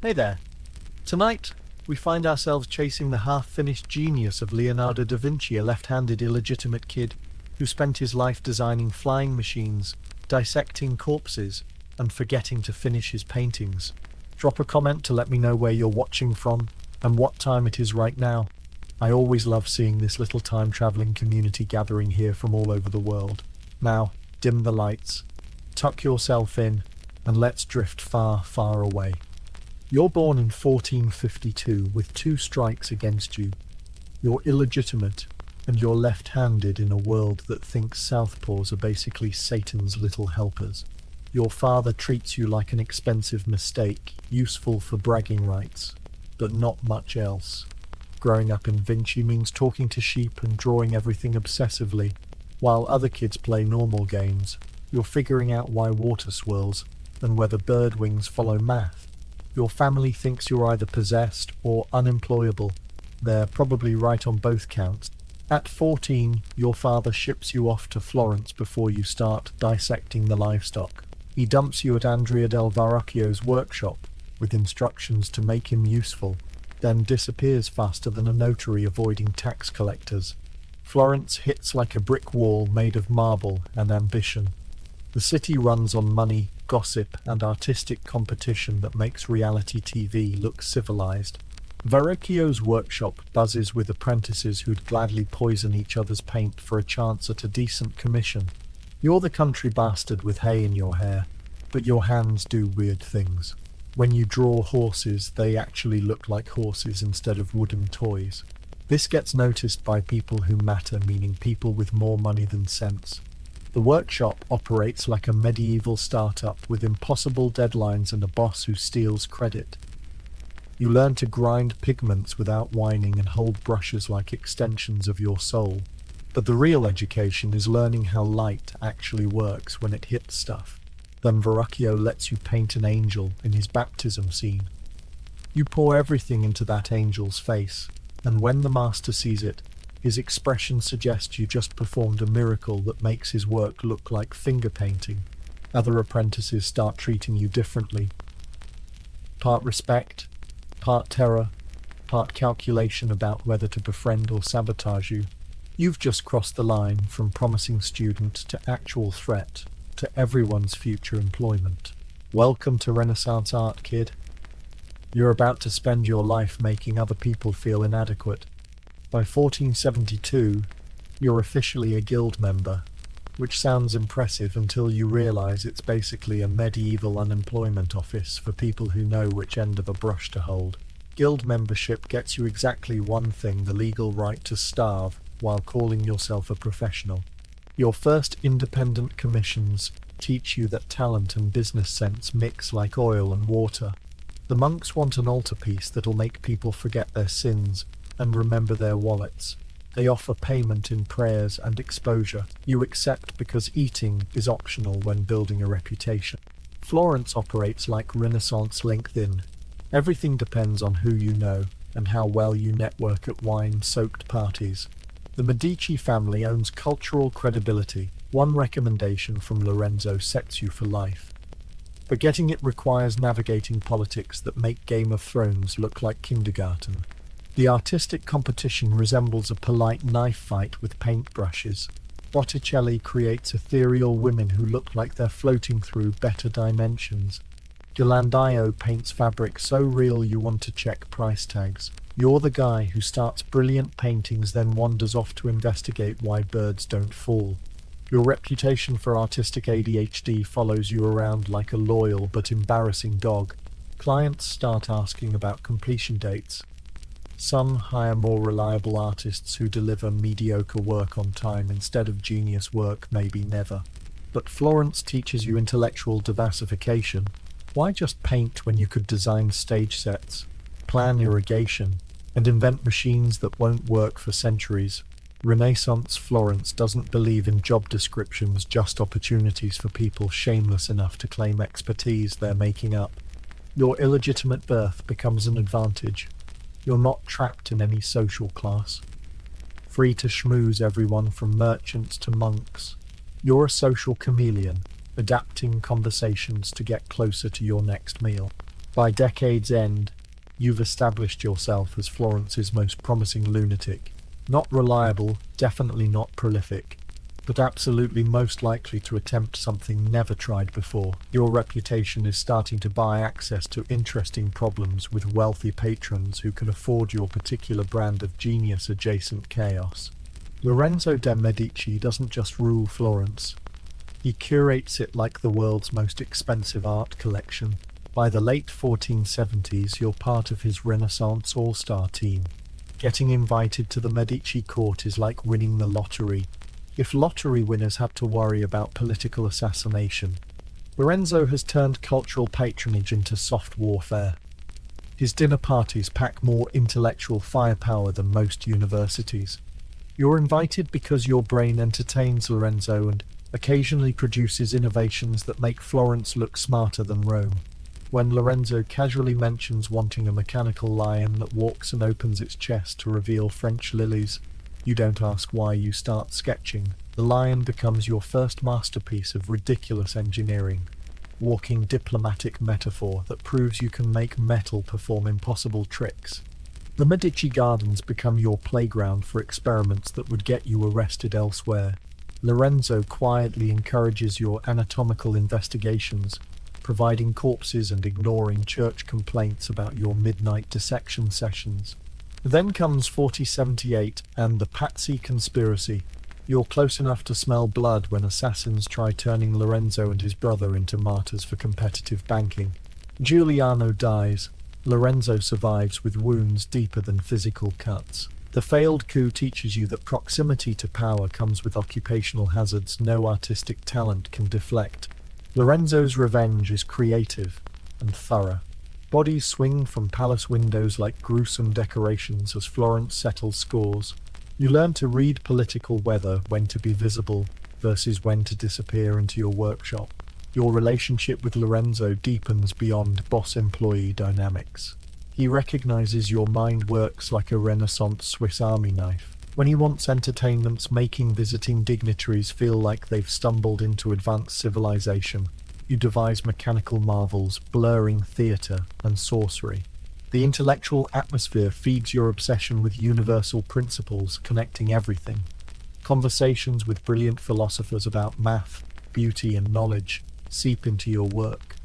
Hey there. Tonight, we find ourselves chasing the half-finished genius of Leonardo da Vinci, a left-handed illegitimate kid who spent his life designing flying machines, dissecting corpses, and forgetting to finish his paintings. Drop a comment to let me know where you're watching from and what time it is right now. I always love seeing this little time-traveling community gathering here from all over the world. Now, dim the lights, tuck yourself in, and let's drift far, far away. You're born in 1452 with two strikes against you. You're illegitimate, and you're left-handed in a world that thinks southpaws are basically Satan's little helpers. Your father treats you like an expensive mistake, useful for bragging rights, but not much else. Growing up in Vinci means talking to sheep and drawing everything obsessively. While other kids play normal games, you're figuring out why water swirls and whether bird wings follow math. Your family thinks you're either possessed or unemployable. They're probably right on both counts. At 14, your father ships you off to Florence before you start dissecting the livestock. He dumps you at Andrea del Verrocchio's workshop with instructions to make him useful, then disappears faster than a notary avoiding tax collectors. Florence hits like a brick wall made of marble and ambition. The city runs on money, gossip, and artistic competition that makes reality TV look civilized. Verrocchio's workshop buzzes with apprentices who'd gladly poison each other's paint for a chance at a decent commission. You're the country bastard with hay in your hair, but your hands do weird things. When you draw horses, they actually look like horses instead of wooden toys. This gets noticed by people who matter, meaning people with more money than sense. The workshop operates like a medieval startup with impossible deadlines and a boss who steals credit. You learn to grind pigments without whining and hold brushes like extensions of your soul. But the real education is learning how light actually works when it hits stuff. Then Verrocchio lets you paint an angel in his baptism scene. You pour everything into that angel's face, and when the master sees it, his expression suggests you just performed a miracle that makes his work look like finger painting. Other apprentices start treating you differently. Part respect, part terror, part calculation about whether to befriend or sabotage you. You've just crossed the line from promising student to actual threat to everyone's future employment. Welcome to Renaissance art, kid. You're about to spend your life making other people feel inadequate. By 1472, you're officially a guild member, which sounds impressive until you realize it's basically a medieval unemployment office for people who know which end of a brush to hold. Guild membership gets you exactly one thing: the legal right to starve while calling yourself a professional. Your first independent commissions teach you that talent and business sense mix like oil and water. The monks want an altarpiece that'll make people forget their sins and remember their wallets. They offer payment in prayers and exposure. You accept because eating is optional when building a reputation. Florence operates like Renaissance LinkedIn. Everything depends on who you know and how well you network at wine-soaked parties. The Medici family owns cultural credibility. One recommendation from Lorenzo sets you for life. Forgetting it requires navigating politics that make Game of Thrones look like kindergarten. The artistic competition resembles a polite knife fight with paintbrushes. Botticelli creates ethereal women who look like they're floating through better dimensions. Ghirlandaio paints fabric so real you want to check price tags. You're the guy who starts brilliant paintings then wanders off to investigate why birds don't fall. Your reputation for artistic ADHD follows you around like a loyal but embarrassing dog. Clients start asking about completion dates. Some hire more reliable artists who deliver mediocre work on time instead of genius work, maybe never. But Florence teaches you intellectual diversification. Why just paint when you could design stage sets, plan irrigation, and invent machines that won't work for centuries? Renaissance Florence doesn't believe in job descriptions, just opportunities for people shameless enough to claim expertise they're making up. Your illegitimate birth becomes an advantage. You're not trapped in any social class. Free to schmooze everyone from merchants to monks. You're a social chameleon, adapting conversations to get closer to your next meal. By decade's end, you've established yourself as Florence's most promising lunatic. Not reliable, definitely not prolific, but absolutely most likely to attempt something never tried before. Your reputation is starting to buy access to interesting problems with wealthy patrons who can afford your particular brand of genius-adjacent chaos. Lorenzo de' Medici doesn't just rule Florence. He curates it like the world's most expensive art collection. By the late 1470s, you're part of his Renaissance all-star team. Getting invited to the Medici court is like winning the lottery. If lottery winners had to worry about political assassination, Lorenzo has turned cultural patronage into soft warfare. His dinner parties pack more intellectual firepower than most universities. You're invited because your brain entertains Lorenzo and occasionally produces innovations that make Florence look smarter than Rome. When Lorenzo casually mentions wanting a mechanical lion that walks and opens its chest to reveal French lilies, you don't ask why, you start sketching. The lion becomes your first masterpiece of ridiculous engineering, walking diplomatic metaphor that proves you can make metal perform impossible tricks. The Medici Gardens become your playground for experiments that would get you arrested elsewhere. Lorenzo quietly encourages your anatomical investigations, providing corpses and ignoring church complaints about your midnight dissection sessions. Then comes 4078 and the Patsy Conspiracy. You're close enough to smell blood when assassins try turning Lorenzo and his brother into martyrs for competitive banking. Giuliano dies. Lorenzo survives with wounds deeper than physical cuts. The failed coup teaches you that proximity to power comes with occupational hazards no artistic talent can deflect. Lorenzo's revenge is creative and thorough. Bodies swing from palace windows like gruesome decorations as Florence settles scores. You learn to read political weather, when to be visible versus when to disappear into your workshop. Your relationship with Lorenzo deepens beyond boss-employee dynamics. He recognizes your mind works like a Renaissance Swiss Army knife. When he wants entertainments making visiting dignitaries feel like they've stumbled into advanced civilization, you devise mechanical marvels, blurring theatre and sorcery. The intellectual atmosphere feeds your obsession with universal principles connecting everything. Conversations with brilliant philosophers about math, beauty and knowledge seep into your work.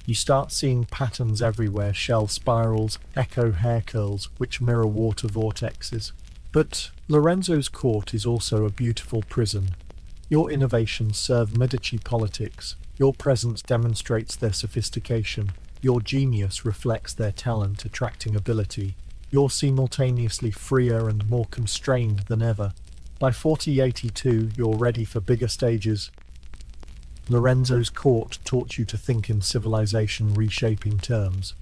You start seeing patterns everywhere, shell spirals, echo hair curls, which mirror water vortexes. But Lorenzo's court is also a beautiful prison. Your innovations serve Medici politics. Your presence demonstrates their sophistication. Your genius reflects their talent, attracting ability. You're simultaneously freer and more constrained than ever. By 4082, you're ready for bigger stages. Lorenzo's court taught you to think in civilization reshaping terms.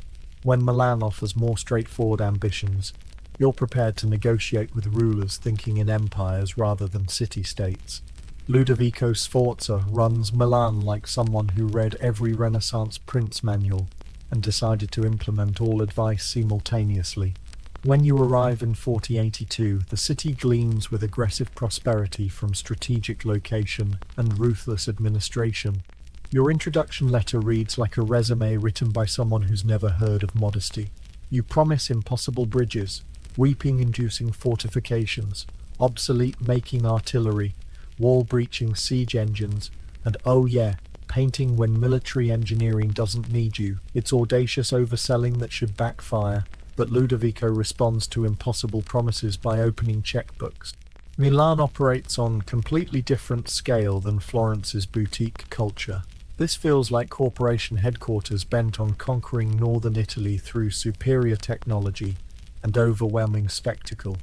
When Milan offers more straightforward ambitions, you're prepared to negotiate with rulers thinking in empires rather than city-states. Ludovico Sforza runs Milan like someone who read every Renaissance prince manual and decided to implement all advice simultaneously. When you arrive in 4082, the city gleams with aggressive prosperity from strategic location and ruthless administration. Your introduction letter reads like a resume written by someone who's never heard of modesty. You promise impossible bridges, weeping-inducing fortifications, obsolete-making artillery, wall-breaching siege engines, and oh yeah, painting when military engineering doesn't need you. It's audacious overselling that should backfire, but Ludovico responds to impossible promises by opening checkbooks. Milan operates on completely different scale than Florence's boutique culture. This feels like corporation headquarters bent on conquering northern Italy through superior technology and overwhelming spectacle.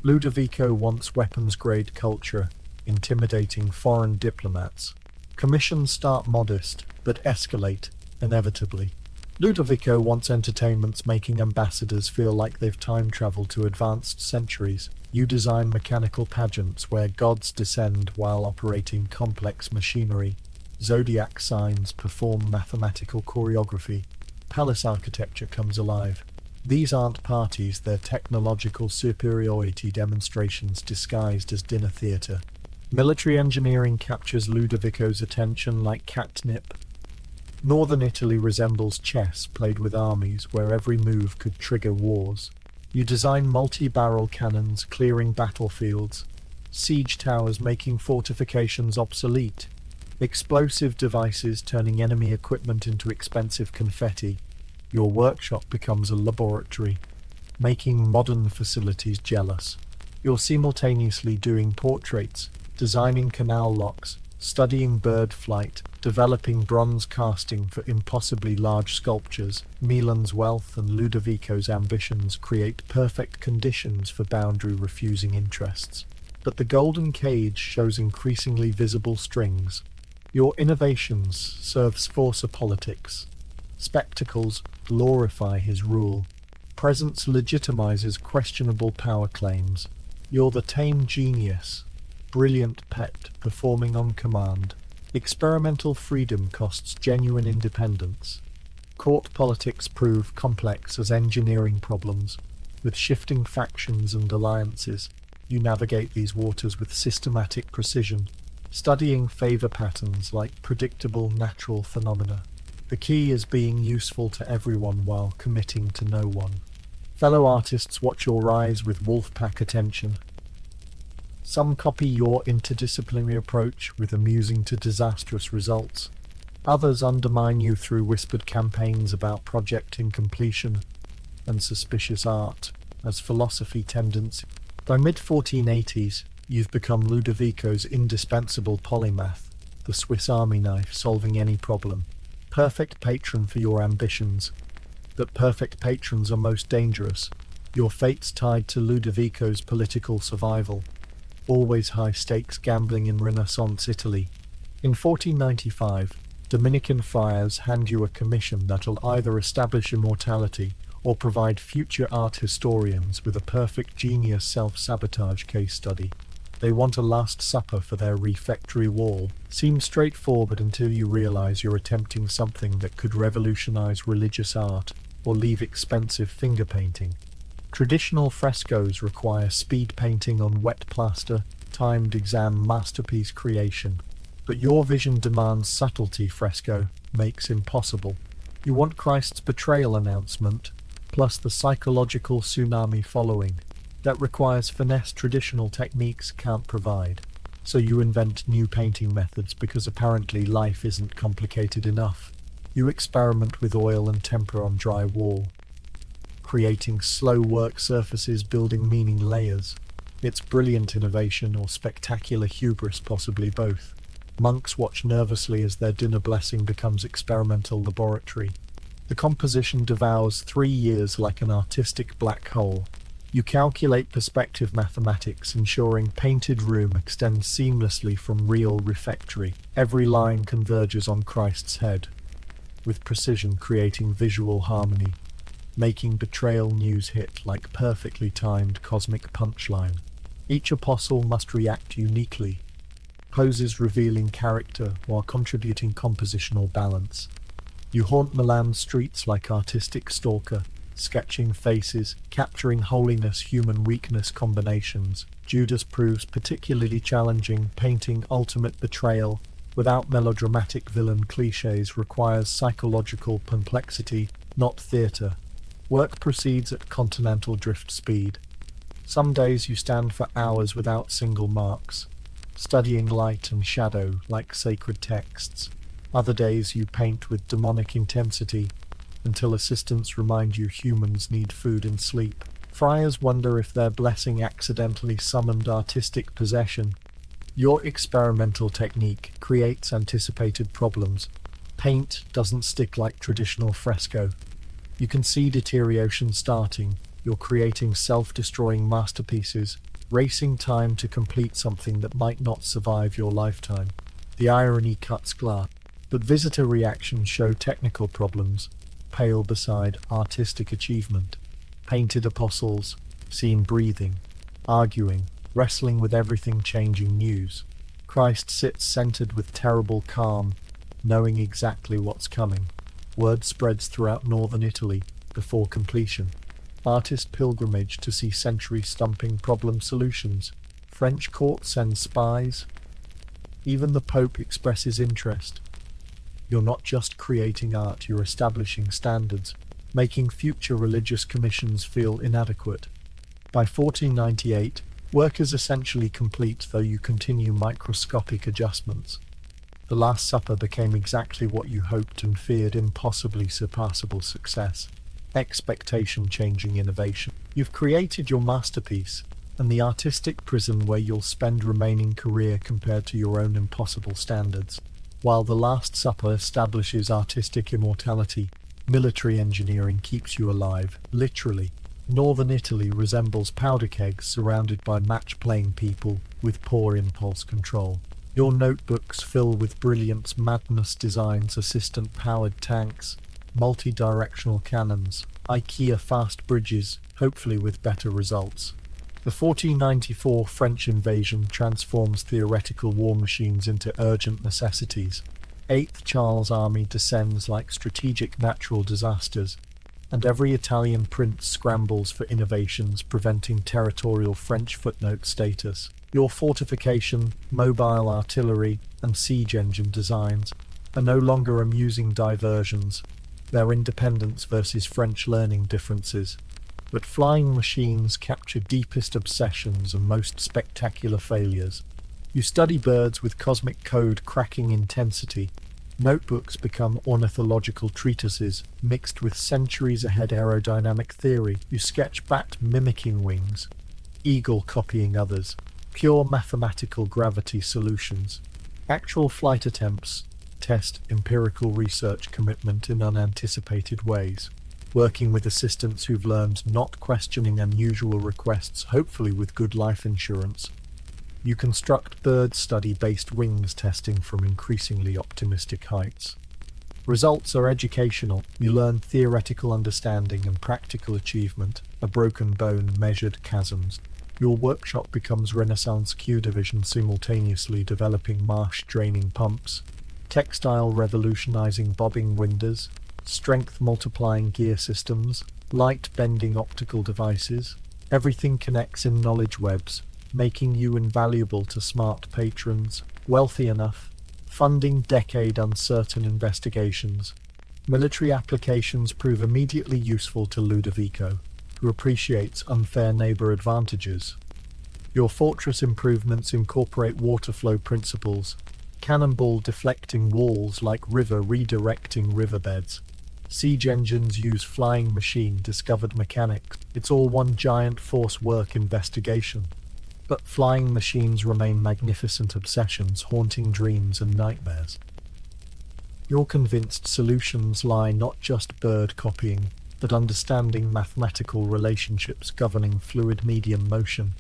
Ludovico wants weapons-grade culture, intimidating foreign diplomats. Commissions start modest, but escalate, inevitably. Ludovico wants entertainments making ambassadors feel like they've time-traveled to advanced centuries. You design mechanical pageants where gods descend while operating complex machinery. Zodiac signs perform mathematical choreography. Palace architecture comes alive. These aren't parties, they're technological superiority demonstrations disguised as dinner theatre. Military engineering captures Ludovico's attention like catnip. Northern Italy resembles chess played with armies where every move could trigger wars. You design multi-barrel cannons clearing battlefields, siege towers making fortifications obsolete, explosive devices turning enemy equipment into expensive confetti. Your workshop becomes a laboratory, making modern facilities jealous. You're simultaneously doing portraits, designing canal locks, studying bird flight, developing bronze casting for impossibly large sculptures. Milan's wealth and Ludovico's ambitions create perfect conditions for boundary-refusing interests. But the golden cage shows increasingly visible strings. Your innovations serve Sforza politics. Spectacles glorify his rule. Presence legitimizes questionable power claims. You're the tame genius, brilliant pet performing on command. Experimental freedom costs genuine independence. Court politics prove complex as engineering problems. With shifting factions and alliances, you navigate these waters with systematic precision, studying favor patterns like predictable natural phenomena. The key is being useful to everyone while committing to no one. Fellow artists watch your rise with wolf-pack attention. Some copy your interdisciplinary approach with amusing to disastrous results. Others undermine you through whispered campaigns about project incompletion and suspicious art as philosophy tendency. By mid-1480s, you've become Ludovico's indispensable polymath, the Swiss Army knife solving any problem. Perfect patron for your ambitions. But perfect patrons are most dangerous. Your fate's tied to Ludovico's political survival. Always high-stakes gambling in Renaissance Italy. In 1495, Dominican friars hand you a commission that'll either establish immortality or provide future art historians with a perfect genius self-sabotage case study. They want a last supper for their refectory wall. Seems straightforward until you realize you're attempting something that could revolutionize religious art or leave expensive finger painting. Traditional frescoes require speed painting on wet plaster, timed exam masterpiece creation. But your vision demands subtlety fresco, makes impossible. You want Christ's betrayal announcement, plus the psychological tsunami following, that requires finesse traditional techniques can't provide. So you invent new painting methods because apparently life isn't complicated enough. You experiment with oil and temper on dry wall, creating slow work surfaces, building meaning layers. It's brilliant innovation or spectacular hubris, possibly both. Monks watch nervously as their dinner blessing becomes experimental laboratory. The composition devours 3 years like an artistic black hole. You calculate perspective mathematics, ensuring painted room extends seamlessly from real refectory. Every line converges on Christ's head, with precision creating visual harmony, making betrayal news hit like perfectly timed cosmic punchline. Each apostle must react uniquely, poses revealing character while contributing compositional balance. You haunt Milan's streets like artistic stalker, sketching faces, capturing holiness, human weakness combinations. Judas proves particularly challenging, painting ultimate betrayal without melodramatic villain cliches requires psychological complexity, not theatre. Work proceeds at continental drift speed. Some days you stand for hours without single marks, studying light and shadow like sacred texts. Other days you paint with demonic intensity until assistants remind you humans need food and sleep. Friars wonder if their blessing accidentally summoned artistic possession. Your experimental technique creates anticipated problems. Paint doesn't stick like traditional fresco. You can see deterioration starting. You're creating self-destroying masterpieces, racing time to complete something that might not survive your lifetime. The irony cuts glass, but visitor reactions show technical problems, pale beside artistic achievement. Painted apostles, seen breathing, arguing, wrestling with everything changing news. Christ sits centered with terrible calm, knowing exactly what's coming. Word spreads throughout northern Italy before completion. Artist pilgrimage to see century-stumping problem solutions. French court sends spies. Even the Pope expresses interest. You're not just creating art, you're establishing standards, making future religious commissions feel inadequate. By 1498, work is essentially complete, though you continue microscopic adjustments. The Last Supper became exactly what you hoped and feared: impossibly surpassable success, expectation-changing innovation. You've created your masterpiece, and the artistic prison where you'll spend remaining career compared to your own impossible standards. While The Last Supper establishes artistic immortality, military engineering keeps you alive, literally. Northern Italy resembles powder kegs surrounded by match-playing people with poor impulse control. Your notebooks fill with brilliance, madness designs, assistant-powered tanks, multi-directional cannons, IKEA fast bridges, hopefully with better results. The 1494 French invasion transforms theoretical war machines into urgent necessities. 8th Charles' army descends like strategic natural disasters, and every Italian prince scrambles for innovations, preventing territorial French footnote status. Your fortification, mobile artillery, and siege engine designs are no longer amusing diversions. They're independence versus French learning differences. But flying machines capture deepest obsessions and most spectacular failures. You study birds with cosmic code cracking intensity. Notebooks become ornithological treatises mixed with centuries-ahead aerodynamic theory. You sketch bat mimicking wings, eagle copying others, pure mathematical gravity solutions. Actual flight attempts test empirical research commitment in unanticipated ways, working with assistants who've learned not questioning unusual requests, hopefully with good life insurance. You construct bird study-based wings testing from increasingly optimistic heights. Results are educational. You learn theoretical understanding and practical achievement, a broken bone measured chasms. Your workshop becomes Renaissance Q division, simultaneously developing marsh draining pumps, textile revolutionizing bobbing windows, strength multiplying gear systems, light bending optical devices. Everything connects in knowledge webs, making you invaluable to smart patrons, wealthy enough, funding decade uncertain investigations. Military applications prove immediately useful to Ludovico, who appreciates unfair neighbor advantages. Your fortress improvements incorporate water flow principles, cannonball deflecting walls like river redirecting riverbeds. Siege engines use flying machine discovered mechanics. It's all one giant force work investigation. But flying machines remain magnificent obsessions, haunting dreams and nightmares. You're convinced solutions lie not just bird copying, but understanding mathematical relationships governing fluid medium motion.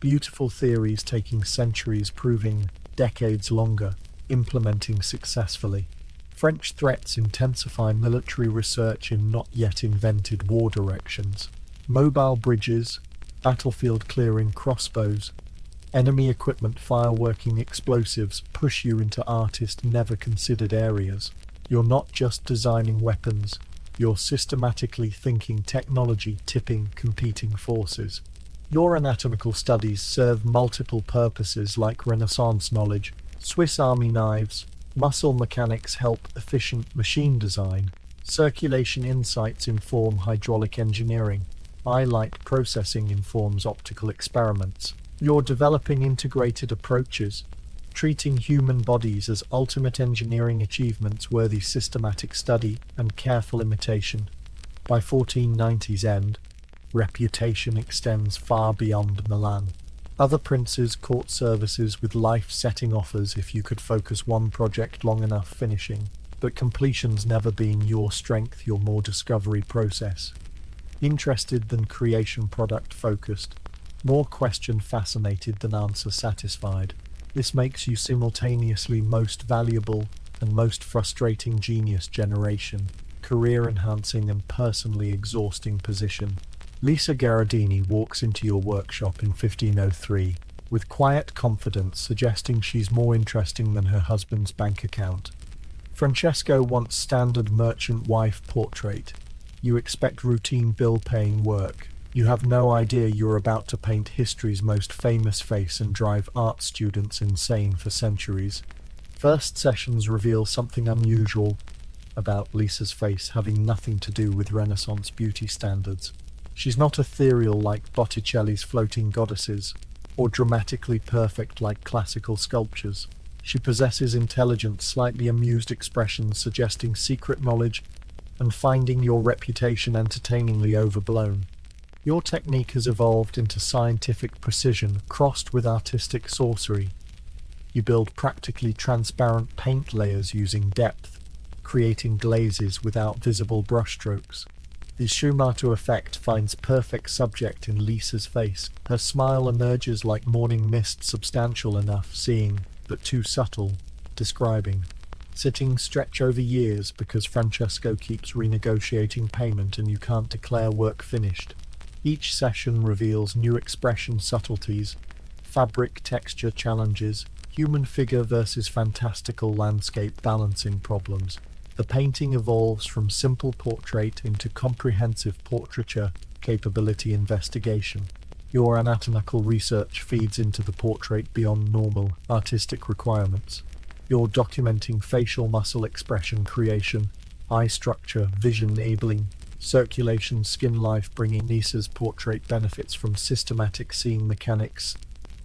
Beautiful theories taking centuries, proving decades longer, implementing successfully. French threats intensify military research in not yet invented war directions. Mobile bridges, battlefield clearing crossbows, enemy equipment fireworking explosives push you into artist never considered areas. You're not just designing weapons, you're systematically thinking technology, tipping competing forces. Your anatomical studies serve multiple purposes like Renaissance knowledge. Swiss Army knives, muscle mechanics help efficient machine design. Circulation insights inform hydraulic engineering. Eye-light processing informs optical experiments. You're developing integrated approaches, treating human bodies as ultimate engineering achievements worthy systematic study and careful imitation. By 1490's end, reputation extends far beyond Milan. Other princes court services with life-setting offers if you could focus one project long enough finishing, but completion's never been your strength, you're more discovery process. Interested than creation product focused, more question fascinated than answer satisfied. This makes you simultaneously most valuable and most frustrating genius generation, career enhancing and personally exhausting position. Lisa Gherardini walks into your workshop in 1503 with quiet confidence, suggesting she's more interesting than her husband's bank account. Francesco wants standard merchant wife portrait. You expect routine bill-paying work. You have no idea you're about to paint history's most famous face and drive art students insane for centuries. First sessions reveal something unusual about Lisa's face having nothing to do with Renaissance beauty standards. She's not ethereal like Botticelli's floating goddesses, or dramatically perfect like classical sculptures. She possesses intelligent, slightly amused expressions suggesting secret knowledge and finding your reputation entertainingly overblown. Your technique has evolved into scientific precision crossed with artistic sorcery. You build practically transparent paint layers using depth, creating glazes without visible brushstrokes. The Schumacher effect finds perfect subject in Lisa's face. Her smile emerges like morning mist, substantial enough, seeing, but too subtle, describing. Sittings stretch over years because Francesco keeps renegotiating payment and you can't declare work finished. Each session reveals new expression subtleties, fabric texture challenges, human figure versus fantastical landscape balancing problems. The painting evolves from simple portrait into comprehensive portraiture capability investigation. Your anatomical research feeds into the portrait beyond normal artistic requirements. You're documenting facial muscle expression creation, eye structure, vision enabling, circulation, skin life, bringing Lisa's portrait benefits from systematic seeing mechanics.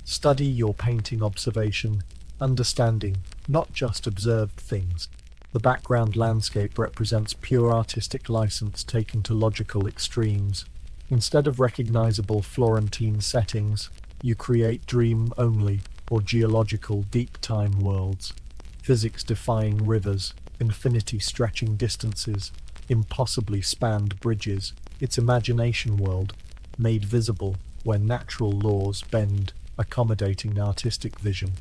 Study your painting observation, understanding, not just observed things. The background landscape represents pure artistic license taken to logical extremes. Instead of recognizable Florentine settings, you create dream-only or geological deep-time worlds. Physics-defying rivers, infinity-stretching distances, impossibly spanned bridges. It's imagination world, made visible where natural laws bend, accommodating artistic vision.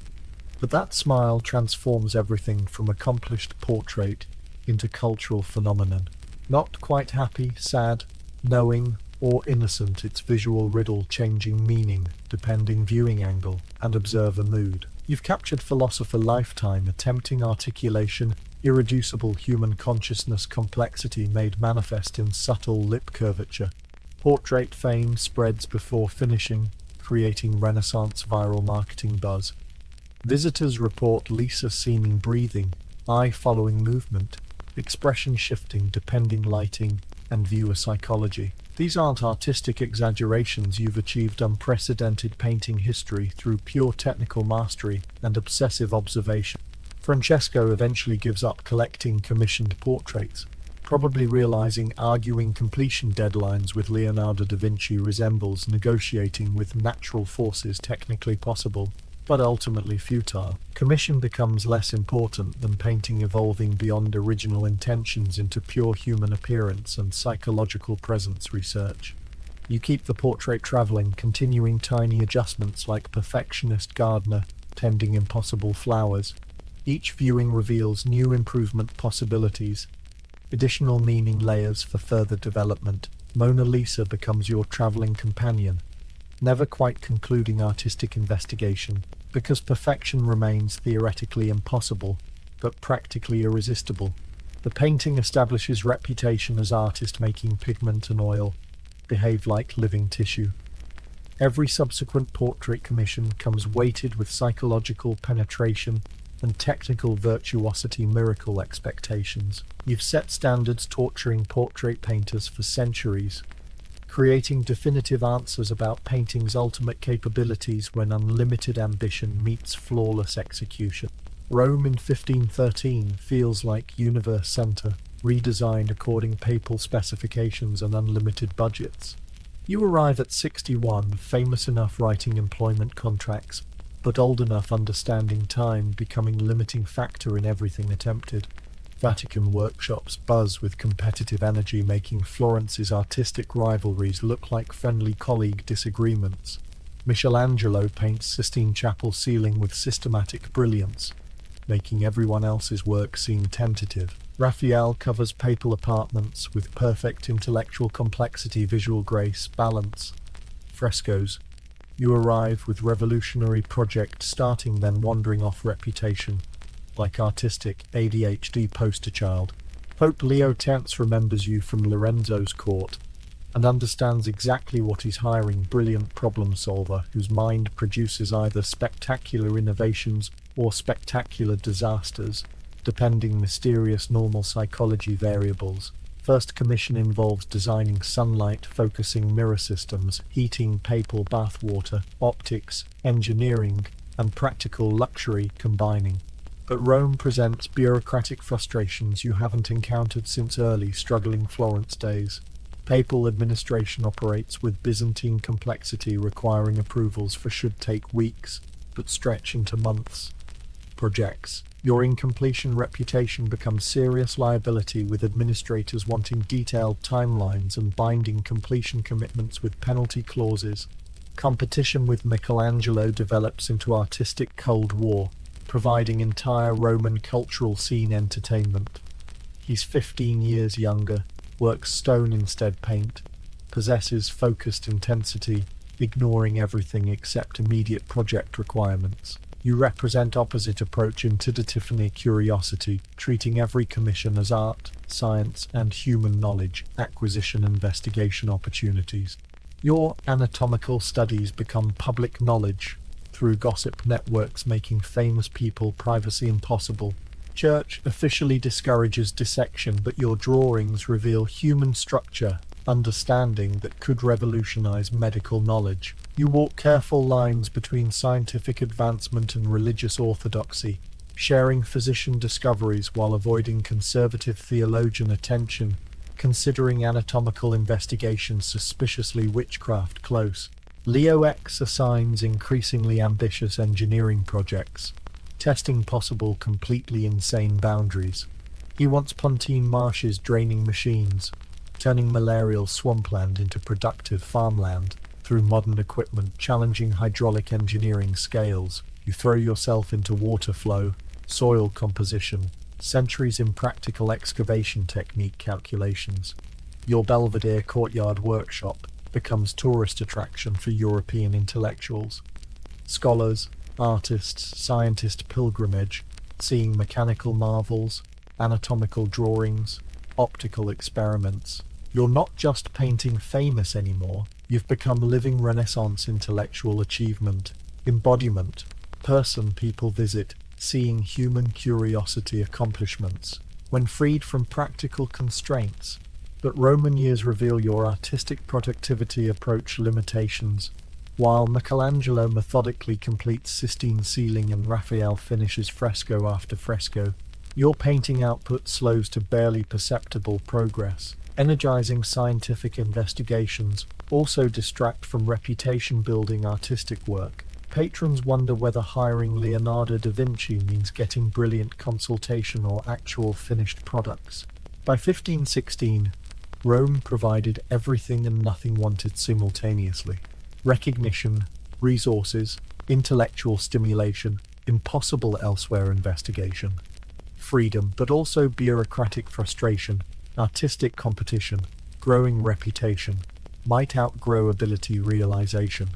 But that smile transforms everything from accomplished portrait into cultural phenomenon. Not quite happy, sad, knowing, or innocent, its visual riddle changing meaning, depending viewing angle and observer mood. You've captured philosopher lifetime, attempting articulation, irreducible human consciousness complexity made manifest in subtle lip curvature. Portrait fame spreads before finishing, creating Renaissance viral marketing buzz. Visitors report Lisa seeming breathing, eye following movement, expression shifting depending lighting, and viewer psychology. These aren't artistic exaggerations. You've achieved unprecedented painting history through pure technical mastery and obsessive observation. Francesco eventually gives up collecting commissioned portraits, probably realizing arguing completion deadlines with Leonardo da Vinci resembles negotiating with natural forces technically possible, but ultimately futile. Commission becomes less important than painting evolving beyond original intentions into pure human appearance and psychological presence research. You keep the portrait traveling, continuing tiny adjustments like perfectionist gardener tending impossible flowers. Each viewing reveals new improvement possibilities, additional meaning layers for further development. Mona Lisa becomes your traveling companion, never quite concluding artistic investigation, because perfection remains theoretically impossible, but practically irresistible. The painting establishes reputation as artist, making pigment and oil behave like living tissue. Every subsequent portrait commission comes weighted with psychological penetration and technical virtuosity, miracle expectations. You've set standards torturing portrait painters for centuries, creating definitive answers about painting's ultimate capabilities when unlimited ambition meets flawless execution. Rome in 1513 feels like universe center, redesigned according papal specifications and unlimited budgets. You arrive at 61, famous enough writing employment contracts, but old enough understanding time becoming limiting factor in everything attempted. Vatican workshops buzz with competitive energy, making Florence's artistic rivalries look like friendly colleague disagreements. Michelangelo paints Sistine Chapel ceiling with systematic brilliance, making everyone else's work seem tentative. Raphael covers papal apartments with perfect intellectual complexity, visual grace, balance. Frescoes. You arrive with revolutionary project starting then wandering off reputation, like artistic ADHD poster child. Pope Leo X remembers you from Lorenzo's court and understands exactly what he's hiring, brilliant problem solver whose mind produces either spectacular innovations or spectacular disasters, depending mysterious normal psychology variables. First commission involves designing sunlight-focusing mirror systems, heating papal bathwater, optics, engineering, and practical luxury combining. But Rome presents bureaucratic frustrations you haven't encountered since early, struggling Florence days. Papal administration operates with Byzantine complexity, requiring approvals for should take weeks, but stretch into months. Projects. Your incompletion reputation becomes serious liability, with administrators wanting detailed timelines and binding completion commitments with penalty clauses. Competition with Michelangelo develops into artistic Cold War, providing entire Roman cultural scene entertainment. He's 15 years younger, works stone instead paint, possesses focused intensity, ignoring everything except immediate project requirements. You represent opposite approach into the Tiffany curiosity, treating every commission as art, science, and human knowledge acquisition investigation opportunities. Your anatomical studies become public knowledge through gossip networks, making famous people privacy impossible. Church officially discourages dissection, but your drawings reveal human structure, understanding that could revolutionize medical knowledge. You walk careful lines between scientific advancement and religious orthodoxy, sharing physician discoveries while avoiding conservative theologian attention, considering anatomical investigations suspiciously witchcraft close. Leo X assigns increasingly ambitious engineering projects, testing possible completely insane boundaries. He wants Pontine marshes draining machines, turning malarial swampland into productive farmland through modern equipment, challenging hydraulic engineering scales. You throw yourself into water flow, soil composition, centuries in practical excavation technique calculations. Your Belvedere courtyard workshop becomes tourist attraction for European intellectuals. Scholars, artists, scientist pilgrimage, seeing mechanical marvels, anatomical drawings, optical experiments. You're not just painting famous anymore, you've become living Renaissance intellectual achievement, embodiment, person people visit, seeing human curiosity accomplishments, when freed from practical constraints. But Roman years reveal your artistic productivity approach limitations. While Michelangelo methodically completes Sistine ceiling and Raphael finishes fresco after fresco, your painting output slows to barely perceptible progress. Energizing scientific investigations also distract from reputation-building artistic work. Patrons wonder whether hiring Leonardo da Vinci means getting brilliant consultation or actual finished products. By 1516, Rome provided everything and nothing wanted simultaneously. Recognition, resources, intellectual stimulation, impossible elsewhere investigation. Freedom, but also bureaucratic frustration, artistic competition, growing reputation, might outgrow ability realization.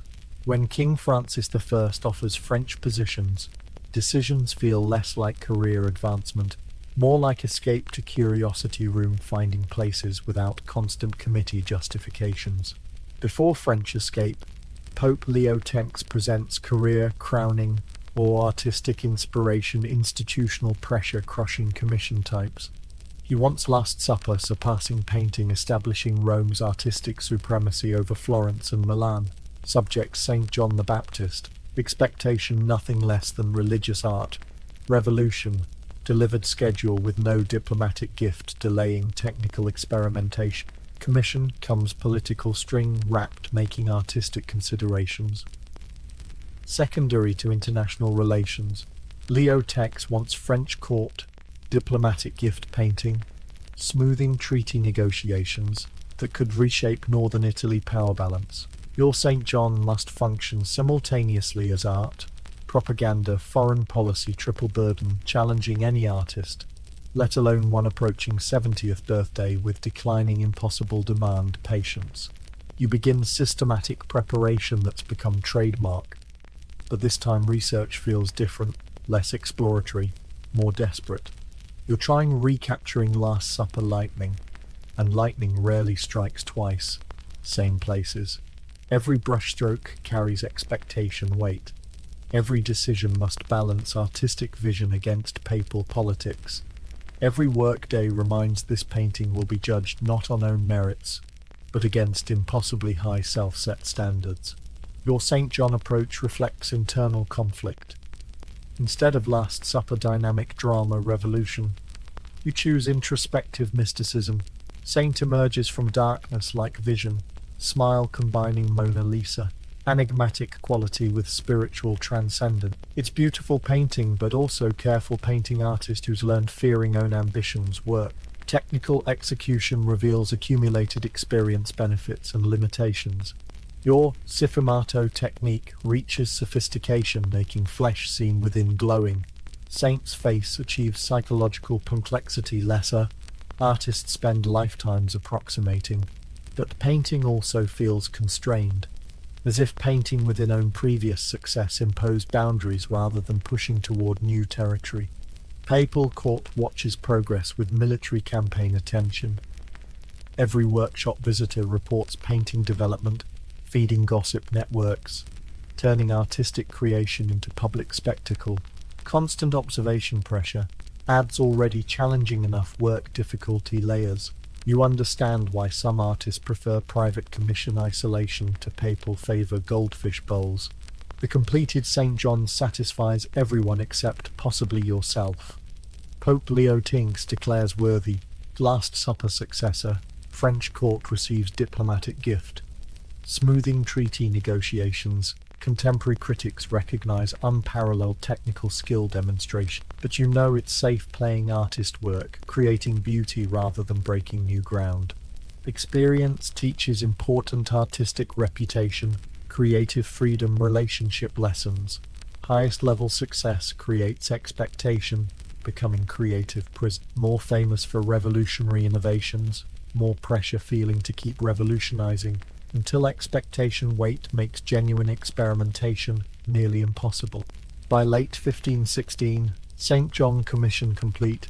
When King Francis I offers French positions, decisions feel less like career advancement, more like escape to curiosity room finding places without constant committee justifications. Before French escape, Pope Leo X presents career crowning or artistic inspiration institutional pressure crushing commission types. He wants Last Supper surpassing painting, establishing Rome's artistic supremacy over Florence and Milan. Subject St. John the Baptist. Expectation nothing less than religious art. Revolution. Delivered schedule with no diplomatic gift delaying technical experimentation. Commission comes political string wrapped making artistic considerations. Secondary to international relations, Leo X wants French court, diplomatic gift painting, smoothing treaty negotiations that could reshape northern Italy power balance. Your St. John must function simultaneously as art, propaganda, foreign policy triple burden, challenging any artist, let alone one approaching 70th birthday with declining impossible demand patience. You begin systematic preparation that's become trademark, but this time research feels different, less exploratory, more desperate. You're trying recapturing Last Supper lightning, and lightning rarely strikes twice, same places. Every brushstroke carries expectation weight. Every decision must balance artistic vision against papal politics. Every workday reminds this painting will be judged not on own merits, but against impossibly high self-set standards. Your St. John approach reflects internal conflict. Instead of Last Supper dynamic drama revolution, you choose introspective mysticism. Saint emerges from darkness like vision, smile combining Mona Lisa, enigmatic quality with spiritual transcendence. It's beautiful painting, but also careful painting artist who's learned fearing own ambitions work. Technical execution reveals accumulated experience benefits and limitations. Your sfumato technique reaches sophistication, making flesh seen within glowing. Saint's face achieves psychological complexity lesser. Artists spend lifetimes approximating, but painting also feels constrained, as if painting within own previous success imposed boundaries rather than pushing toward new territory. Papal court watches progress with military campaign attention. Every workshop visitor reports painting development, feeding gossip networks, turning artistic creation into public spectacle. Constant observation pressure adds already challenging enough work difficulty layers. You understand why some artists prefer private commission isolation to papal favor goldfish bowls. The completed St. John satisfies everyone except possibly yourself. Pope Leo Tinks declares worthy. Last Supper successor. French court receives diplomatic gift. Smoothing treaty negotiations. Contemporary critics recognize unparalleled technical skill demonstration, but you know it's safe playing artist work, creating beauty rather than breaking new ground. Experience teaches important artistic reputation, creative freedom, relationship lessons. Highest level success creates expectation, becoming creative prison. More famous for revolutionary innovations, more pressure feeling to keep revolutionizing, until expectation weight makes genuine experimentation nearly impossible. By late 1516, St. John commission complete.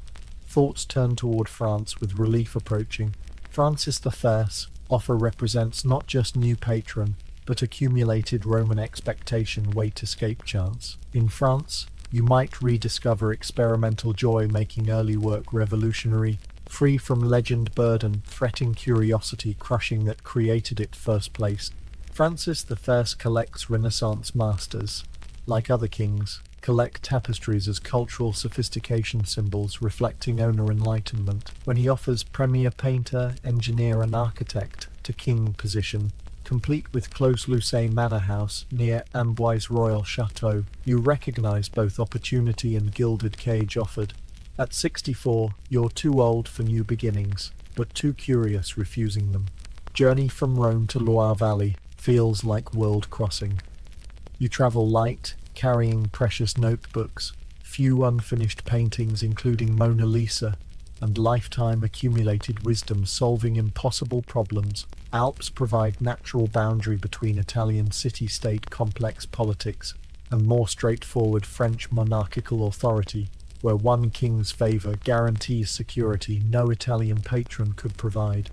Thoughts turn toward France with relief approaching. Francis I offer represents not just new patron, but accumulated Roman expectation weight escape chance. In France, you might rediscover experimental joy, making early work revolutionary, free from legend burden, fretting curiosity crushing that created it first place. Francis I collects Renaissance masters. Like other kings, collect tapestries as cultural sophistication symbols reflecting owner enlightenment. When he offers premier painter, engineer and architect to king position, complete with Clos-Lucé manor house near Amboise Royal Chateau, you recognize both opportunity and gilded cage offered. At 64, you're too old for new beginnings, but too curious refusing them. Journey from Rome to Loire Valley feels like world crossing. You travel light, carrying precious notebooks, few unfinished paintings including Mona Lisa, and lifetime accumulated wisdom solving impossible problems. Alps provide natural boundary between Italian city-state complex politics and more straightforward French monarchical authority, where one king's favor guarantees security no Italian patron could provide.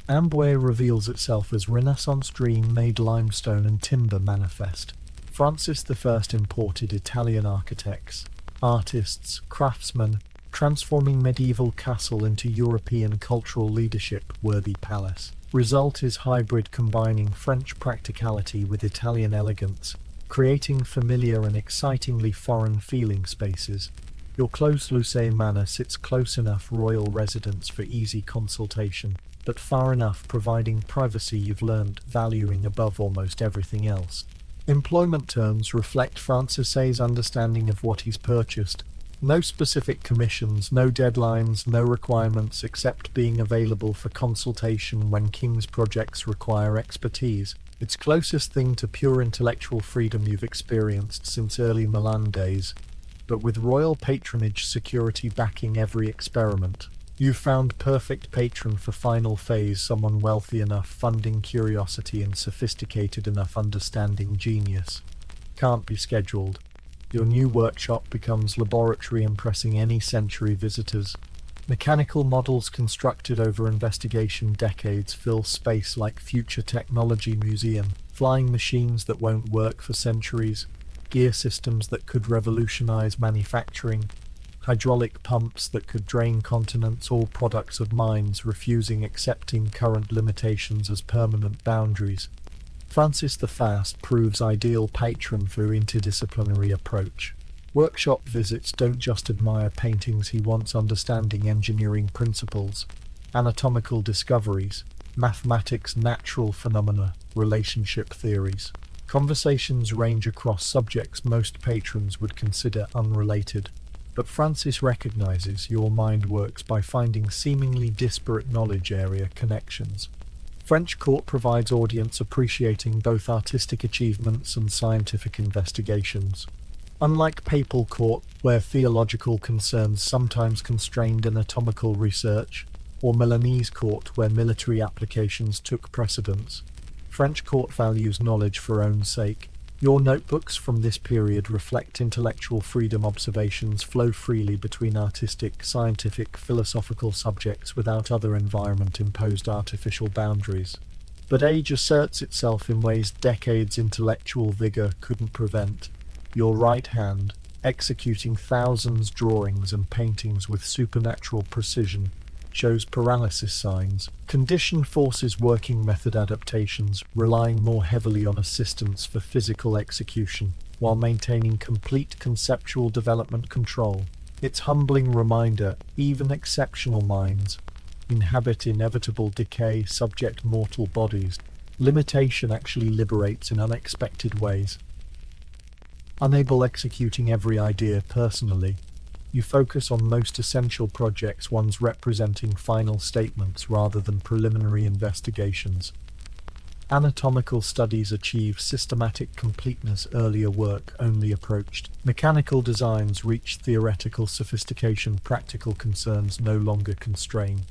Amboise reveals itself as Renaissance dream made limestone and timber manifest. Francis I imported Italian architects, artists, craftsmen, transforming medieval castle into European cultural leadership worthy palace. Result is hybrid combining French practicality with Italian elegance, creating familiar and excitingly foreign feeling spaces. Your Clos-Lucé manor sits close enough royal residence for easy consultation, but far enough providing privacy you've learned valuing above almost everything else. Employment terms reflect Francis's understanding of what he's purchased. No specific commissions, no deadlines, no requirements except being available for consultation when King's projects require expertise. It's closest thing to pure intellectual freedom you've experienced since early Milan days, but with royal patronage security backing every experiment. You've found perfect patron for final phase, someone wealthy enough funding curiosity and sophisticated enough understanding genius. Can't be scheduled. Your new workshop becomes laboratory impressing any century visitors. Mechanical models constructed over investigation decades fill space like future technology museum. Flying machines that won't work for centuries. gear systems that could revolutionize manufacturing, hydraulic pumps that could drain continents, all products of minds refusing accepting current limitations as permanent boundaries. Francis the Fast proves ideal patron for interdisciplinary approach. Workshop visits don't just admire paintings, he wants understanding engineering principles, anatomical discoveries, mathematics, natural phenomena, relationship theories. Conversations range across subjects most patrons would consider unrelated, but Francis recognizes your mind works by finding seemingly disparate knowledge area connections. French court provides audience appreciating both artistic achievements and scientific investigations. Unlike papal court, where theological concerns sometimes constrained anatomical research, or Milanese court, where military applications took precedence, French court values knowledge for own sake. Your notebooks from this period reflect intellectual freedom. Observations flow freely between artistic, scientific, philosophical subjects without other environment-imposed artificial boundaries. But age asserts itself in ways decades intellectual vigor couldn't prevent. Your right hand, executing thousands drawings and paintings with supernatural precision, shows paralysis signs. Condition forces working method adaptations, relying more heavily on assistance for physical execution, while maintaining complete conceptual development control. Its humbling reminder, even exceptional minds inhabit inevitable decay, subject mortal bodies. Limitation actually liberates in unexpected ways. Unable executing every idea personally, you focus on most essential projects, ones representing final statements rather than preliminary investigations. Anatomical studies achieve systematic completeness, earlier work only approached. Mechanical designs reach theoretical sophistication, practical concerns no longer constrain.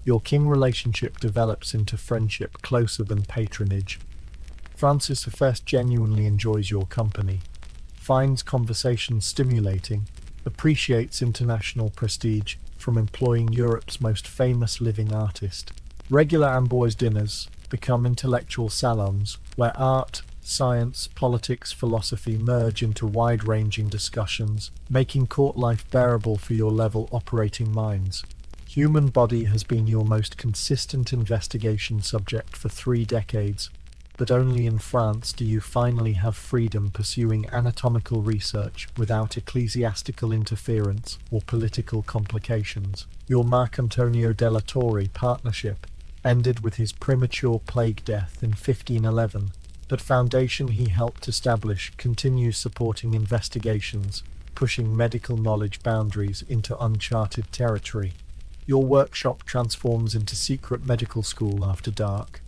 Your king relationship develops into friendship closer than patronage. Francis I genuinely enjoys your company, finds conversation stimulating, appreciates international prestige from employing Europe's most famous living artist. Regular Amboise dinners become intellectual salons where art, science, politics, philosophy merge into wide-ranging discussions, making court life bearable for your level operating minds. Human body has been your most consistent investigation subject for 3 decades, but only in France do you finally have freedom pursuing anatomical research without ecclesiastical interference or political complications. Your Marcantonio della Torre partnership ended with his premature plague death in 1511, but foundation he helped establish continues supporting investigations, pushing medical knowledge boundaries into uncharted territory. Your workshop transforms into secret medical school after dark,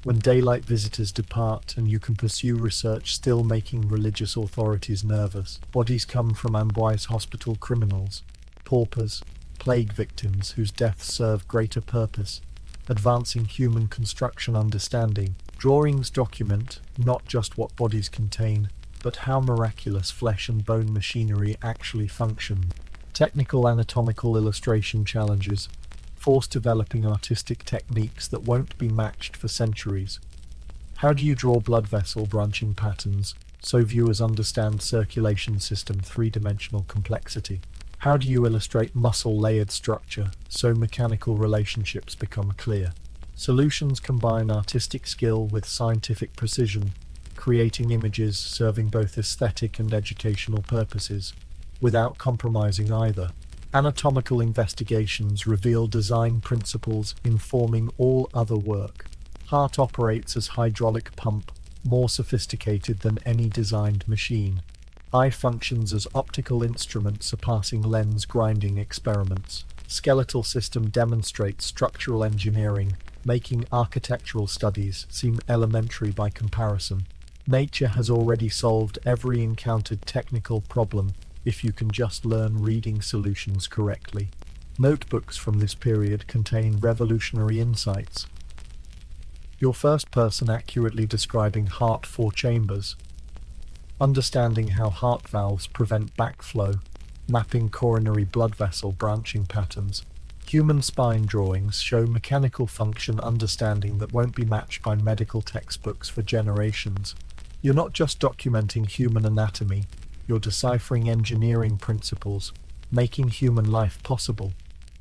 when daylight visitors depart and you can pursue research, still making religious authorities nervous. Bodies come from Amboise hospital, criminals, paupers, plague victims whose deaths serve greater purpose, advancing human construction understanding. Drawings document not just what bodies contain, but how miraculous flesh and bone machinery actually function. Technical anatomical illustration challenges force developing artistic techniques that won't be matched for centuries. How do you draw blood vessel branching patterns so viewers understand circulation system 3-dimensional complexity? How do you illustrate muscle layered structure so mechanical relationships become clear? Solutions combine artistic skill with scientific precision, creating images serving both aesthetic and educational purposes, without compromising either. Anatomical investigations reveal design principles informing all other work. Heart operates as hydraulic pump, more sophisticated than any designed machine. Eye functions as optical instrument, surpassing lens grinding experiments. Skeletal system demonstrates structural engineering, making architectural studies seem elementary by comparison. Nature has already solved every encountered technical problem, if you can just learn reading solutions correctly. Notebooks from this period contain revolutionary insights. Your first person accurately describing heart 4 chambers, understanding how heart valves prevent backflow, mapping coronary blood vessel branching patterns. Human spine drawings show mechanical function understanding that won't be matched by medical textbooks for generations. You're not just documenting human anatomy, you're deciphering engineering principles, making human life possible.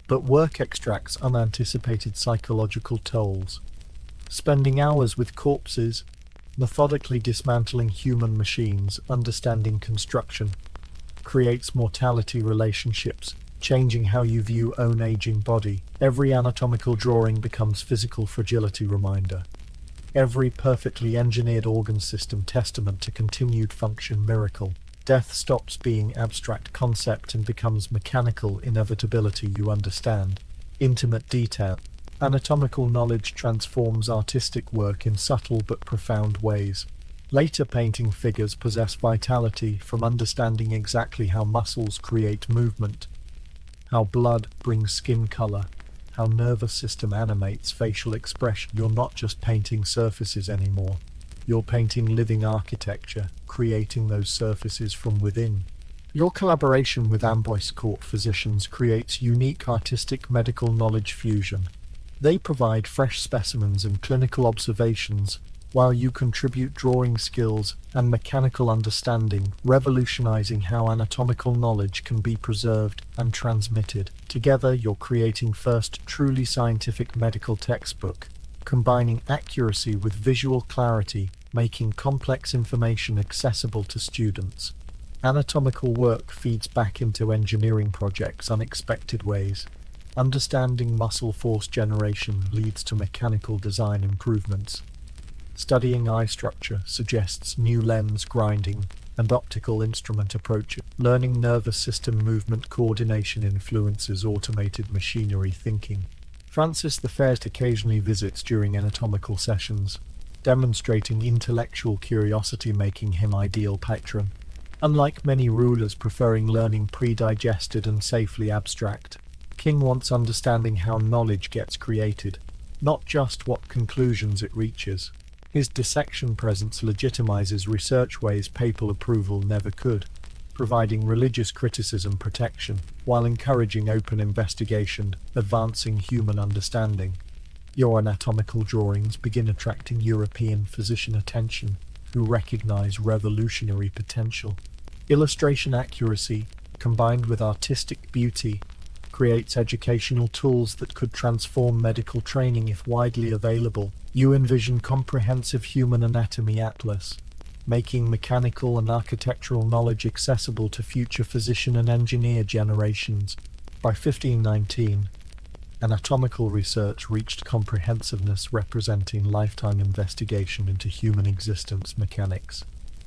But work extracts unanticipated psychological tolls. Spending hours with corpses, methodically dismantling human machines, understanding construction, creates mortality relationships, changing how you view own aging body. Every anatomical drawing becomes physical fragility reminder. Every perfectly engineered organ system testament to continued function miracle. Death stops being abstract concept and becomes mechanical inevitability you understand. Intimate detail. Anatomical knowledge transforms artistic work in subtle but profound ways. Later painting figures possess vitality from understanding exactly how muscles create movement, how blood brings skin color, how nervous system animates facial expression. You're not just painting surfaces anymore. You're painting living architecture, creating those surfaces from within. Your collaboration with Amboise Court physicians creates unique artistic medical knowledge fusion. They provide fresh specimens and clinical observations, while you contribute drawing skills and mechanical understanding, revolutionizing how anatomical knowledge can be preserved and transmitted. Together, you're creating first truly scientific medical textbook, combining accuracy with visual clarity, making complex information accessible to students. Anatomical work feeds back into engineering projects unexpected ways. Understanding muscle force generation leads to mechanical design improvements. Studying eye structure suggests new lens grinding and optical instrument approaches. Learning nervous system movement coordination influences automated machinery thinking. Francis the Fair's occasionally visits during anatomical sessions, demonstrating intellectual curiosity, making him ideal patron. Unlike many rulers preferring learning pre-digested and safely abstract, King wants understanding how knowledge gets created, not just what conclusions it reaches. His dissection presence legitimizes research ways papal approval never could, providing religious criticism protection, while encouraging open investigation, advancing human understanding. Your anatomical drawings begin attracting European physician attention, who recognize revolutionary potential. Illustration accuracy, combined with artistic beauty, creates educational tools that could transform medical training if widely available. You envision comprehensive human anatomy atlas, making mechanical and architectural knowledge accessible to future physician and engineer generations. By 1519, anatomical research reached comprehensiveness, representing lifetime investigation into human existence mechanics.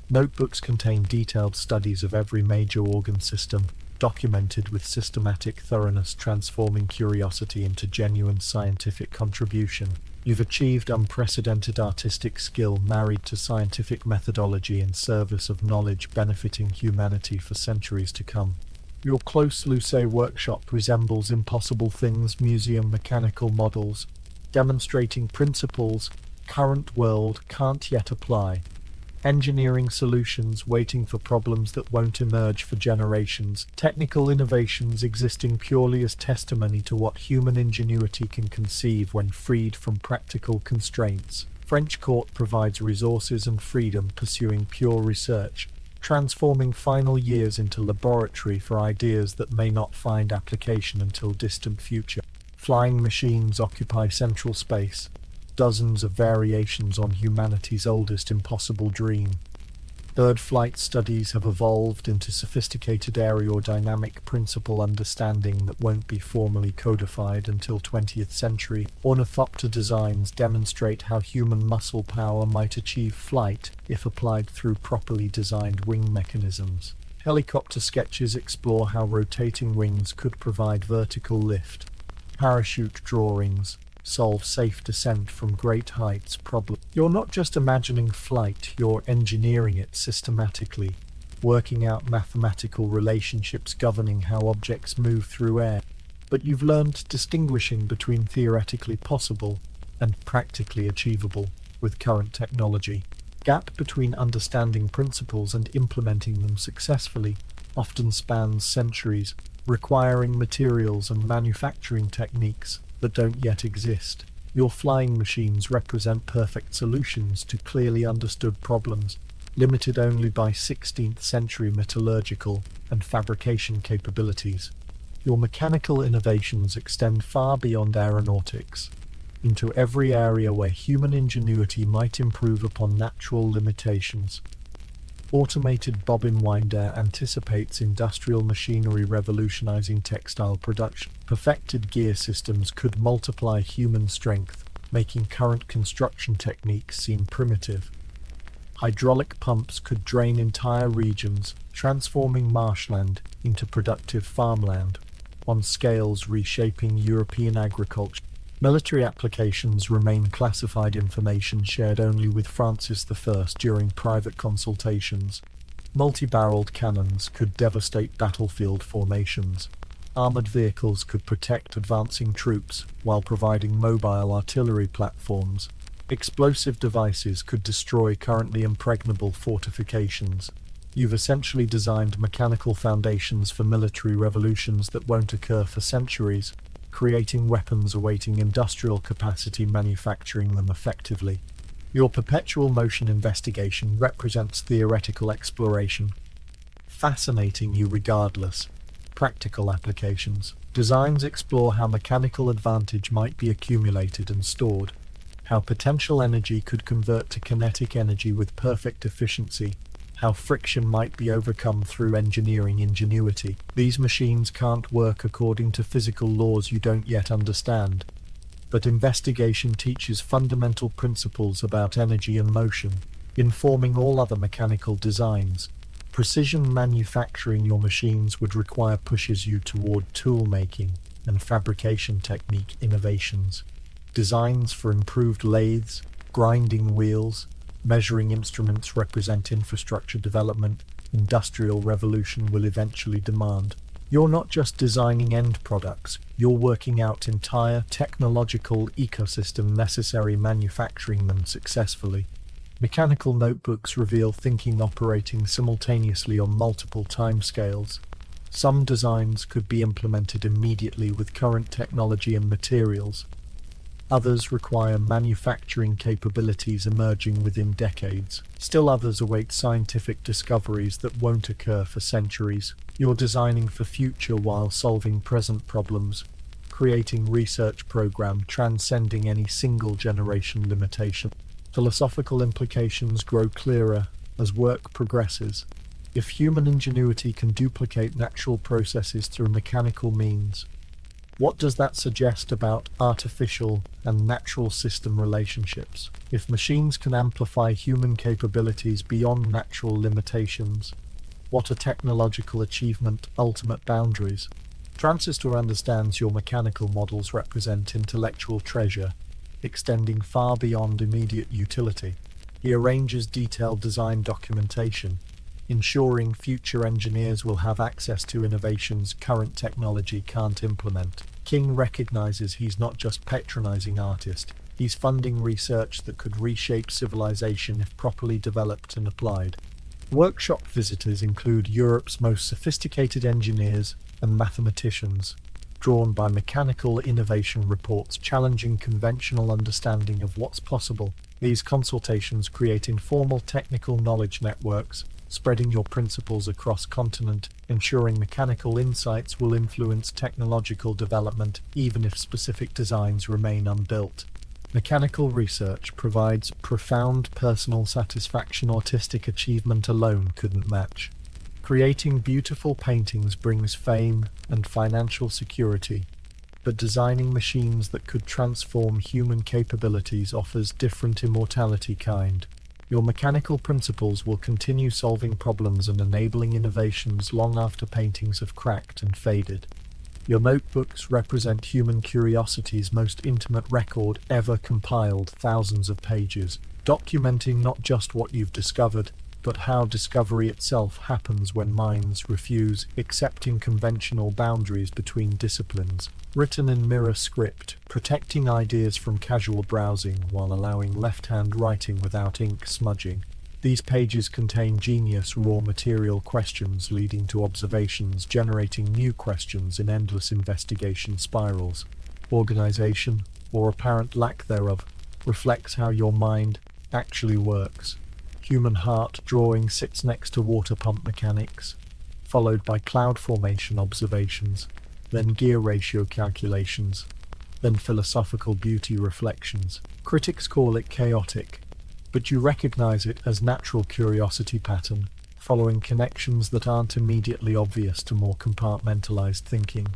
Notebooks contain detailed studies of every major organ system, documented with systematic thoroughness, transforming curiosity into genuine scientific contribution. You've achieved unprecedented artistic skill married to scientific methodology in service of knowledge benefiting humanity for centuries to come. Your Clos Lucé workshop resembles Impossible Things museum mechanical models, demonstrating principles current world can't yet apply. Engineering solutions waiting for problems that won't emerge for generations. Technical innovations existing purely as testimony to what human ingenuity can conceive when freed from practical constraints. French court provides resources and freedom, pursuing pure research, transforming final years into laboratory for ideas that may not find application until distant future. Flying machines occupy central space, dozens of variations on humanity's oldest impossible dream. Bird flight studies have evolved into sophisticated aerodynamic principle understanding that won't be formally codified until 20th century. Ornithopter designs demonstrate how human muscle power might achieve flight if applied through properly designed wing mechanisms. Helicopter sketches explore how rotating wings could provide vertical lift. Parachute drawings solve safe descent from great heights problem. You're not just imagining flight, you're engineering it systematically, working out mathematical relationships governing how objects move through air. But you've learned distinguishing between theoretically possible and practically achievable with current technology. Gap between understanding principles and implementing them successfully often spans centuries, requiring materials and manufacturing techniques that don't yet exist. Your flying machines represent perfect solutions to clearly understood problems, limited only by 16th century metallurgical and fabrication capabilities. Your mechanical innovations extend far beyond aeronautics, into every area where human ingenuity might improve upon natural limitations. Automated bobbin winder anticipates industrial machinery revolutionizing textile production. Perfected gear systems could multiply human strength, making current construction techniques seem primitive. Hydraulic pumps could drain entire regions, transforming marshland into productive farmland, on scales reshaping European agriculture. Military applications remain classified information shared only with Francis I during private consultations. Multi-barreled cannons could devastate battlefield formations. Armored vehicles could protect advancing troops while providing mobile artillery platforms. Explosive devices could destroy currently impregnable fortifications. You've essentially designed mechanical foundations for military revolutions that won't occur for centuries, creating weapons awaiting industrial capacity manufacturing them effectively. Your perpetual motion investigation represents theoretical exploration, fascinating you regardless. Practical applications. Designs explore how mechanical advantage might be accumulated and stored, how potential energy could convert to kinetic energy with perfect efficiency, how friction might be overcome through engineering ingenuity. These machines can't work according to physical laws you don't yet understand, but investigation teaches fundamental principles about energy and motion, informing all other mechanical designs. Precision manufacturing your machines would require pushes you toward tool making and fabrication technique innovations. Designs for improved lathes, grinding wheels, measuring instruments represent infrastructure development industrial revolution will eventually demand. You're not just designing end products, you're working out entire technological ecosystem necessary manufacturing them successfully. Mechanical notebooks reveal thinking operating simultaneously on multiple timescales. Some designs could be implemented immediately with current technology and materials. Others require manufacturing capabilities emerging within decades. Still others await scientific discoveries that won't occur for centuries. You're designing for future while solving present problems, creating research program transcending any single generation limitation. Philosophical implications grow clearer as work progresses. If human ingenuity can duplicate natural processes through mechanical means, what does that suggest about artificial and natural system relationships? If machines can amplify human capabilities beyond natural limitations, what are technological achievement ultimate boundaries? Transistor understands your mechanical models represent intellectual treasure, extending far beyond immediate utility. He arranges detailed design documentation, ensuring future engineers will have access to innovations current technology can't implement. King recognizes he's not just patronizing artist, he's funding research that could reshape civilization if properly developed and applied. Workshop visitors include Europe's most sophisticated engineers and mathematicians, drawn by mechanical innovation reports challenging conventional understanding of what's possible. These consultations create informal technical knowledge networks, spreading your principles across continent, ensuring mechanical insights will influence technological development even if specific designs remain unbuilt. Mechanical research provides profound personal satisfaction artistic achievement alone couldn't match. Creating beautiful paintings brings fame and financial security, but designing machines that could transform human capabilities offers different immortality kind. Your mechanical principles will continue solving problems and enabling innovations long after paintings have cracked and faded. Your notebooks represent human curiosity's most intimate record ever compiled, thousands of pages, documenting not just what you've discovered, but how discovery itself happens when minds refuse accepting conventional boundaries between disciplines. Written in mirror script, protecting ideas from casual browsing while allowing left-hand writing without ink smudging. These pages contain genius raw material questions leading to observations generating new questions in endless investigation spirals. Organization, or apparent lack thereof, reflects how your mind actually works. Human heart drawing sits next to water pump mechanics, followed by cloud formation observations, then gear ratio calculations, then philosophical beauty reflections. Critics call it chaotic, but you recognize it as natural curiosity pattern, following connections that aren't immediately obvious to more compartmentalized thinking.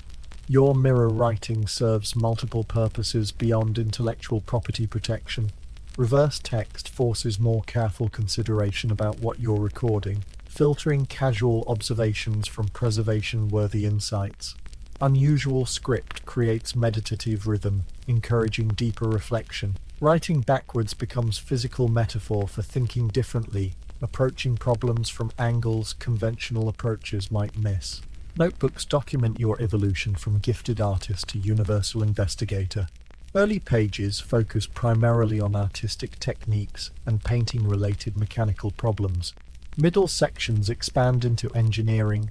Your mirror writing serves multiple purposes beyond intellectual property protection. Reverse text forces more careful consideration about what you're recording, filtering casual observations from preservation-worthy insights. Unusual script creates meditative rhythm, encouraging deeper reflection. Writing backwards becomes physical metaphor for thinking differently, approaching problems from angles conventional approaches might miss. Notebooks document your evolution from gifted artist to universal investigator. Early pages focus primarily on artistic techniques and painting-related mechanical problems. Middle sections expand into engineering,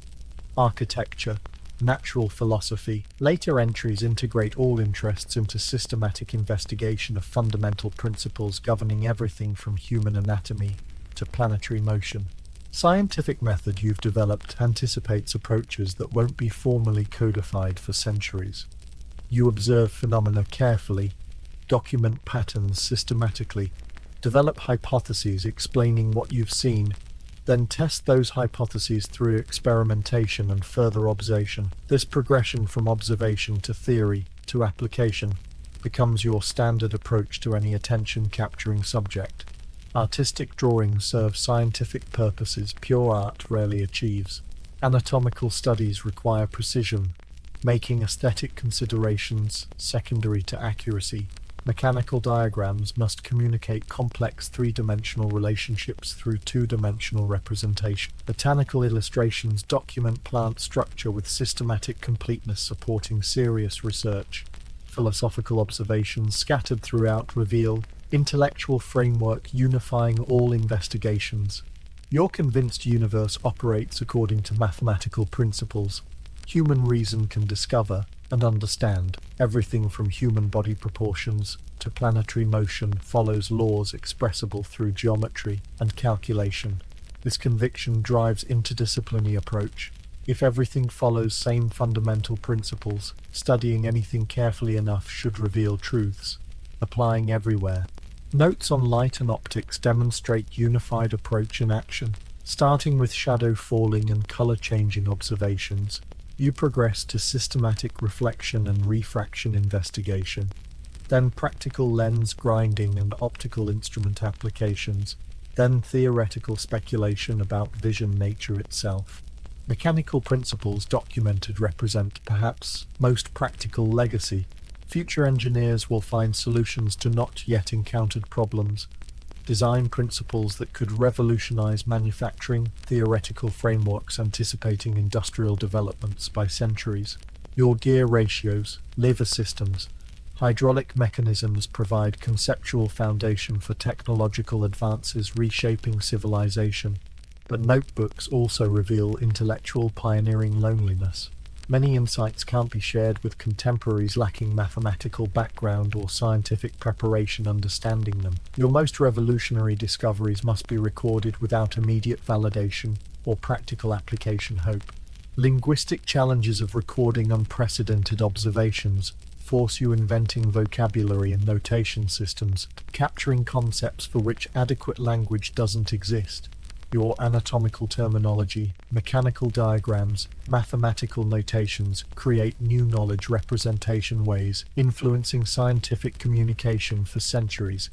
architecture, natural philosophy. Later entries integrate all interests into systematic investigation of fundamental principles governing everything from human anatomy to planetary motion. Scientific method you've developed anticipates approaches that won't be formally codified for centuries. You observe phenomena carefully, document patterns systematically, develop hypotheses explaining what you've seen, then test those hypotheses through experimentation and further observation. This progression from observation to theory to application becomes your standard approach to any attention-capturing subject. Artistic drawing serves scientific purposes pure art rarely achieves. Anatomical studies require precision, making aesthetic considerations secondary to accuracy. Mechanical diagrams must communicate complex three-dimensional relationships through two-dimensional representation. Botanical illustrations document plant structure with systematic completeness supporting serious research. Philosophical observations scattered throughout reveal intellectual framework unifying all investigations. Your convinced universe operates according to mathematical principles. Human reason can discover and understand everything from human body proportions to planetary motion follows laws expressible through geometry and calculation. This conviction drives interdisciplinary approach. If everything follows same fundamental principles, studying anything carefully enough should reveal truths, applying everywhere. Notes on light and optics demonstrate unified approach in action. Starting with shadow falling and color changing observations, you progress to systematic reflection and refraction investigation, then practical lens grinding and optical instrument applications, then theoretical speculation about vision nature itself. Mechanical principles documented represent perhaps most practical legacy. Future engineers will find solutions to not yet encountered problems, design principles that could revolutionize manufacturing, theoretical frameworks anticipating industrial developments by centuries. Your gear ratios, lever systems, hydraulic mechanisms provide conceptual foundation for technological advances reshaping civilization. But notebooks also reveal intellectual pioneering loneliness. Many insights can't be shared with contemporaries lacking mathematical background or scientific preparation understanding them. Your most revolutionary discoveries must be recorded without immediate validation or practical application hope. Linguistic challenges of recording unprecedented observations force you inventing vocabulary and notation systems, capturing concepts for which adequate language doesn't exist. Your anatomical terminology, mechanical diagrams, mathematical notations create new knowledge representation ways, influencing scientific communication for centuries.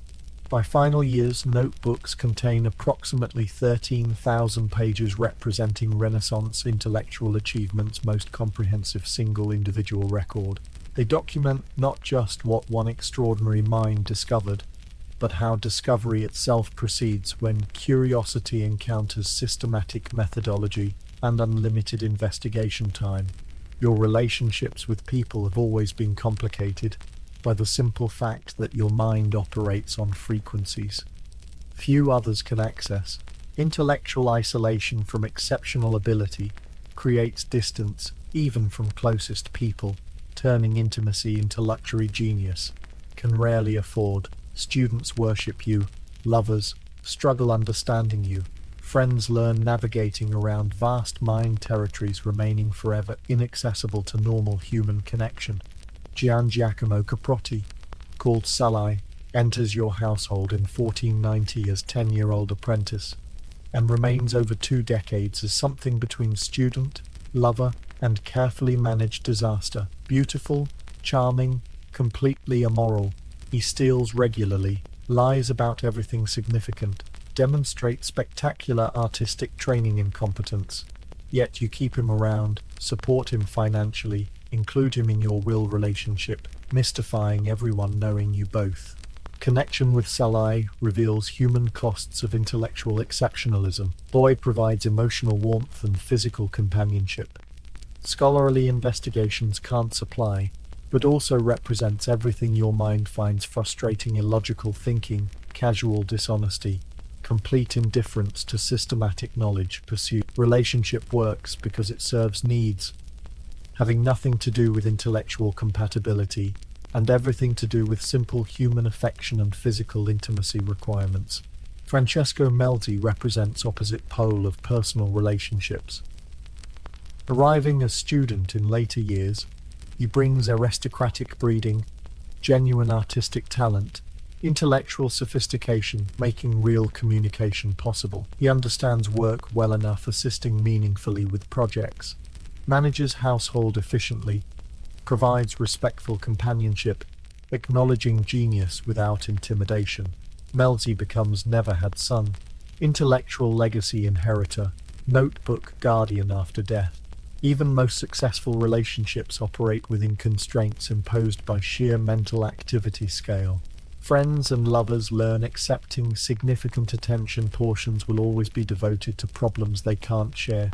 By final years, notebooks contain approximately 13,000 pages representing Renaissance intellectual achievements' most comprehensive single individual record. They document not just what one extraordinary mind discovered, but how discovery itself proceeds when curiosity encounters systematic methodology and unlimited investigation time. Your relationships with people have always been complicated by the simple fact that your mind operates on frequencies few others can access. Intellectual isolation from exceptional ability creates distance even from closest people, turning intimacy into luxury genius can rarely afford. Students worship you, lovers struggle understanding you. Friends learn navigating around vast mind territories remaining forever inaccessible to normal human connection. Gian Giacomo Caprotti, called Salai, enters your household in 1490 as 10-year-old apprentice, and remains over 2 decades as something between student, lover, and carefully managed disaster. Beautiful, charming, completely immoral, he steals regularly, lies about everything significant, demonstrates spectacular artistic training and competence. Yet you keep him around, support him financially, include him in your will relationship, mystifying everyone knowing you both. Connection with Salai reveals human costs of intellectual exceptionalism. Boy provides emotional warmth and physical companionship. Scholarly investigations can't supply, but also represents everything your mind finds frustrating: illogical thinking, casual dishonesty, complete indifference to systematic knowledge pursuit. Relationship works because it serves needs, having nothing to do with intellectual compatibility, and everything to do with simple human affection and physical intimacy requirements. Francesco Melzi represents opposite pole of personal relationships. Arriving as student in later years, he brings aristocratic breeding, genuine artistic talent, intellectual sophistication, making real communication possible. He understands work well enough, assisting meaningfully with projects, manages household efficiently, provides respectful companionship, acknowledging genius without intimidation. Melzi becomes never had son, intellectual legacy inheritor, notebook guardian after death. Even most successful relationships operate within constraints imposed by sheer mental activity scale. Friends and lovers learn accepting significant attention portions will always be devoted to problems they can't share,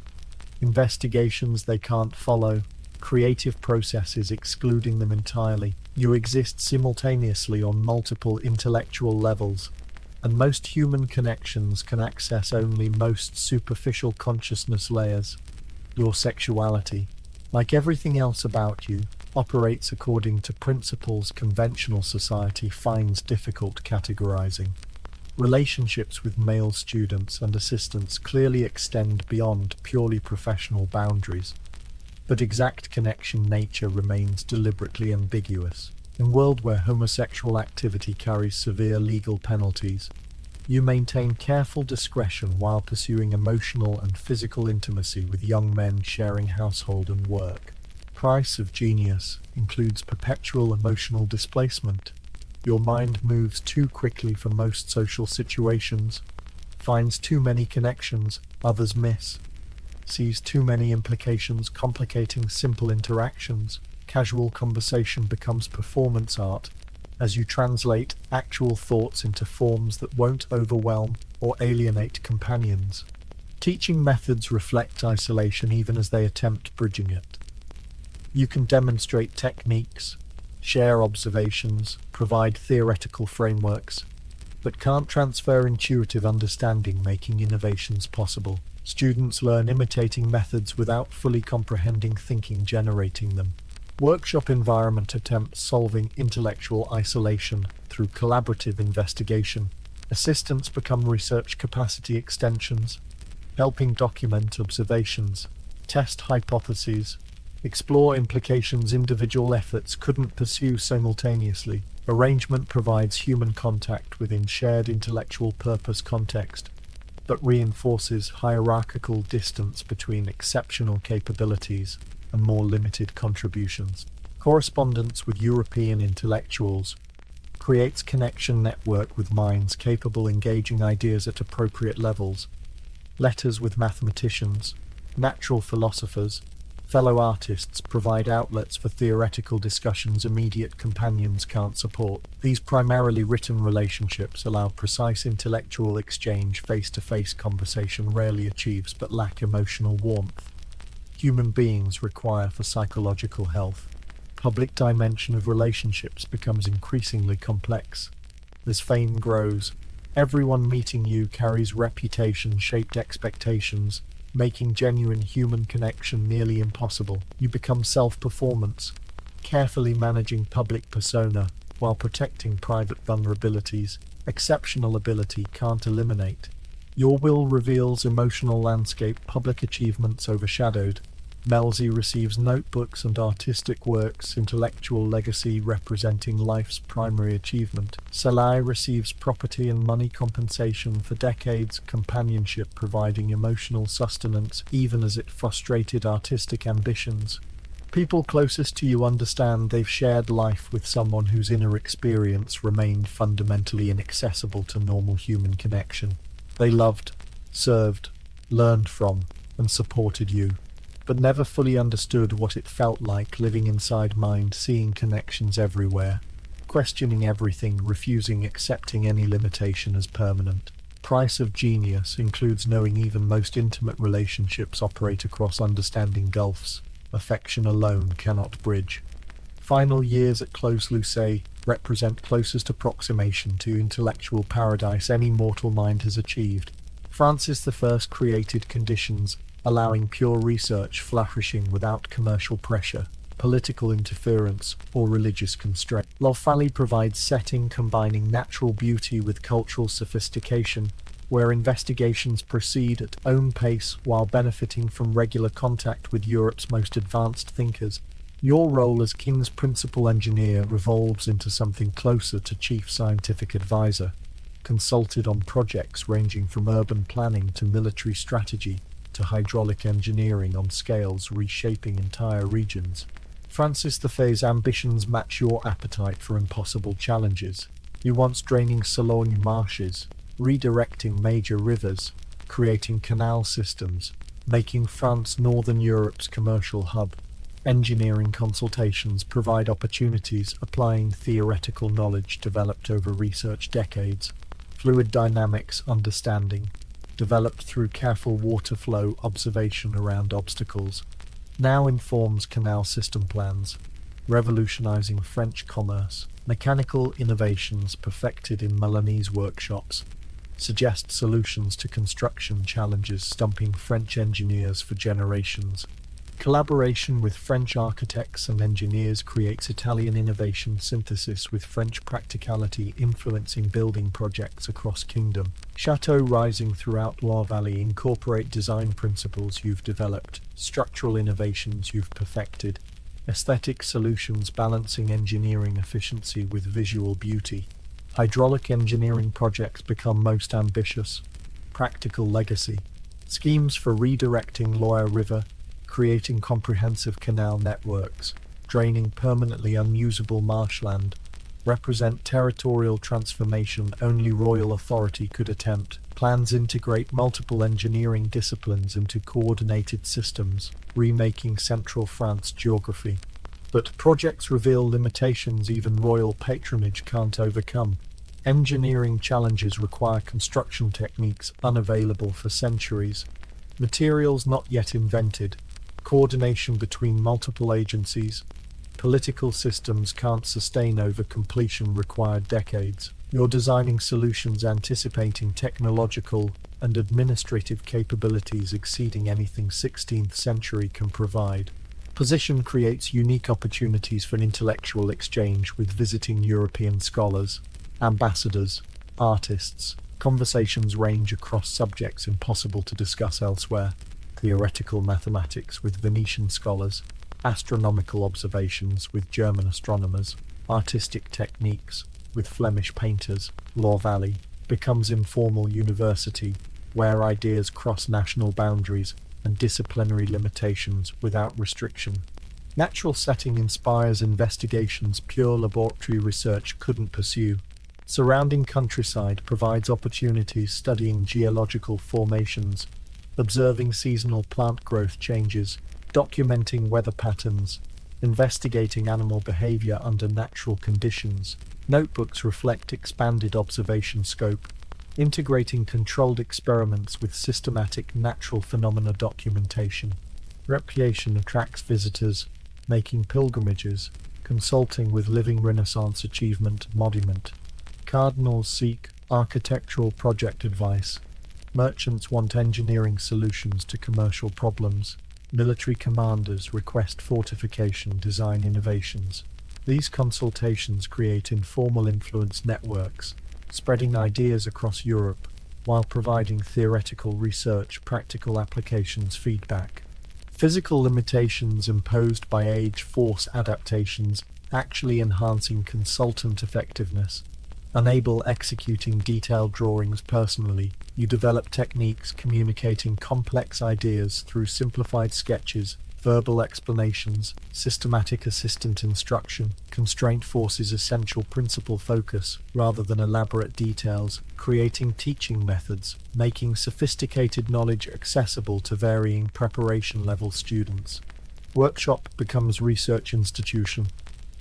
investigations they can't follow, creative processes excluding them entirely. You exist simultaneously on multiple intellectual levels, and most human connections can access only most superficial consciousness layers. Your sexuality, like everything else about you, operates according to principles conventional society finds difficult categorizing. Relationships with male students and assistants clearly extend beyond purely professional boundaries, but exact connection nature remains deliberately ambiguous. In a world where homosexual activity carries severe legal penalties, you maintain careful discretion while pursuing emotional and physical intimacy with young men sharing household and work. Price of genius includes perpetual emotional displacement. Your mind moves too quickly for most social situations, finds too many connections others miss, sees too many implications complicating simple interactions. Casual conversation becomes performance art as you translate actual thoughts into forms that won't overwhelm or alienate companions. Teaching methods reflect isolation even as they attempt bridging it. You can demonstrate techniques, share observations, provide theoretical frameworks, but can't transfer intuitive understanding, making innovations possible. Students learn imitating methods without fully comprehending thinking generating them. Workshop environment attempts solving intellectual isolation through collaborative investigation. Assistants become research capacity extensions, helping document observations, test hypotheses, explore implications individual efforts couldn't pursue simultaneously. Arrangement provides human contact within shared intellectual purpose context, but reinforces hierarchical distance between exceptional capabilities and more limited contributions. Correspondence with European intellectuals creates connection network with minds capable engaging ideas at appropriate levels. Letters with mathematicians, natural philosophers, fellow artists provide outlets for theoretical discussions immediate companions can't support. These primarily written relationships allow precise intellectual exchange. Face-to-face conversation rarely achieves but lack emotional warmth human beings require for psychological health. Public dimension of relationships becomes increasingly complex. As fame grows, everyone meeting you carries reputation-shaped expectations, making genuine human connection nearly impossible. You become self-performance, carefully managing public persona while protecting private vulnerabilities. exceptional ability can't eliminate. Your will reveals emotional landscape, public achievements overshadowed. Melzi receives notebooks and artistic works, intellectual legacy representing life's primary achievement. Salai receives property and money compensation for decades, companionship providing emotional sustenance even as it frustrated artistic ambitions. People closest to you understand they've shared life with someone whose inner experience remained fundamentally inaccessible to normal human connection. They loved, served, learned from, and supported you, but never fully understood what it felt like living inside mind, seeing connections everywhere, questioning everything, refusing accepting any limitation as permanent. Price of genius includes knowing even most intimate relationships operate across understanding gulfs affection alone cannot bridge. Final years at Clos Lucé represent closest approximation to intellectual paradise any mortal mind has achieved. Francis I created conditions allowing pure research flourishing without commercial pressure, political interference, or religious constraint. L'Offali provides setting combining natural beauty with cultural sophistication, where investigations proceed at own pace while benefiting from regular contact with Europe's most advanced thinkers. Your role as King's principal engineer revolves into something closer to chief scientific advisor, consulted on projects ranging from urban planning to military strategy to hydraulic engineering on scales reshaping entire regions. Francis I's ambitions match your appetite for impossible challenges. He wants draining Sologne marshes, redirecting major rivers, creating canal systems, making France Northern Europe's commercial hub. Engineering consultations provide opportunities applying theoretical knowledge developed over research decades. Fluid dynamics understanding, developed through careful water flow observation around obstacles, now informs canal system plans, revolutionizing French commerce. Mechanical innovations perfected in Milanese workshops suggest solutions to construction challenges stumping French engineers for generations. Collaboration with French architects and engineers creates Italian innovation synthesis with French practicality influencing building projects across kingdom. Chateaux rising throughout Loire Valley incorporate design principles you've developed, structural innovations you've perfected, aesthetic solutions balancing engineering efficiency with visual beauty. Hydraulic engineering projects become most ambitious. Practical legacy. Schemes for redirecting Loire River, creating comprehensive canal networks, draining permanently unusable marshland, represent territorial transformation only royal authority could attempt. Plans integrate multiple engineering disciplines into coordinated systems, remaking central France geography. But projects reveal limitations even royal patronage can't overcome. Engineering challenges require construction techniques unavailable for centuries, materials not yet invented, coordination between multiple agencies. Political systems can't sustain over completion required decades. You're designing solutions anticipating technological and administrative capabilities exceeding anything 16th century can provide. Position creates unique opportunities for an intellectual exchange with visiting European scholars, ambassadors, artists. Conversations range across subjects impossible to discuss elsewhere. Theoretical mathematics with Venetian scholars, astronomical observations with German astronomers, artistic techniques with Flemish painters. Loire Valley becomes informal university where ideas cross national boundaries and disciplinary limitations without restriction. Natural setting inspires investigations pure laboratory research couldn't pursue. Surrounding countryside provides opportunities studying geological formations, observing seasonal plant growth changes, documenting weather patterns, investigating animal behavior under natural conditions. Notebooks reflect expanded observation scope, integrating controlled experiments with systematic natural phenomena documentation. Recreation attracts visitors, making pilgrimages, consulting with living Renaissance achievement monument. Cardinals seek architectural project advice. Merchants want engineering solutions to commercial problems. Military commanders request fortification design innovations. These consultations create informal influence networks, spreading ideas across Europe, while providing theoretical research, practical applications, feedback. Physical limitations imposed by age force adaptations, actually enhancing consultant effectiveness. Unable executing detailed drawings personally, you develop techniques communicating complex ideas through simplified sketches, verbal explanations, systematic assistant instruction. Constraint forces essential principle focus rather than elaborate details, creating teaching methods, making sophisticated knowledge accessible to varying preparation level students. Workshop becomes research institution,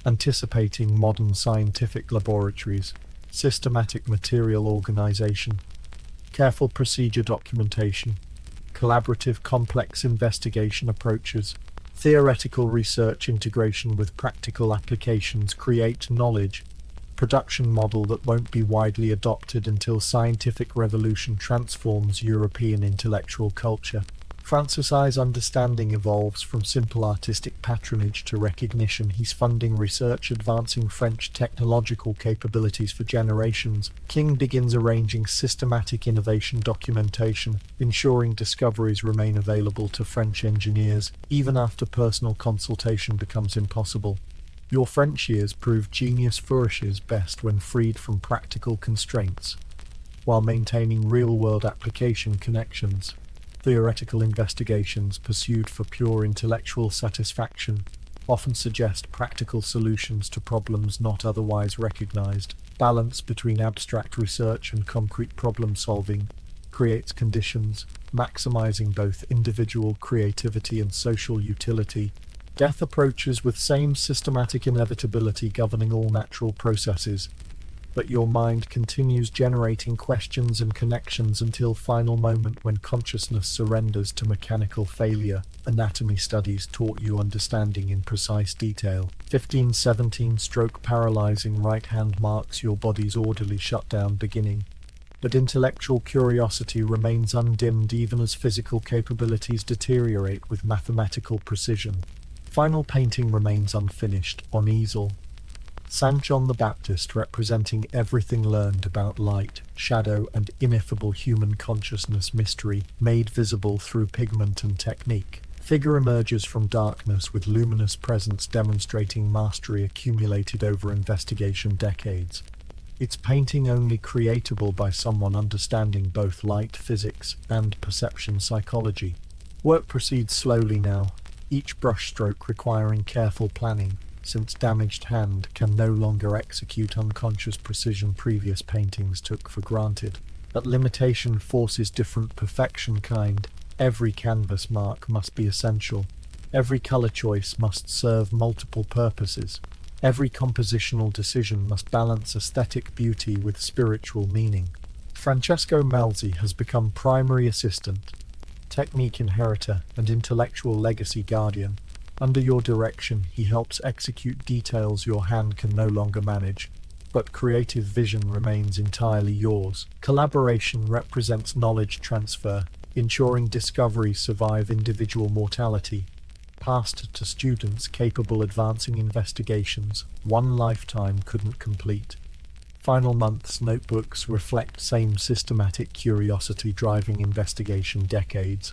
anticipating modern scientific laboratories. Systematic material organization, careful procedure documentation, collaborative complex investigation approaches, theoretical research integration with practical applications create knowledge, production model that won't be widely adopted until scientific revolution transforms European intellectual culture. Francis I's understanding evolves from simple artistic patronage to recognition. He's funding research advancing French technological capabilities for generations. King begins arranging systematic innovation documentation, ensuring discoveries remain available to French engineers, even after personal consultation becomes impossible. Your French years prove genius flourishes best when freed from practical constraints, while maintaining real-world application connections. Theoretical investigations pursued for pure intellectual satisfaction often suggest practical solutions to problems not otherwise recognized. Balance between abstract research and concrete problem solving creates conditions maximizing both individual creativity and social utility. Death approaches with same systematic inevitability governing all natural processes, but your mind continues generating questions and connections until final moment when consciousness surrenders to mechanical failure. Anatomy studies taught you understanding in precise detail. 1517 stroke paralyzing right hand marks your body's orderly shutdown beginning. But intellectual curiosity remains undimmed even as physical capabilities deteriorate with mathematical precision. Final painting remains unfinished, on easel. St. John the Baptist representing everything learned about light, shadow, and ineffable human consciousness mystery, made visible through pigment and technique. Figure emerges from darkness with luminous presence demonstrating mastery accumulated over investigation decades. Its painting only creatable by someone understanding both light physics and perception psychology. Work proceeds slowly now, each brushstroke requiring careful planning, since damaged hand can no longer execute unconscious precision previous paintings took for granted. But limitation forces different perfection kind. Every canvas mark must be essential. Every color choice must serve multiple purposes. Every compositional decision must balance aesthetic beauty with spiritual meaning. Francesco Malzi has become primary assistant, technique inheritor, and intellectual legacy guardian. Under your direction, he helps execute details your hand can no longer manage, but creative vision remains entirely yours. Collaboration represents knowledge transfer, ensuring discoveries survive individual mortality, passed to students capable advancing investigations one lifetime couldn't complete. Final months notebooks reflect same systematic curiosity driving investigation decades,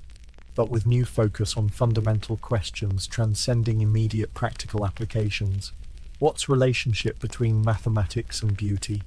but with new focus on fundamental questions transcending immediate practical applications. What's relationship between mathematics and beauty?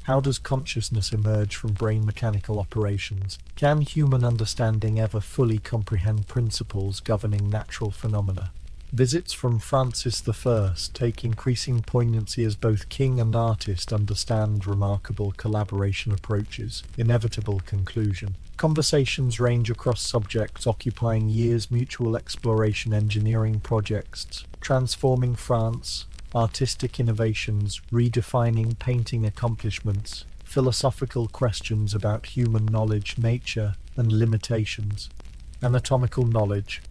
How does consciousness emerge from brain mechanical operations? Can human understanding ever fully comprehend principles governing natural phenomena? Visits from Francis I take increasing poignancy as both king and artist understand remarkable collaboration approaches. Inevitable conclusion. Conversations range across subjects occupying years, mutual exploration, engineering projects, transforming France, artistic innovations, redefining painting accomplishments, philosophical questions about human knowledge, nature, and limitations. Anatomical knowledge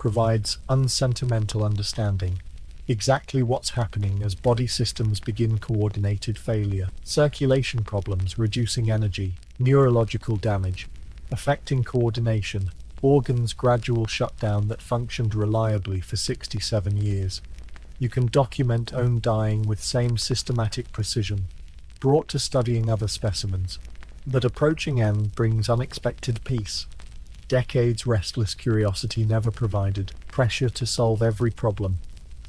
provides unsentimental understanding. Exactly what's happening as body systems begin coordinated failure. Circulation problems, reducing energy, neurological damage, affecting coordination, organs gradual shutdown that functioned reliably for 67 years. You can document own dying with same systematic precision. brought to studying other specimens. That approaching end brings unexpected peace. Decades restless curiosity never provided, pressure to solve every problem,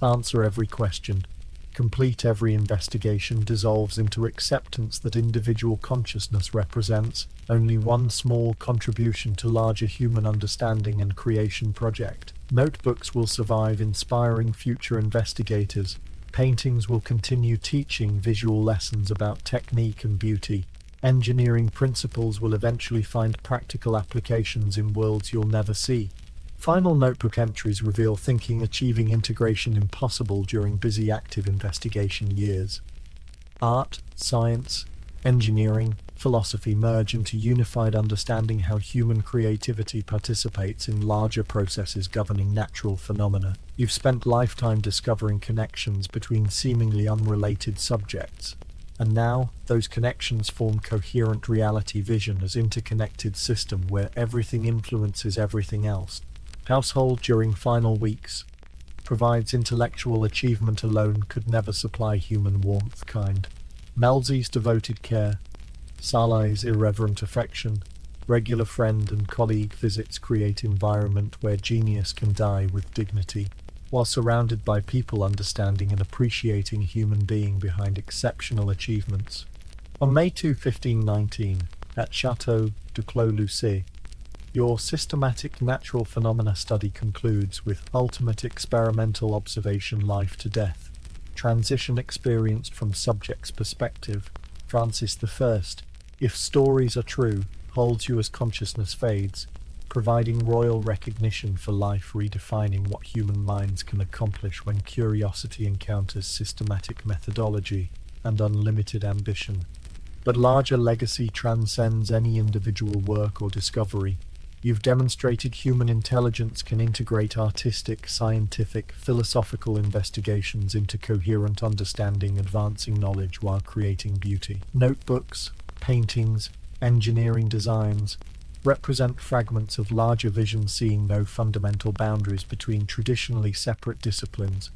answer every question, complete every investigation dissolves into acceptance that individual consciousness represents only one small contribution to larger human understanding and creation project. Notebooks will survive inspiring future investigators. Paintings will continue teaching visual lessons about technique and beauty. Engineering principles will eventually find practical applications in worlds you'll never see. Final notebook entries reveal thinking achieving integration impossible during busy active investigation years. Art, science, engineering, philosophy merge into unified understanding how human creativity participates in larger processes governing natural phenomena. You've spent lifetime discovering connections between seemingly unrelated subjects. And now, those connections form coherent reality vision as interconnected system where everything influences everything else. Household during final weeks provides intellectual achievement alone could never supply human warmth kind. Melzi's devoted care, Salah's irreverent affection, regular friend and colleague visits create environment where genius can die with dignity, while surrounded by people understanding and appreciating human being behind exceptional achievements. On May 2, 1519, at Château de Clos-Lucé, your systematic natural phenomena study concludes with ultimate experimental observation life to death. Transition experienced from subject's perspective. Francis I, if stories are true, holds you as consciousness fades, providing royal recognition for life redefining what human minds can accomplish when curiosity encounters systematic methodology and unlimited ambition. But larger legacy transcends any individual work or discovery. You've demonstrated human intelligence can integrate artistic, scientific, philosophical investigations into coherent understanding, advancing knowledge while creating beauty. Notebooks, paintings, engineering designs represent fragments of larger vision seeing no fundamental boundaries between traditionally separate disciplines.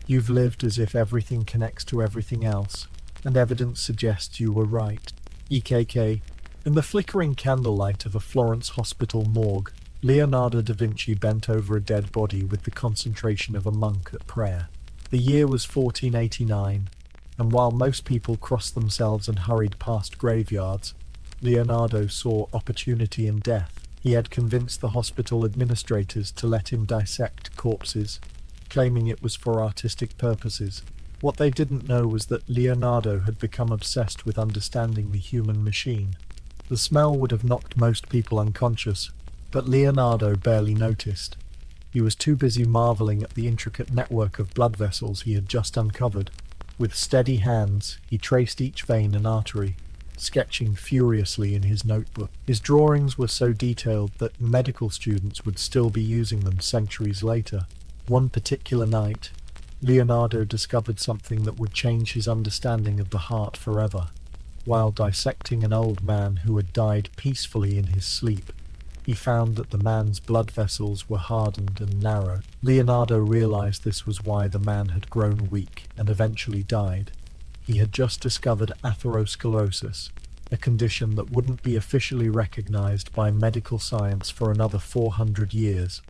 You've lived as if everything connects to everything else, and evidence suggests you were right. EKK. In the flickering candlelight of a Florence hospital morgue, Leonardo da Vinci bent over a dead body with the concentration of a monk at prayer. The year was 1489, and while most people crossed themselves and hurried past graveyards, Leonardo saw opportunity in death. He had convinced the hospital administrators to let him dissect corpses, claiming it was for artistic purposes. What they didn't know was that Leonardo had become obsessed with understanding the human machine. The smell would have knocked most people unconscious, but Leonardo barely noticed. He was too busy marveling at the intricate network of blood vessels he had just uncovered. With steady hands, he traced each vein and artery, sketching furiously in his notebook. His drawings were so detailed that medical students would still be using them centuries later. One particular night, Leonardo discovered something that would change his understanding of the heart forever. While dissecting an old man who had died peacefully in his sleep, he found that the man's blood vessels were hardened and narrow. Leonardo realized this was why the man had grown weak and eventually died. He had just discovered atherosclerosis, a condition that wouldn't be officially recognized by medical science for another 400 years.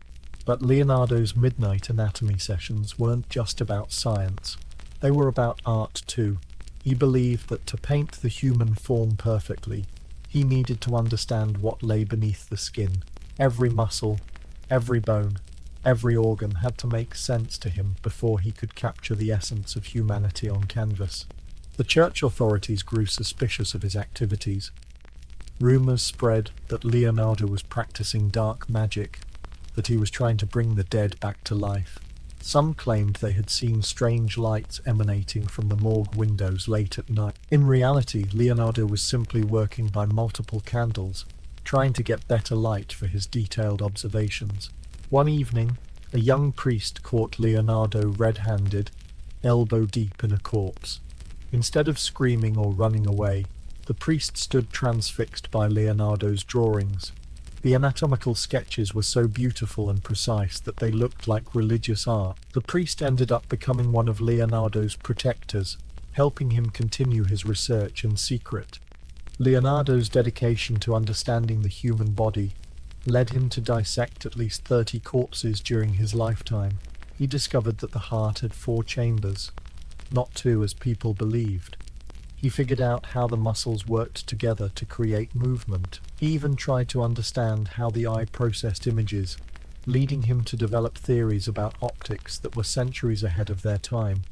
But Leonardo's midnight anatomy sessions weren't just about science. They were about art too. He believed that to paint the human form perfectly, he needed to understand what lay beneath the skin. Every muscle, every bone, every organ had to make sense to him before he could capture the essence of humanity on canvas. The church authorities grew suspicious of his activities. Rumors spread that Leonardo was practicing dark magic, that he was trying to bring the dead back to life. Some claimed they had seen strange lights emanating from the morgue windows late at night. In reality, Leonardo was simply working by multiple candles, trying to get better light for his detailed observations. One evening, a young priest caught Leonardo red-handed, elbow-deep in a corpse. Instead of screaming or running away, the priest stood transfixed by Leonardo's drawings. The anatomical sketches were so beautiful and precise that they looked like religious art. The priest ended up becoming one of Leonardo's protectors, helping him continue his research in secret. Leonardo's dedication to understanding the human body led him to dissect at least 30 corpses during his lifetime. He discovered that the heart had 4 chambers, not 2 as people believed. He figured out how the muscles worked together to create movement. He even tried to understand how the eye processed images, leading him to develop theories about optics that were centuries ahead of their time.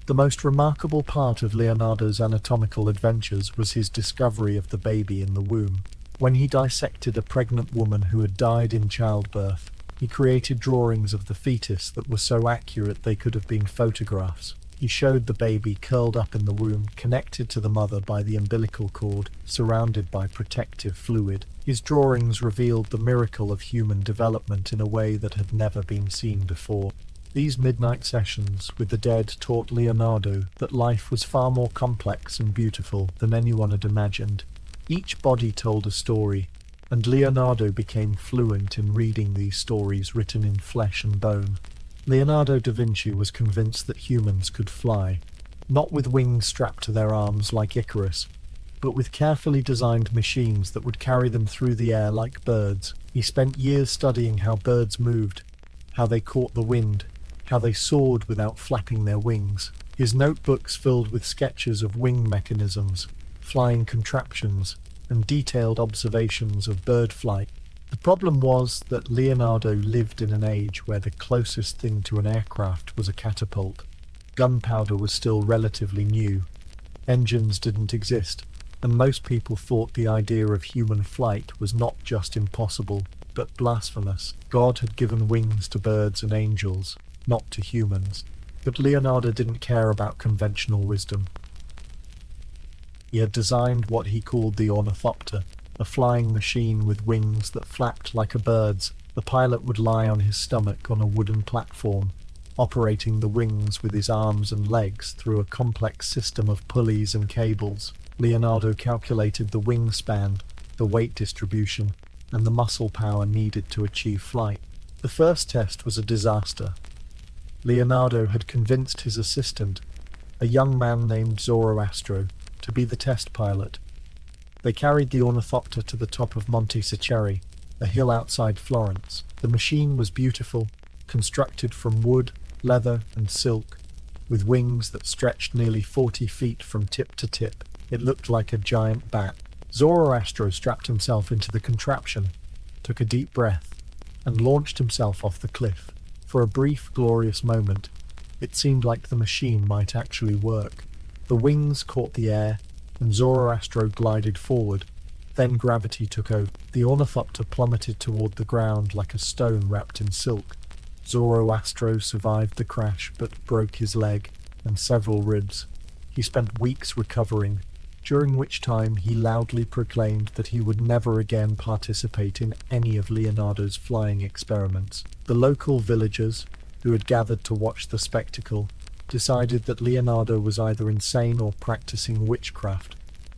The most remarkable part of Leonardo's anatomical adventures was his discovery of the baby in the womb. When he dissected a pregnant woman who had died in childbirth, he created drawings of the fetus that were so accurate they could have been photographs. He showed the baby curled up in the womb, connected to the mother by the umbilical cord, surrounded by protective fluid. His drawings revealed the miracle of human development in a way that had never been seen before. These midnight sessions with the dead taught Leonardo that life was far more complex and beautiful than anyone had imagined. Each body told a story, and Leonardo became fluent in reading these stories written in flesh and bone. Leonardo da Vinci was convinced that humans could fly, not with wings strapped to their arms like Icarus, but with carefully designed machines that would carry them through the air like birds. He spent years studying how birds moved, how they caught the wind, how they soared without flapping their wings. His notebooks filled with sketches of wing mechanisms, flying contraptions, and detailed observations of bird flight. The problem was that Leonardo lived in an age where the closest thing to an aircraft was a catapult. Gunpowder was still relatively new. Engines didn't exist, and most people thought the idea of human flight was not just impossible, but blasphemous. God had given wings to birds and angels, not to humans. But Leonardo didn't care about conventional wisdom. He had designed what he called the ornithopter, a flying machine with wings that flapped like a bird's. The pilot would lie on his stomach on a wooden platform, operating the wings with his arms and legs through a complex system of pulleys and cables. Leonardo calculated the wingspan, the weight distribution, and the muscle power needed to achieve flight. The first test was a disaster. Leonardo had convinced his assistant, a young man named Zoroastro, to be the test pilot. They carried the ornithopter to the top of Monte Saccheri, a hill outside Florence. The machine was beautiful, constructed from wood, leather, and silk, with wings that stretched nearly 40 feet from tip to tip. It looked like a giant bat. Zoroastro strapped himself into the contraption, took a deep breath, and launched himself off the cliff. For a brief, glorious moment, it seemed like the machine might actually work. The wings caught the air, and Zoroastro glided forward. Then gravity took over. The ornithopter plummeted toward the ground like a stone wrapped in silk. Zoroastro survived the crash, but broke his leg and several ribs. He spent weeks recovering, during which time he loudly proclaimed that he would never again participate in any of Leonardo's flying experiments. The local villagers, who had gathered to watch the spectacle, decided that Leonardo was either insane or practicing witchcraft.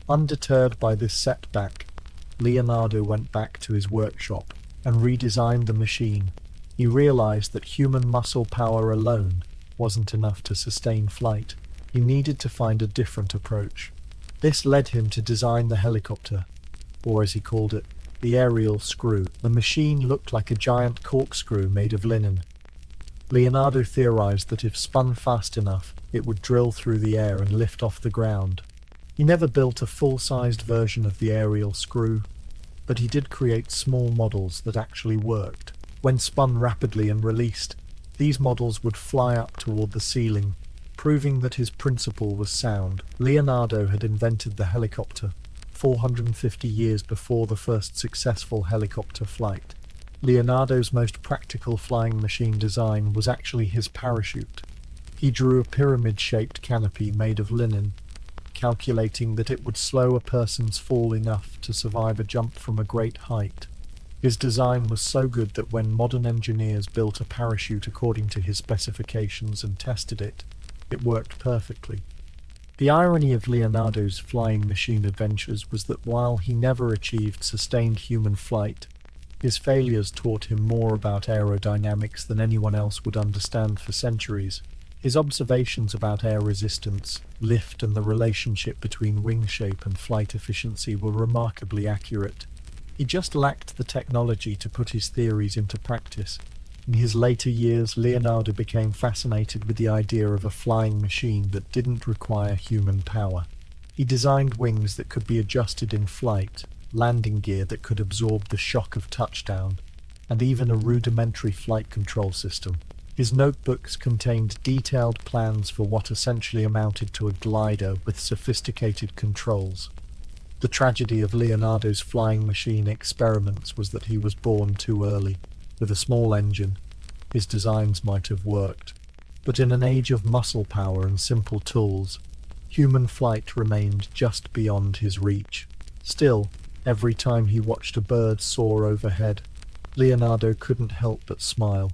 Undeterred by this setback, Leonardo went back to his workshop and redesigned the machine. He realized that human muscle power alone wasn't enough to sustain flight. He needed to find a different approach. This led him to design the helicopter, or as he called it, the aerial screw. The machine looked like a giant corkscrew made of linen. Leonardo theorized that if spun fast enough, it would drill through the air and lift off the ground. He never built a full-sized version of the aerial screw, but he did create small models that actually worked. When spun rapidly and released, these models would fly up toward the ceiling, proving that his principle was sound. Leonardo had invented the helicopter 450 years before the first successful helicopter flight. Leonardo's most practical flying machine design was actually his parachute. He drew a pyramid-shaped canopy made of linen, calculating that it would slow a person's fall enough to survive a jump from a great height. His design was so good that when modern engineers built a parachute according to his specifications and tested it, it worked perfectly. The irony of Leonardo's flying machine adventures was that while he never achieved sustained human flight, his failures taught him more about aerodynamics than anyone else would understand for centuries. His observations about air resistance, lift, and the relationship between wing shape and flight efficiency were remarkably accurate. He just lacked the technology to put his theories into practice. In his later years, Leonardo became fascinated with the idea of a flying machine that didn't require human power. He designed wings that could be adjusted in flight, landing gear that could absorb the shock of touchdown, and even a rudimentary flight control system. His notebooks contained detailed plans for what essentially amounted to a glider with sophisticated controls. The tragedy of Leonardo's flying machine experiments was that he was born too early. With a small engine, his designs might have worked. But in an age of muscle power and simple tools, human flight remained just beyond his reach. Still, every time he watched a bird soar overhead, Leonardo couldn't help but smile.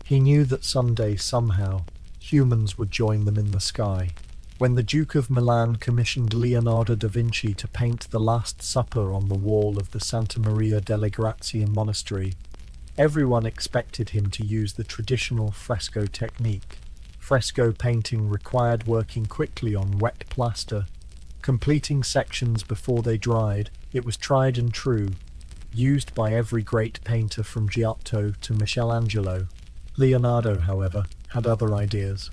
He knew that someday, somehow, humans would join them in the sky. When the Duke of Milan commissioned Leonardo da Vinci to paint the Last Supper on the wall of the Santa Maria delle Grazie monastery, everyone expected him to use the traditional fresco technique. Fresco painting required working quickly on wet plaster, completing sections before they dried. It was tried and true, used by every great painter from Giotto to Michelangelo. Leonardo, however, had other ideas.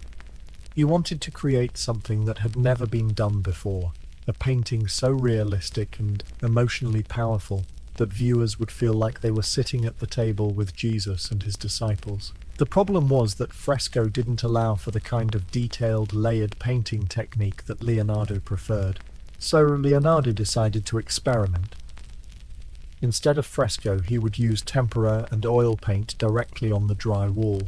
He wanted to create something that had never been done before, a painting so realistic and emotionally powerful that viewers would feel like they were sitting at the table with Jesus and his disciples. The problem was that fresco didn't allow for the kind of detailed, layered painting technique that Leonardo preferred. So Leonardo decided to experiment. Instead of fresco, he would use tempera and oil paint directly on the dry wall.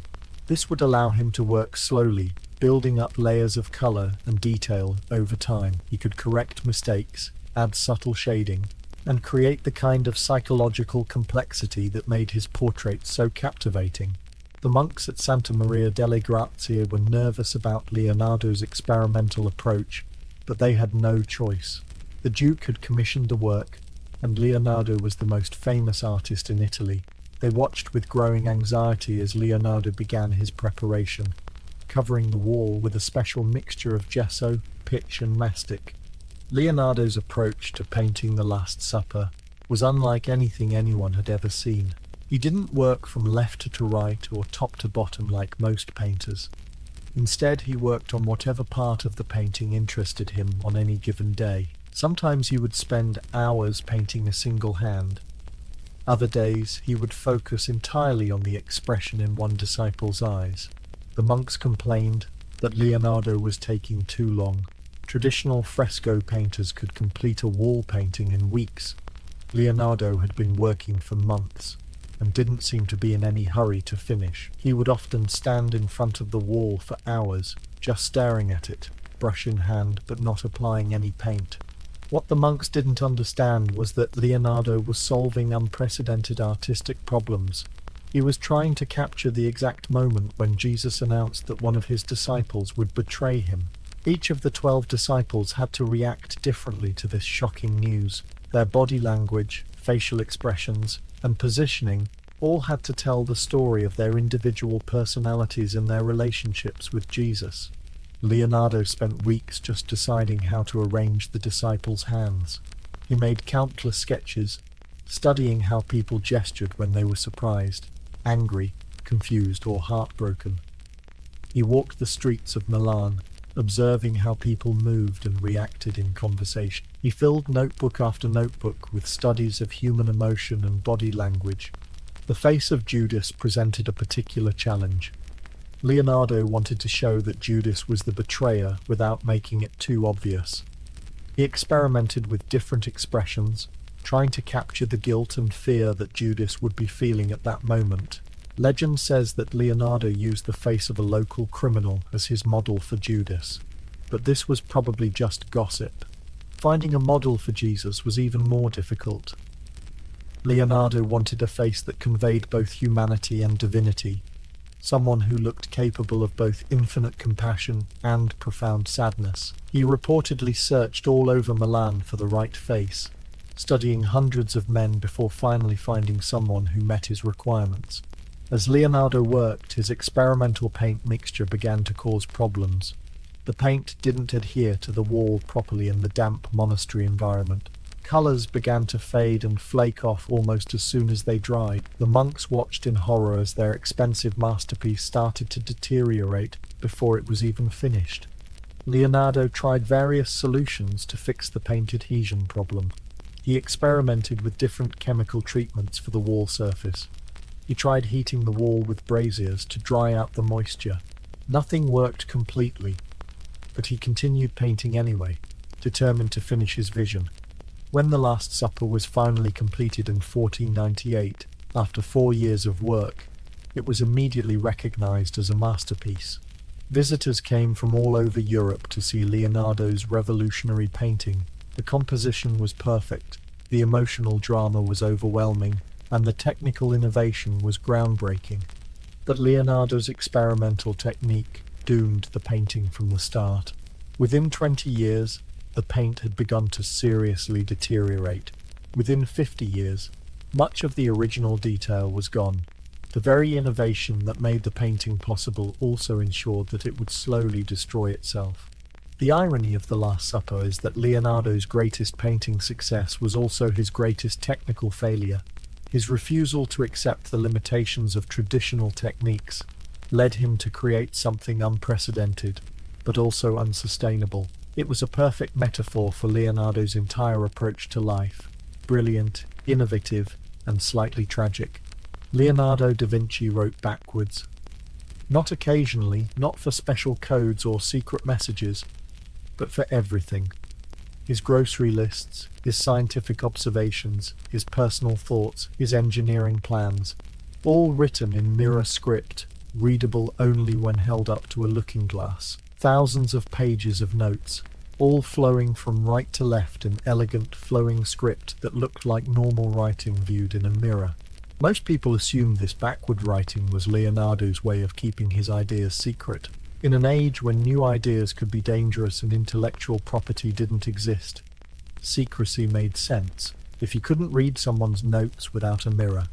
This would allow him to work slowly, building up layers of color and detail over time. He could correct mistakes, add subtle shading, and create the kind of psychological complexity that made his portraits so captivating. The monks at Santa Maria delle Grazie were nervous about Leonardo's experimental approach, but they had no choice. The Duke had commissioned the work, and Leonardo was the most famous artist in Italy. They watched with growing anxiety as Leonardo began his preparation, covering the wall with a special mixture of gesso, pitch, and mastic. Leonardo's approach to painting the Last Supper was unlike anything anyone had ever seen. He didn't work from left to right or top to bottom like most painters. Instead, he worked on whatever part of the painting interested him on any given day. Sometimes he would spend hours painting a single hand. Other days, he would focus entirely on the expression in one disciple's eyes. The monks complained that Leonardo was taking too long. Traditional fresco painters could complete a wall painting in weeks. Leonardo had been working for months and didn't seem to be in any hurry to finish. He would often stand in front of the wall for hours, just staring at it, brush in hand but not applying any paint. What the monks didn't understand was that Leonardo was solving unprecedented artistic problems. He was trying to capture the exact moment when Jesus announced that one of his disciples would betray him. Each of the 12 disciples had to react differently to this shocking news. Their body language, facial expressions, and positioning all had to tell the story of their individual personalities and their relationships with Jesus. Leonardo spent weeks just deciding how to arrange the disciples' hands. He made countless sketches, studying how people gestured when they were surprised, angry, confused, or heartbroken. He walked the streets of Milan, observing how people moved and reacted in conversation. He filled notebook after notebook with studies of human emotion and body language. The face of Judas presented a particular challenge. Leonardo wanted to show that Judas was the betrayer without making it too obvious. He experimented with different expressions, trying to capture the guilt and fear that Judas would be feeling at that moment. Legend says that Leonardo used the face of a local criminal as his model for Judas, but this was probably just gossip. Finding a model for Jesus was even more difficult. Leonardo wanted a face that conveyed both humanity and divinity, someone who looked capable of both infinite compassion and profound sadness. He reportedly searched all over Milan for the right face, studying hundreds of men before finally finding someone who met his requirements. As Leonardo worked, his experimental paint mixture began to cause problems. The paint didn't adhere to the wall properly in the damp monastery environment. Colors began to fade and flake off almost as soon as they dried. The monks watched in horror as their expensive masterpiece started to deteriorate before it was even finished. Leonardo tried various solutions to fix the paint adhesion problem. He experimented with different chemical treatments for the wall surface. He tried heating the wall with braziers to dry out the moisture. Nothing worked completely, but he continued painting anyway, determined to finish his vision. When The Last Supper was finally completed in 1498, after 4 years of work, it was immediately recognized as a masterpiece. Visitors came from all over Europe to see Leonardo's revolutionary painting. The composition was perfect, the emotional drama was overwhelming, and the technical innovation was groundbreaking. But Leonardo's experimental technique doomed the painting from the start. Within 20 years, the paint had begun to seriously deteriorate. Within 50 years, much of the original detail was gone. The very innovation that made the painting possible also ensured that it would slowly destroy itself. The irony of The Last Supper is that Leonardo's greatest painting success was also his greatest technical failure. His refusal to accept the limitations of traditional techniques led him to create something unprecedented, but also unsustainable. It was a perfect metaphor for Leonardo's entire approach to life: brilliant, innovative, and slightly tragic. Leonardo da Vinci wrote backwards. Not occasionally, not for special codes or secret messages, but for everything. His grocery lists, his scientific observations, his personal thoughts, his engineering plans, all written in mirror script, readable only when held up to a looking glass. Thousands of pages of notes, all flowing from right to left in elegant, flowing script that looked like normal writing viewed in a mirror. Most people assumed this backward writing was Leonardo's way of keeping his ideas secret. In an age when new ideas could be dangerous and intellectual property didn't exist, secrecy made sense. If you couldn't read someone's notes without a mirror,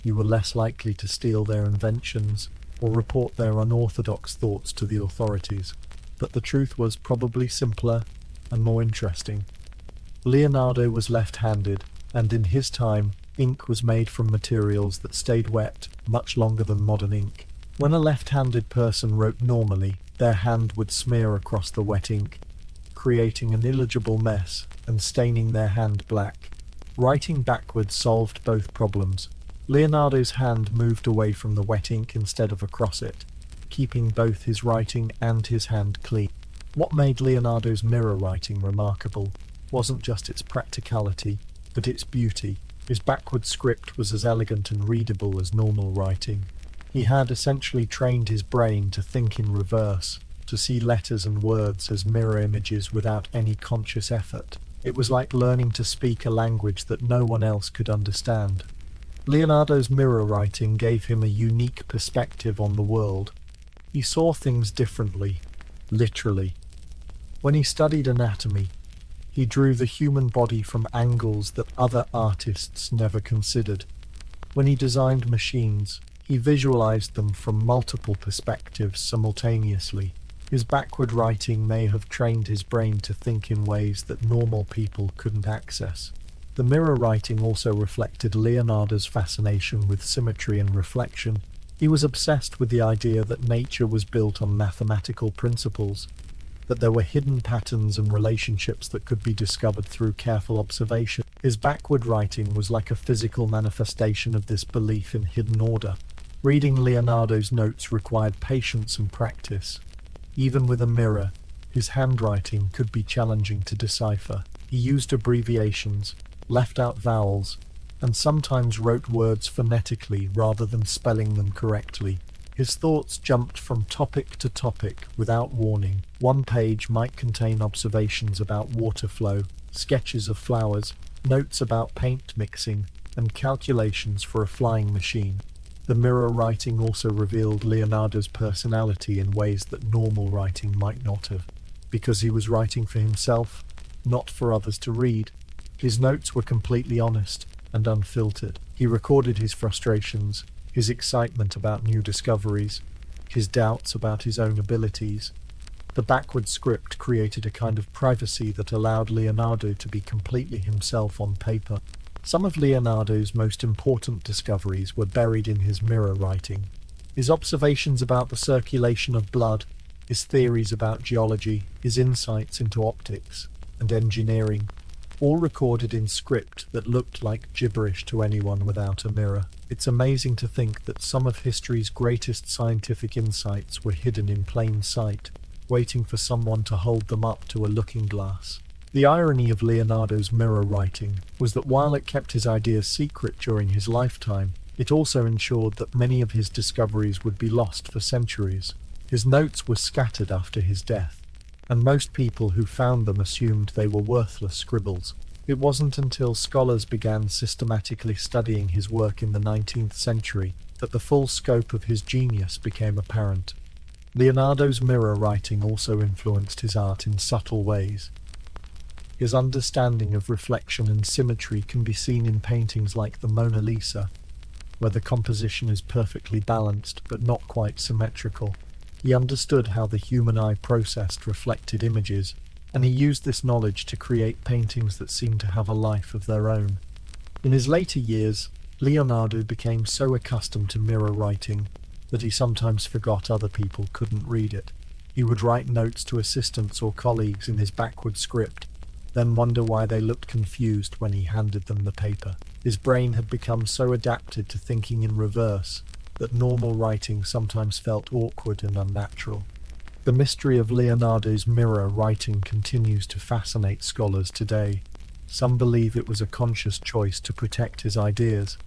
you were less likely to steal their inventions or report their unorthodox thoughts to the authorities. But the truth was probably simpler and more interesting. Leonardo was left-handed, and in his time, ink was made from materials that stayed wet much longer than modern ink. When a left-handed person wrote normally, their hand would smear across the wet ink, creating an illegible mess and staining their hand black. Writing backwards solved both problems. Leonardo's hand moved away from the wet ink instead of across it, keeping both his writing and his hand clean. What made Leonardo's mirror writing remarkable wasn't just its practicality, but its beauty. His backward script was as elegant and readable as normal writing. He had essentially trained his brain to think in reverse, to see letters and words as mirror images without any conscious effort. It was like learning to speak a language that no one else could understand. Leonardo's mirror writing gave him a unique perspective on the world. He saw things differently, literally. When he studied anatomy, he drew the human body from angles that other artists never considered. When he designed machines, he visualized them from multiple perspectives simultaneously. His backward writing may have trained his brain to think in ways that normal people couldn't access. The mirror writing also reflected Leonardo's fascination with symmetry and reflection. He was obsessed with the idea that nature was built on mathematical principles, that there were hidden patterns and relationships that could be discovered through careful observation. His backward writing was like a physical manifestation of this belief in hidden order. Reading Leonardo's notes required patience and practice. Even with a mirror, his handwriting could be challenging to decipher. He used abbreviations, left out vowels, and sometimes wrote words phonetically rather than spelling them correctly. His thoughts jumped from topic to topic without warning. One page might contain observations about water flow, sketches of flowers, notes about paint mixing, and calculations for a flying machine. The mirror writing also revealed Leonardo's personality in ways that normal writing might not have. Because he was writing for himself, not for others to read, his notes were completely honest and unfiltered. He recorded his frustrations, his excitement about new discoveries, his doubts about his own abilities. The backward script created a kind of privacy that allowed Leonardo to be completely himself on paper. Some of Leonardo's most important discoveries were buried in his mirror writing. His observations about the circulation of blood, his theories about geology, his insights into optics and engineering, all recorded in script that looked like gibberish to anyone without a mirror. It's amazing to think that some of history's greatest scientific insights were hidden in plain sight, waiting for someone to hold them up to a looking glass. The irony of Leonardo's mirror writing was that while it kept his ideas secret during his lifetime, it also ensured that many of his discoveries would be lost for centuries. His notes were scattered after his death, and most people who found them assumed they were worthless scribbles. It wasn't until scholars began systematically studying his work in the 19th century that the full scope of his genius became apparent. Leonardo's mirror writing also influenced his art in subtle ways. His understanding of reflection and symmetry can be seen in paintings like the Mona Lisa, where the composition is perfectly balanced but not quite symmetrical. He understood how the human eye processed reflected images, and he used this knowledge to create paintings that seemed to have a life of their own. In his later years, Leonardo became so accustomed to mirror writing that he sometimes forgot other people couldn't read it. He would write notes to assistants or colleagues in his backward script, then wonder why they looked confused when he handed them the paper. His brain had become so adapted to thinking in reverse that normal writing sometimes felt awkward and unnatural. The mystery of Leonardo's mirror writing continues to fascinate scholars today. Some believe it was a conscious choice to protect his ideas.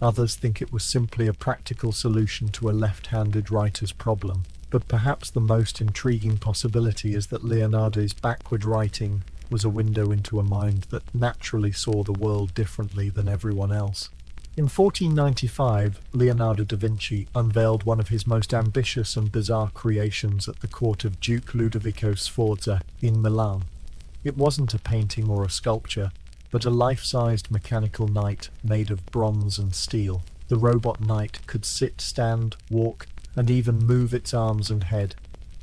Others think it was simply a practical solution to a left-handed writer's problem. But perhaps the most intriguing possibility is that Leonardo's backward writing was a window into a mind that naturally saw the world differently than everyone else. In 1495, Leonardo da Vinci unveiled one of his most ambitious and bizarre creations at the court of Duke Ludovico Sforza in Milan. It wasn't a painting or a sculpture, but a life-sized mechanical knight made of bronze and steel. The robot knight could sit, stand, walk, and even move its arms and head.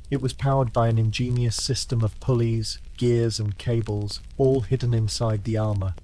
It was powered by an ingenious system of pulleys, gears, and cables, all hidden inside the armor.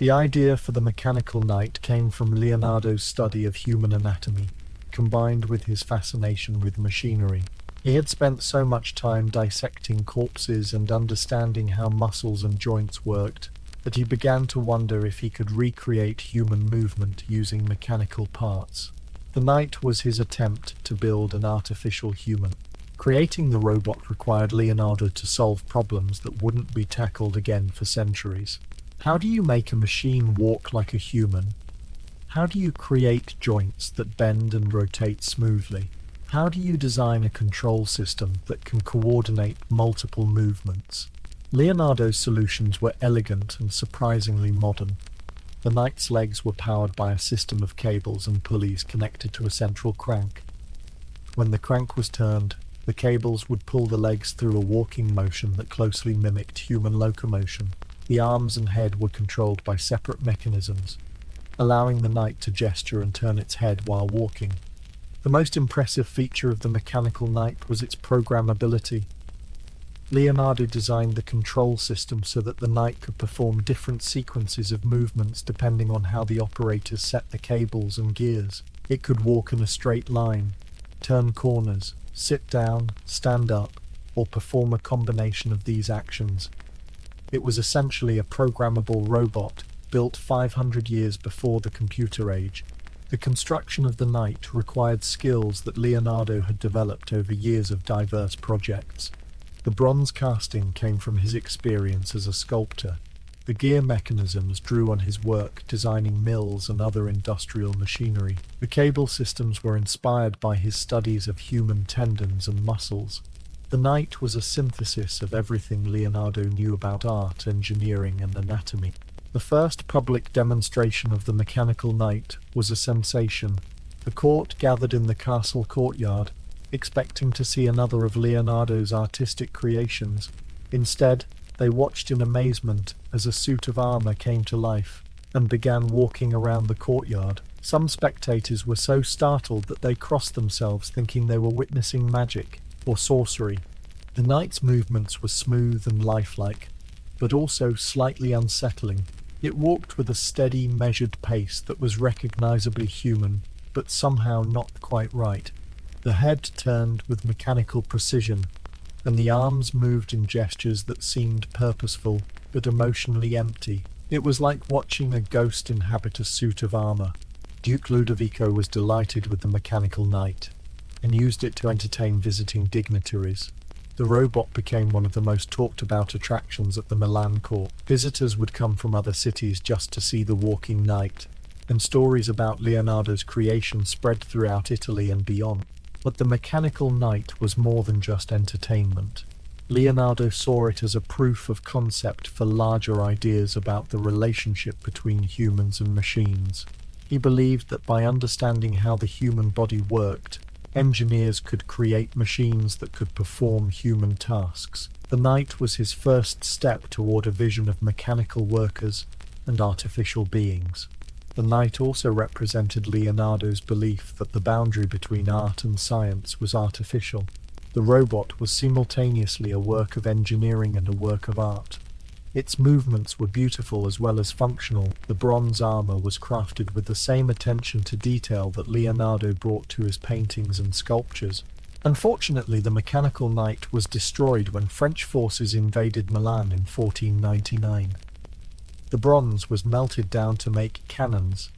The idea for the mechanical knight came from Leonardo's study of human anatomy, combined with his fascination with machinery. He had spent so much time dissecting corpses and understanding how muscles and joints worked that he began to wonder if he could recreate human movement using mechanical parts. The knight was his attempt to build an artificial human. Creating the robot required Leonardo to solve problems that wouldn't be tackled again for centuries. How do you make a machine walk like a human? How do you create joints that bend and rotate smoothly? How do you design a control system that can coordinate multiple movements? Leonardo's solutions were elegant and surprisingly modern. The knight's legs were powered by a system of cables and pulleys connected to a central crank. When the crank was turned, the cables would pull the legs through a walking motion that closely mimicked human locomotion. The arms and head were controlled by separate mechanisms, allowing the knight to gesture and turn its head while walking. The most impressive feature of the mechanical knight was its programmability. Leonardo designed the control system so that the knight could perform different sequences of movements depending on how the operators set the cables and gears. It could walk in a straight line, turn corners, sit down, stand up, or perform a combination of these actions. It was essentially a programmable robot built 500 years before the computer age. The construction of the knight required skills that Leonardo had developed over years of diverse projects. The bronze casting came from his experience as a sculptor. The gear mechanisms drew on his work designing mills and other industrial machinery. The cable systems were inspired by his studies of human tendons and muscles. The knight was a synthesis of everything Leonardo knew about art, engineering, and anatomy. The first public demonstration of the mechanical knight was a sensation. The court gathered in the castle courtyard, expecting to see another of Leonardo's artistic creations. Instead, they watched in amazement as a suit of armor came to life and began walking around the courtyard. Some spectators were so startled that they crossed themselves thinking they were witnessing magic or sorcery. The knight's movements were smooth and lifelike, but also slightly unsettling. It walked with a steady, measured pace that was recognizably human, but somehow not quite right. The head turned with mechanical precision, and the arms moved in gestures that seemed purposeful, but emotionally empty. It was like watching a ghost inhabit a suit of armor. Duke Ludovico was delighted with the mechanical knight, and used it to entertain visiting dignitaries. The robot became one of the most talked about attractions at the Milan court. Visitors would come from other cities just to see the walking knight, and stories about Leonardo's creation spread throughout Italy and beyond. But the mechanical knight was more than just entertainment. Leonardo saw it as a proof of concept for larger ideas about the relationship between humans and machines. He believed that by understanding how the human body worked, engineers could create machines that could perform human tasks. The knight was his first step toward a vision of mechanical workers and artificial beings. The knight also represented Leonardo's belief that the boundary between art and science was artificial. The robot was simultaneously a work of engineering and a work of art. Its movements were beautiful as well as functional. The bronze armor was crafted with the same attention to detail that Leonardo brought to his paintings and sculptures. Unfortunately, the mechanical knight was destroyed when French forces invaded Milan in 1499. The bronze was melted down to make cannons,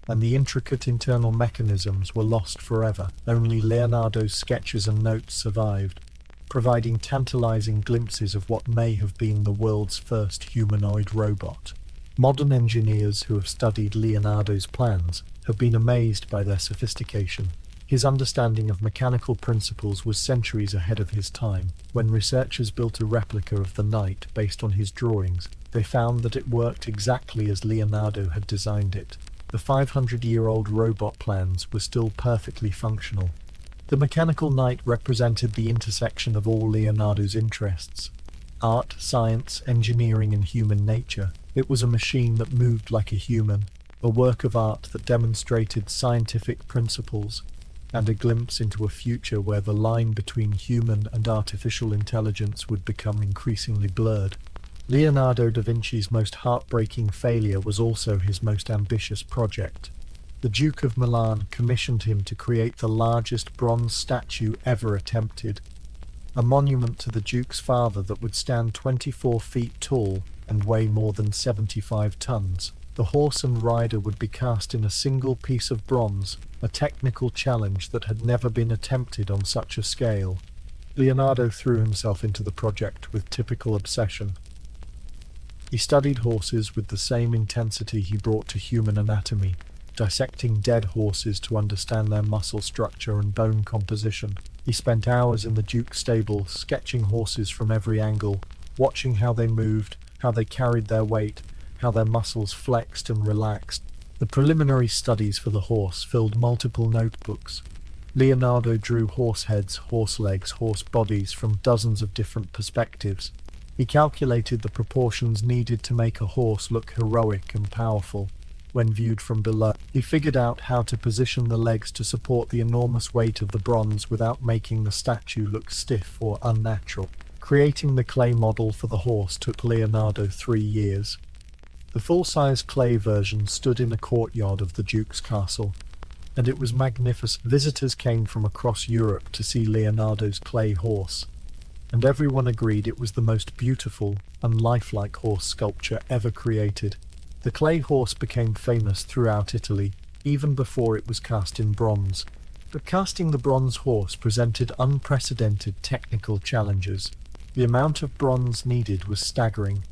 and the intricate internal mechanisms were lost forever. Only Leonardo's sketches and notes survived, providing tantalizing glimpses of what may have been the world's first humanoid robot. Modern engineers who have studied Leonardo's plans have been amazed by their sophistication. His understanding of mechanical principles was centuries ahead of his time. When researchers built a replica of the knight based on his drawings, they found that it worked exactly as Leonardo had designed it. The 500-year-old robot plans were still perfectly functional. The mechanical knight represented the intersection of all Leonardo's interests: art, science, engineering, and human nature. It was a machine that moved like a human, a work of art that demonstrated scientific principles, and a glimpse into a future where the line between human and artificial intelligence would become increasingly blurred. Leonardo da Vinci's most heartbreaking failure was also his most ambitious project. The Duke of Milan commissioned him to create the largest bronze statue ever attempted, a monument to the Duke's father that would stand 24 feet tall and weigh more than 75 tons. The horse and rider would be cast in a single piece of bronze, a technical challenge that had never been attempted on such a scale. Leonardo threw himself into the project with typical obsession. He studied horses with the same intensity he brought to human anatomy, dissecting dead horses to understand their muscle structure and bone composition. He spent hours in the Duke's stable, sketching horses from every angle, watching how they moved, how they carried their weight, how their muscles flexed and relaxed. The preliminary studies for the horse filled multiple notebooks. Leonardo drew horse heads, horse legs, horse bodies from dozens of different perspectives. He calculated the proportions needed to make a horse look heroic and powerful when viewed from below. He figured out how to position the legs to support the enormous weight of the bronze without making the statue look stiff or unnatural. Creating the clay model for the horse took Leonardo 3 years. The full-size clay version stood in a courtyard of the Duke's castle, and it was magnificent. Visitors came from across Europe to see Leonardo's clay horse, and everyone agreed it was the most beautiful and lifelike horse sculpture ever created. The clay horse became famous throughout Italy, even before it was cast in bronze. But casting the bronze horse presented unprecedented technical challenges. The amount of bronze needed was staggering,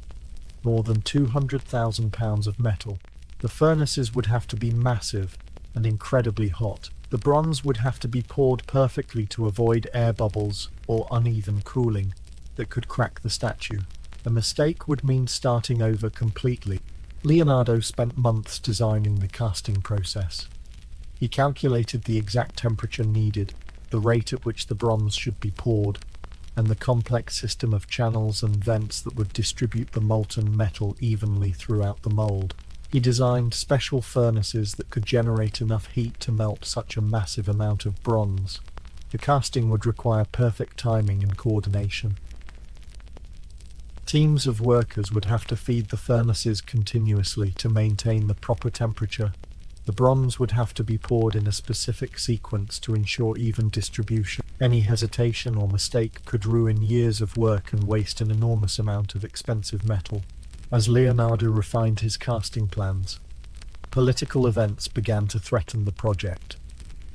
more than 200,000 pounds of metal. The furnaces would have to be massive and incredibly hot. The bronze would have to be poured perfectly to avoid air bubbles or uneven cooling that could crack the statue. A mistake would mean starting over completely. Leonardo spent months designing the casting process. He calculated the exact temperature needed, the rate at which the bronze should be poured, and the complex system of channels and vents that would distribute the molten metal evenly throughout the mold. He designed special furnaces that could generate enough heat to melt such a massive amount of bronze. The casting would require perfect timing and coordination. Teams of workers would have to feed the furnaces continuously to maintain the proper temperature. The bronze would have to be poured in a specific sequence to ensure even distribution. Any hesitation or mistake could ruin years of work and waste an enormous amount of expensive metal. As Leonardo refined his casting plans, political events began to threaten the project.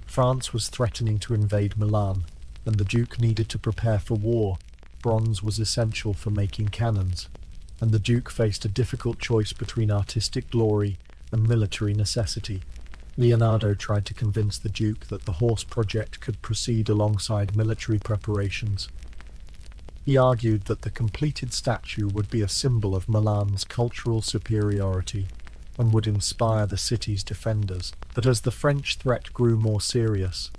France was threatening to invade Milan, and the Duke needed to prepare for war. Bronze was essential for making cannons, and the Duke faced a difficult choice between artistic glory and military necessity. Leonardo tried to convince the Duke that the horse project could proceed alongside military preparations. He argued that the completed statue would be a symbol of Milan's cultural superiority and would inspire the city's defenders. But as the French threat grew more serious,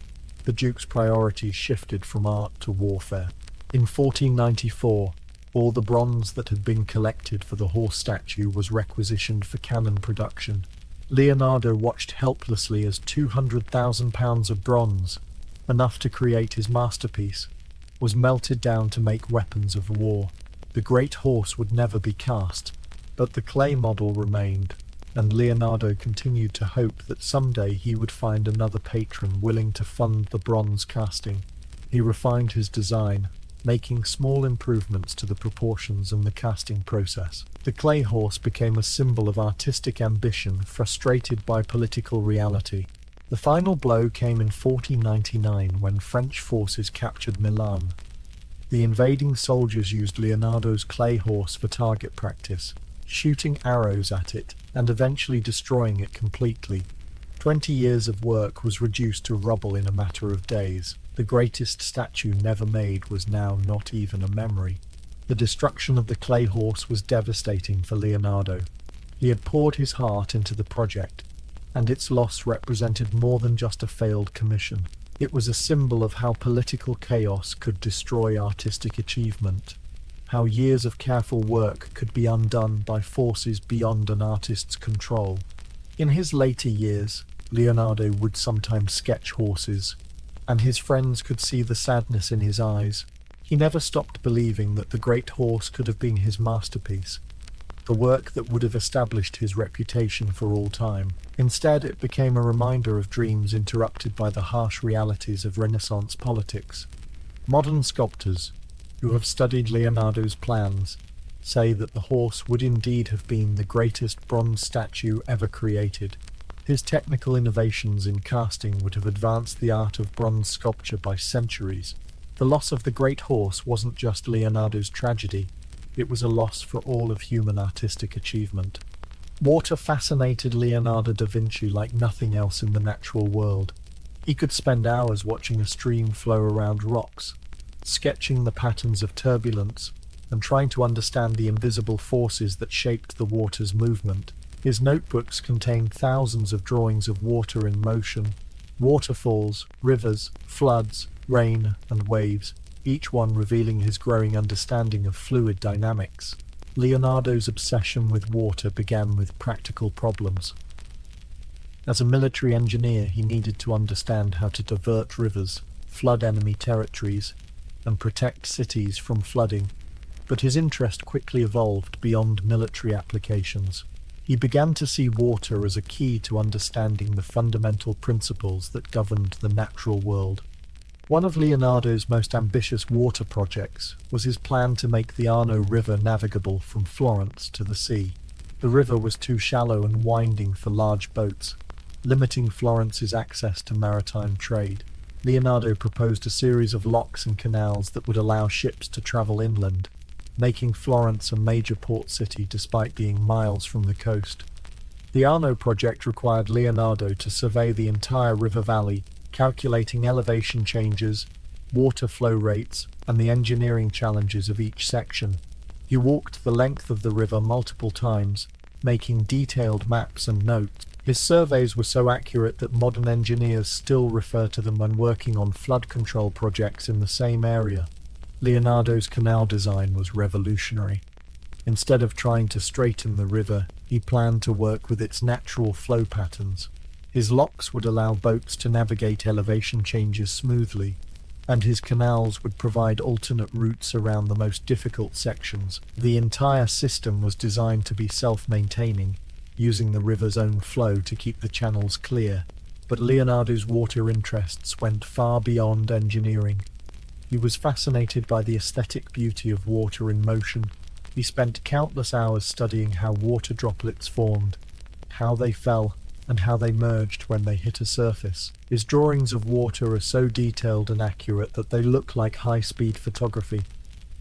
the Duke's priorities shifted from art to warfare. In 1494, all the bronze that had been collected for the horse statue was requisitioned for cannon production. Leonardo watched helplessly as 200,000 pounds of bronze, enough to create his masterpiece, was melted down to make weapons of war. The great horse would never be cast, but the clay model remained, and Leonardo continued to hope that someday he would find another patron willing to fund the bronze casting. He refined his design, making small improvements to the proportions and the casting process. The clay horse became a symbol of artistic ambition frustrated by political reality. The final blow came in 1499 when French forces captured Milan. The invading soldiers used Leonardo's clay horse for target practice, shooting arrows at it and eventually destroying it completely. 20 years of work was reduced to rubble in a matter of days. The greatest statue never made was now not even a memory. The destruction of the clay horse was devastating for Leonardo. He had poured his heart into the project, and its loss represented more than just a failed commission. It was a symbol of how political chaos could destroy artistic achievement, how years of careful work could be undone by forces beyond an artist's control. In his later years, Leonardo would sometimes sketch horses, and his friends could see the sadness in his eyes. He never stopped believing that the great horse could have been his masterpiece, the work that would have established his reputation for all time. Instead, it became a reminder of dreams interrupted by the harsh realities of Renaissance politics. Modern sculptors, who have studied Leonardo's plans, say that the horse would indeed have been the greatest bronze statue ever created. His technical innovations in casting would have advanced the art of bronze sculpture by centuries. The loss of the great horse wasn't just Leonardo's tragedy, it was a loss for all of human artistic achievement. Water fascinated Leonardo da Vinci like nothing else in the natural world. He could spend hours watching a stream flow around rocks, sketching the patterns of turbulence, and trying to understand the invisible forces that shaped the water's movement. His notebooks contained thousands of drawings of water in motion, waterfalls, rivers, floods, rain, and waves, each one revealing his growing understanding of fluid dynamics. Leonardo's obsession with water began with practical problems. As a military engineer, he needed to understand how to divert rivers, flood enemy territories, and protect cities from flooding. But his interest quickly evolved beyond military applications. He began to see water as a key to understanding the fundamental principles that governed the natural world. One of Leonardo's most ambitious water projects was his plan to make the Arno River navigable from Florence to the sea. The river was too shallow and winding for large boats, limiting Florence's access to maritime trade. Leonardo proposed a series of locks and canals that would allow ships to travel inland, making Florence a major port city despite being miles from the coast. The Arno project required Leonardo to survey the entire river valley, calculating elevation changes, water flow rates, and the engineering challenges of each section. He walked the length of the river multiple times, making detailed maps and notes. His surveys were so accurate that modern engineers still refer to them when working on flood control projects in the same area. Leonardo's canal design was revolutionary. Instead of trying to straighten the river, he planned to work with its natural flow patterns. His locks would allow boats to navigate elevation changes smoothly, and his canals would provide alternate routes around the most difficult sections. The entire system was designed to be self-maintaining, using the river's own flow to keep the channels clear. But Leonardo's water interests went far beyond engineering. He was fascinated by the aesthetic beauty of water in motion. He spent countless hours studying how water droplets formed, how they fell, and how they merged when they hit a surface. His drawings of water are so detailed and accurate that they look like high-speed photography.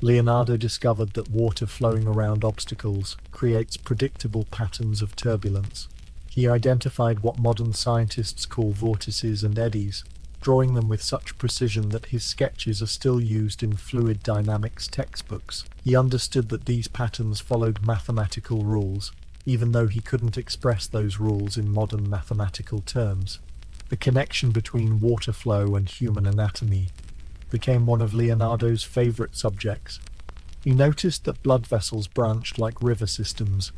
Leonardo discovered that water flowing around obstacles creates predictable patterns of turbulence. He identified what modern scientists call vortices and eddies, drawing them with such precision that his sketches are still used in fluid dynamics textbooks. He understood that these patterns followed mathematical rules, even though he couldn't express those rules in modern mathematical terms. The connection between water flow and human anatomy became one of Leonardo's favorite subjects. He noticed that blood vessels branched like river systems,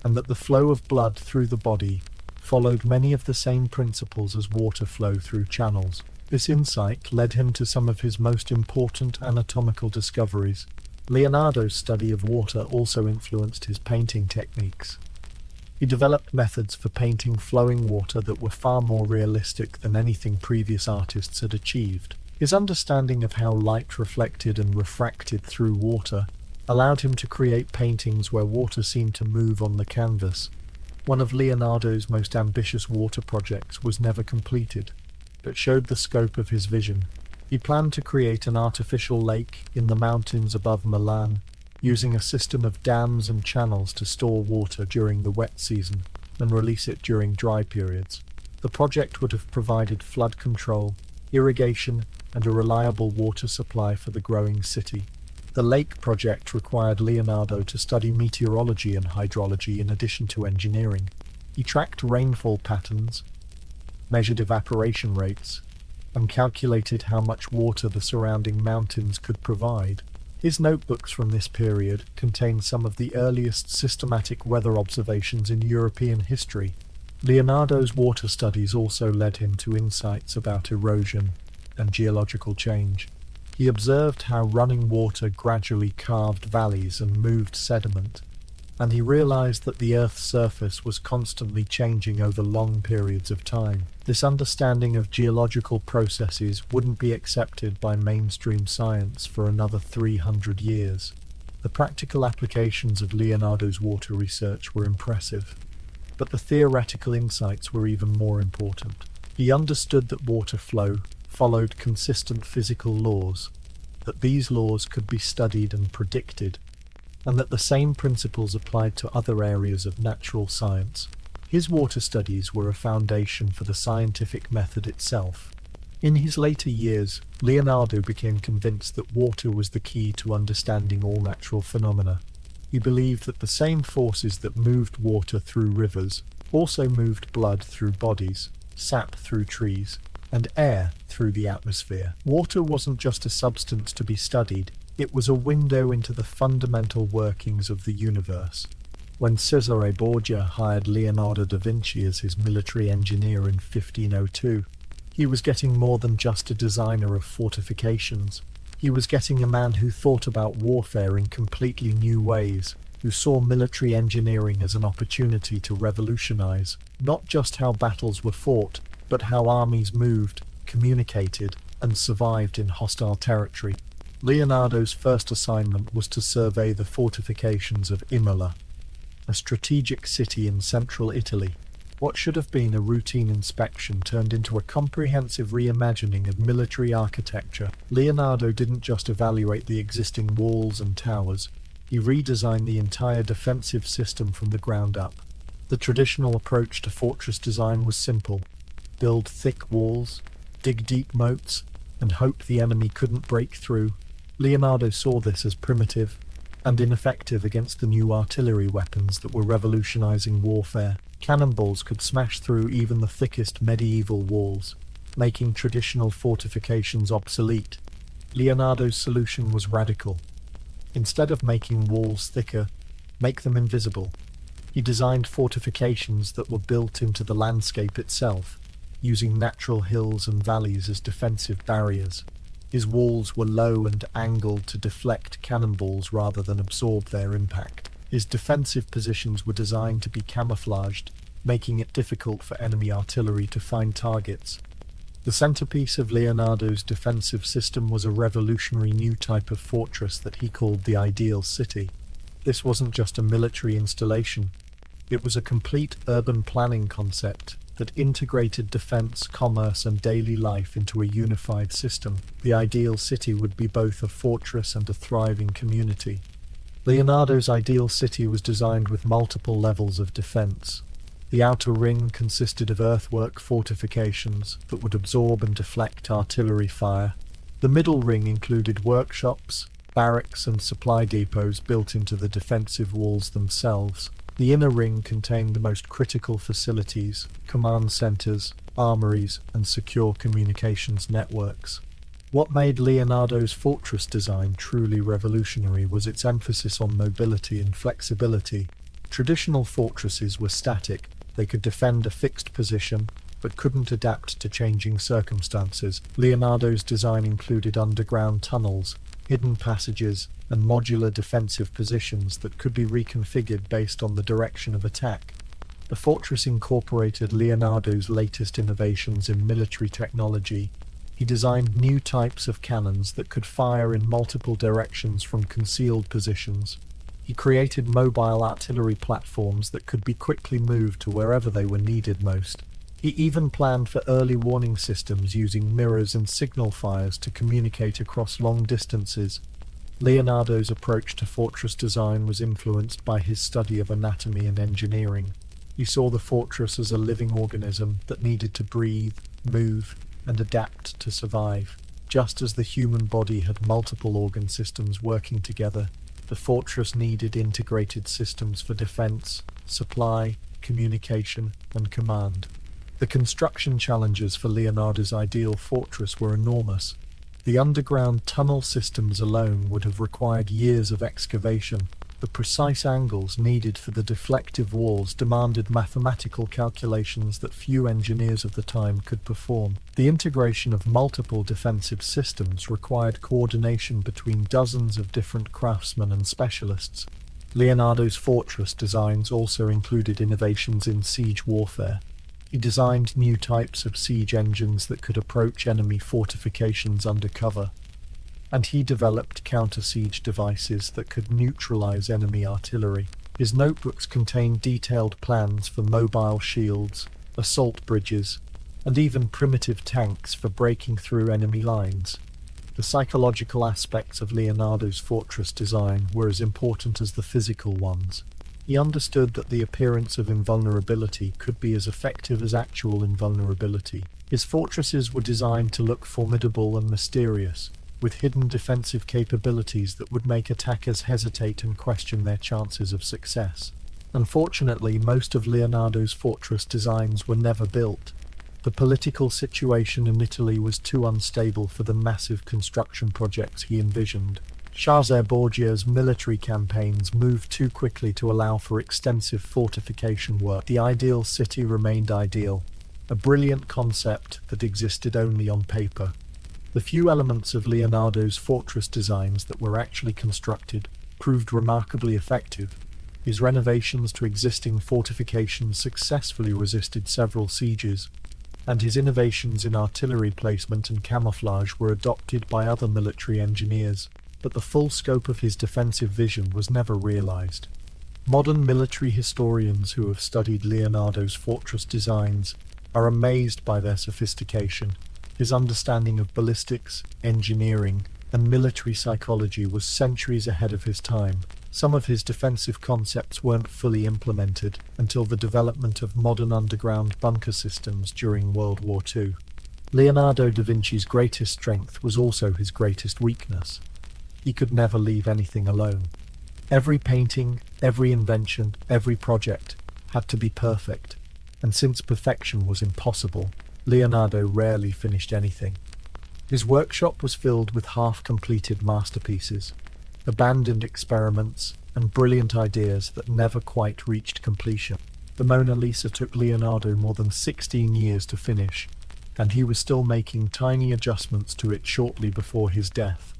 and that the flow of blood through the body followed many of the same principles as water flow through channels. This insight led him to some of his most important anatomical discoveries. Leonardo's study of water also influenced his painting techniques. He developed methods for painting flowing water that were far more realistic than anything previous artists had achieved. His understanding of how light reflected and refracted through water allowed him to create paintings where water seemed to move on the canvas. One of Leonardo's most ambitious water projects was never completed, but showed the scope of his vision. He planned to create an artificial lake in the mountains above Milan, using a system of dams and channels to store water during the wet season and release it during dry periods. The project would have provided flood control, irrigation, and a reliable water supply for the growing city. The lake project required Leonardo to study meteorology and hydrology in addition to engineering. He tracked rainfall patterns, measured evaporation rates, and calculated how much water the surrounding mountains could provide. His notebooks from this period contain some of the earliest systematic weather observations in European history. Leonardo's water studies also led him to insights about erosion and geological change. He observed how running water gradually carved valleys and moved sediment, and he realized that the Earth's surface was constantly changing over long periods of time. This understanding of geological processes wouldn't be accepted by mainstream science for another 300 years. The practical applications of Leonardo's water research were impressive, but the theoretical insights were even more important. He understood that water flow followed consistent physical laws, that these laws could be studied and predicted, and that the same principles applied to other areas of natural science. His water studies were a foundation for the scientific method itself. In his later years, Leonardo became convinced that water was the key to understanding all natural phenomena. He believed that the same forces that moved water through rivers also moved blood through bodies, sap through trees, and air through the atmosphere. Water wasn't just a substance to be studied, it was a window into the fundamental workings of the universe. When Cesare Borgia hired Leonardo da Vinci as his military engineer in 1502, he was getting more than just a designer of fortifications. He was getting a man who thought about warfare in completely new ways, who saw military engineering as an opportunity to revolutionize not just how battles were fought, but how armies moved, communicated, and survived in hostile territory. Leonardo's first assignment was to survey the fortifications of Imola, a strategic city in central Italy. What should have been a routine inspection turned into a comprehensive reimagining of military architecture. Leonardo didn't just evaluate the existing walls and towers, he redesigned the entire defensive system from the ground up. The traditional approach to fortress design was simple: build thick walls, dig deep moats, and hope the enemy couldn't break through. Leonardo saw this as primitive and ineffective against the new artillery weapons that were revolutionizing warfare. Cannonballs could smash through even the thickest medieval walls, making traditional fortifications obsolete. Leonardo's solution was radical. Instead of making walls thicker, make them invisible. He designed fortifications that were built into the landscape itself, using natural hills and valleys as defensive barriers. His walls were low and angled to deflect cannonballs rather than absorb their impact. His defensive positions were designed to be camouflaged, making it difficult for enemy artillery to find targets. The centerpiece of Leonardo's defensive system was a revolutionary new type of fortress that he called the ideal city. This wasn't just a military installation. It was a complete urban planning concept that integrated defense, commerce, and daily life into a unified system. The ideal city would be both a fortress and a thriving community. Leonardo's ideal city was designed with multiple levels of defense. The outer ring consisted of earthwork fortifications that would absorb and deflect artillery fire. The middle ring included workshops, barracks, and supply depots built into the defensive walls themselves. The inner ring contained the most critical facilities, command centers, armories, and secure communications networks. What made Leonardo's fortress design truly revolutionary was its emphasis on mobility and flexibility. Traditional fortresses were static. They could defend a fixed position, but couldn't adapt to changing circumstances. Leonardo's design included underground tunnels, hidden passages, and modular defensive positions that could be reconfigured based on the direction of attack. The fortress incorporated Leonardo's latest innovations in military technology. He designed new types of cannons that could fire in multiple directions from concealed positions. He created mobile artillery platforms that could be quickly moved to wherever they were needed most. He even planned for early warning systems using mirrors and signal fires to communicate across long distances. Leonardo's approach to fortress design was influenced by his study of anatomy and engineering. He saw the fortress as a living organism that needed to breathe, move, and adapt to survive. Just as the human body had multiple organ systems working together, the fortress needed integrated systems for defense, supply, communication, and command. The construction challenges for Leonardo's ideal fortress were enormous. The underground tunnel systems alone would have required years of excavation. The precise angles needed for the deflective walls demanded mathematical calculations that few engineers of the time could perform. The integration of multiple defensive systems required coordination between dozens of different craftsmen and specialists. Leonardo's fortress designs also included innovations in siege warfare. He designed new types of siege engines that could approach enemy fortifications under cover, and he developed counter-siege devices that could neutralize enemy artillery. His notebooks contained detailed plans for mobile shields, assault bridges, and even primitive tanks for breaking through enemy lines. The psychological aspects of Leonardo's fortress design were as important as the physical ones. He understood that the appearance of invulnerability could be as effective as actual invulnerability. His fortresses were designed to look formidable and mysterious, with hidden defensive capabilities that would make attackers hesitate and question their chances of success. Unfortunately, most of Leonardo's fortress designs were never built. The political situation in Italy was too unstable for the massive construction projects he envisioned. Cesare Borgia's military campaigns moved too quickly to allow for extensive fortification work. The ideal city remained ideal, a brilliant concept that existed only on paper. The few elements of Leonardo's fortress designs that were actually constructed proved remarkably effective. His renovations to existing fortifications successfully resisted several sieges, and his innovations in artillery placement and camouflage were adopted by other military engineers. But the full scope of his defensive vision was never realized. Modern military historians who have studied Leonardo's fortress designs are amazed by their sophistication. His understanding of ballistics, engineering, and military psychology was centuries ahead of his time. Some of his defensive concepts weren't fully implemented until the development of modern underground bunker systems during World War II. Leonardo da Vinci's greatest strength was also his greatest weakness. He could never leave anything alone. Every painting, every invention, every project had to be perfect, and since perfection was impossible, Leonardo rarely finished anything. His workshop was filled with half-completed masterpieces, abandoned experiments, and brilliant ideas that never quite reached completion. The Mona Lisa took Leonardo more than 16 years to finish, and he was still making tiny adjustments to it shortly before his death.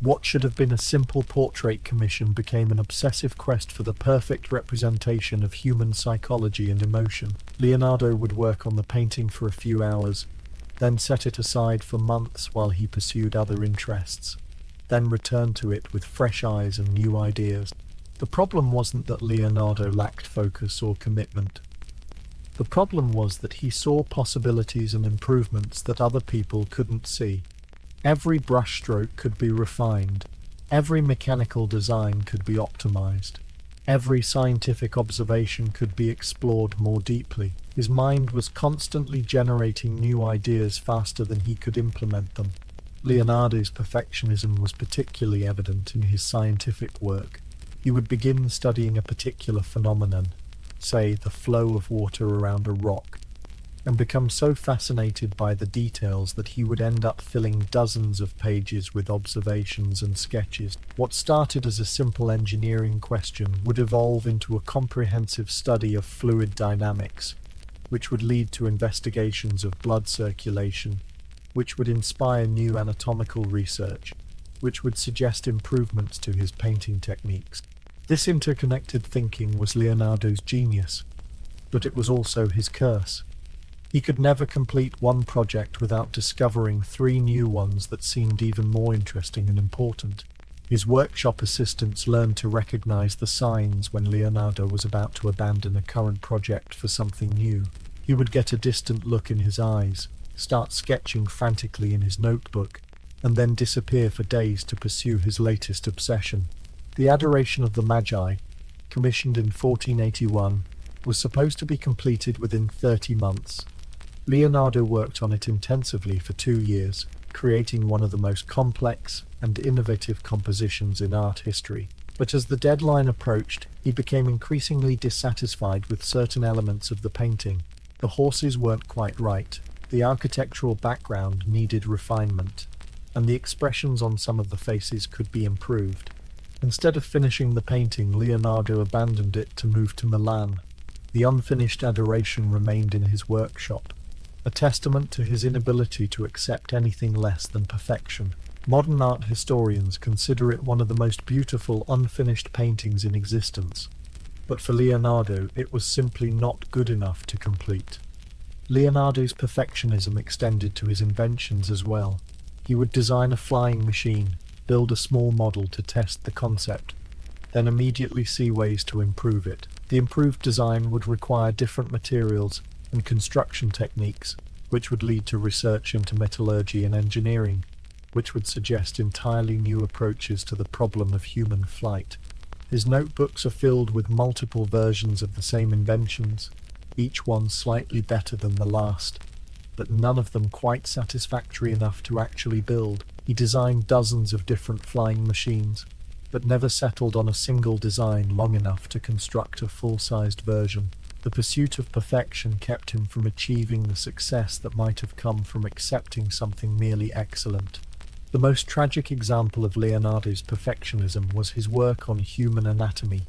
What should have been a simple portrait commission became an obsessive quest for the perfect representation of human psychology and emotion. Leonardo would work on the painting for a few hours, then set it aside for months while he pursued other interests, then return to it with fresh eyes and new ideas. The problem wasn't that Leonardo lacked focus or commitment. The problem was that he saw possibilities and improvements that other people couldn't see. Every brushstroke could be refined, every mechanical design could be optimized, every scientific observation could be explored more deeply. His mind was constantly generating new ideas faster than he could implement them. Leonardo's perfectionism was particularly evident in his scientific work. He would begin studying a particular phenomenon, say the flow of water around a rock, and become so fascinated by the details that he would end up filling dozens of pages with observations and sketches. What started as a simple engineering question would evolve into a comprehensive study of fluid dynamics, which would lead to investigations of blood circulation, which would inspire new anatomical research, which would suggest improvements to his painting techniques. This interconnected thinking was Leonardo's genius, but it was also his curse. He could never complete one project without discovering 3 new ones that seemed even more interesting and important. His workshop assistants learned to recognize the signs when Leonardo was about to abandon a current project for something new. He would get a distant look in his eyes, start sketching frantically in his notebook, and then disappear for days to pursue his latest obsession. The Adoration of the Magi, commissioned in 1481, was supposed to be completed within 30 months. Leonardo worked on it intensively for 2 years, creating one of the most complex and innovative compositions in art history. But as the deadline approached, he became increasingly dissatisfied with certain elements of the painting. The horses weren't quite right, the architectural background needed refinement, and the expressions on some of the faces could be improved. Instead of finishing the painting, Leonardo abandoned it to move to Milan. The unfinished Adoration remained in his workshop, a testament to his inability to accept anything less than perfection. Modern art historians consider it one of the most beautiful unfinished paintings in existence, but for Leonardo it was simply not good enough to complete. Leonardo's perfectionism extended to his inventions as well. He would design a flying machine, build a small model to test the concept, then immediately see ways to improve it. The improved design would require different materials and construction techniques, which would lead to research into metallurgy and engineering, which would suggest entirely new approaches to the problem of human flight. His notebooks are filled with multiple versions of the same inventions, each one slightly better than the last, but none of them quite satisfactory enough to actually build. He designed dozens of different flying machines, but never settled on a single design long enough to construct a full-sized version. The pursuit of perfection kept him from achieving the success that might have come from accepting something merely excellent. The most tragic example of Leonardo's perfectionism was his work on human anatomy.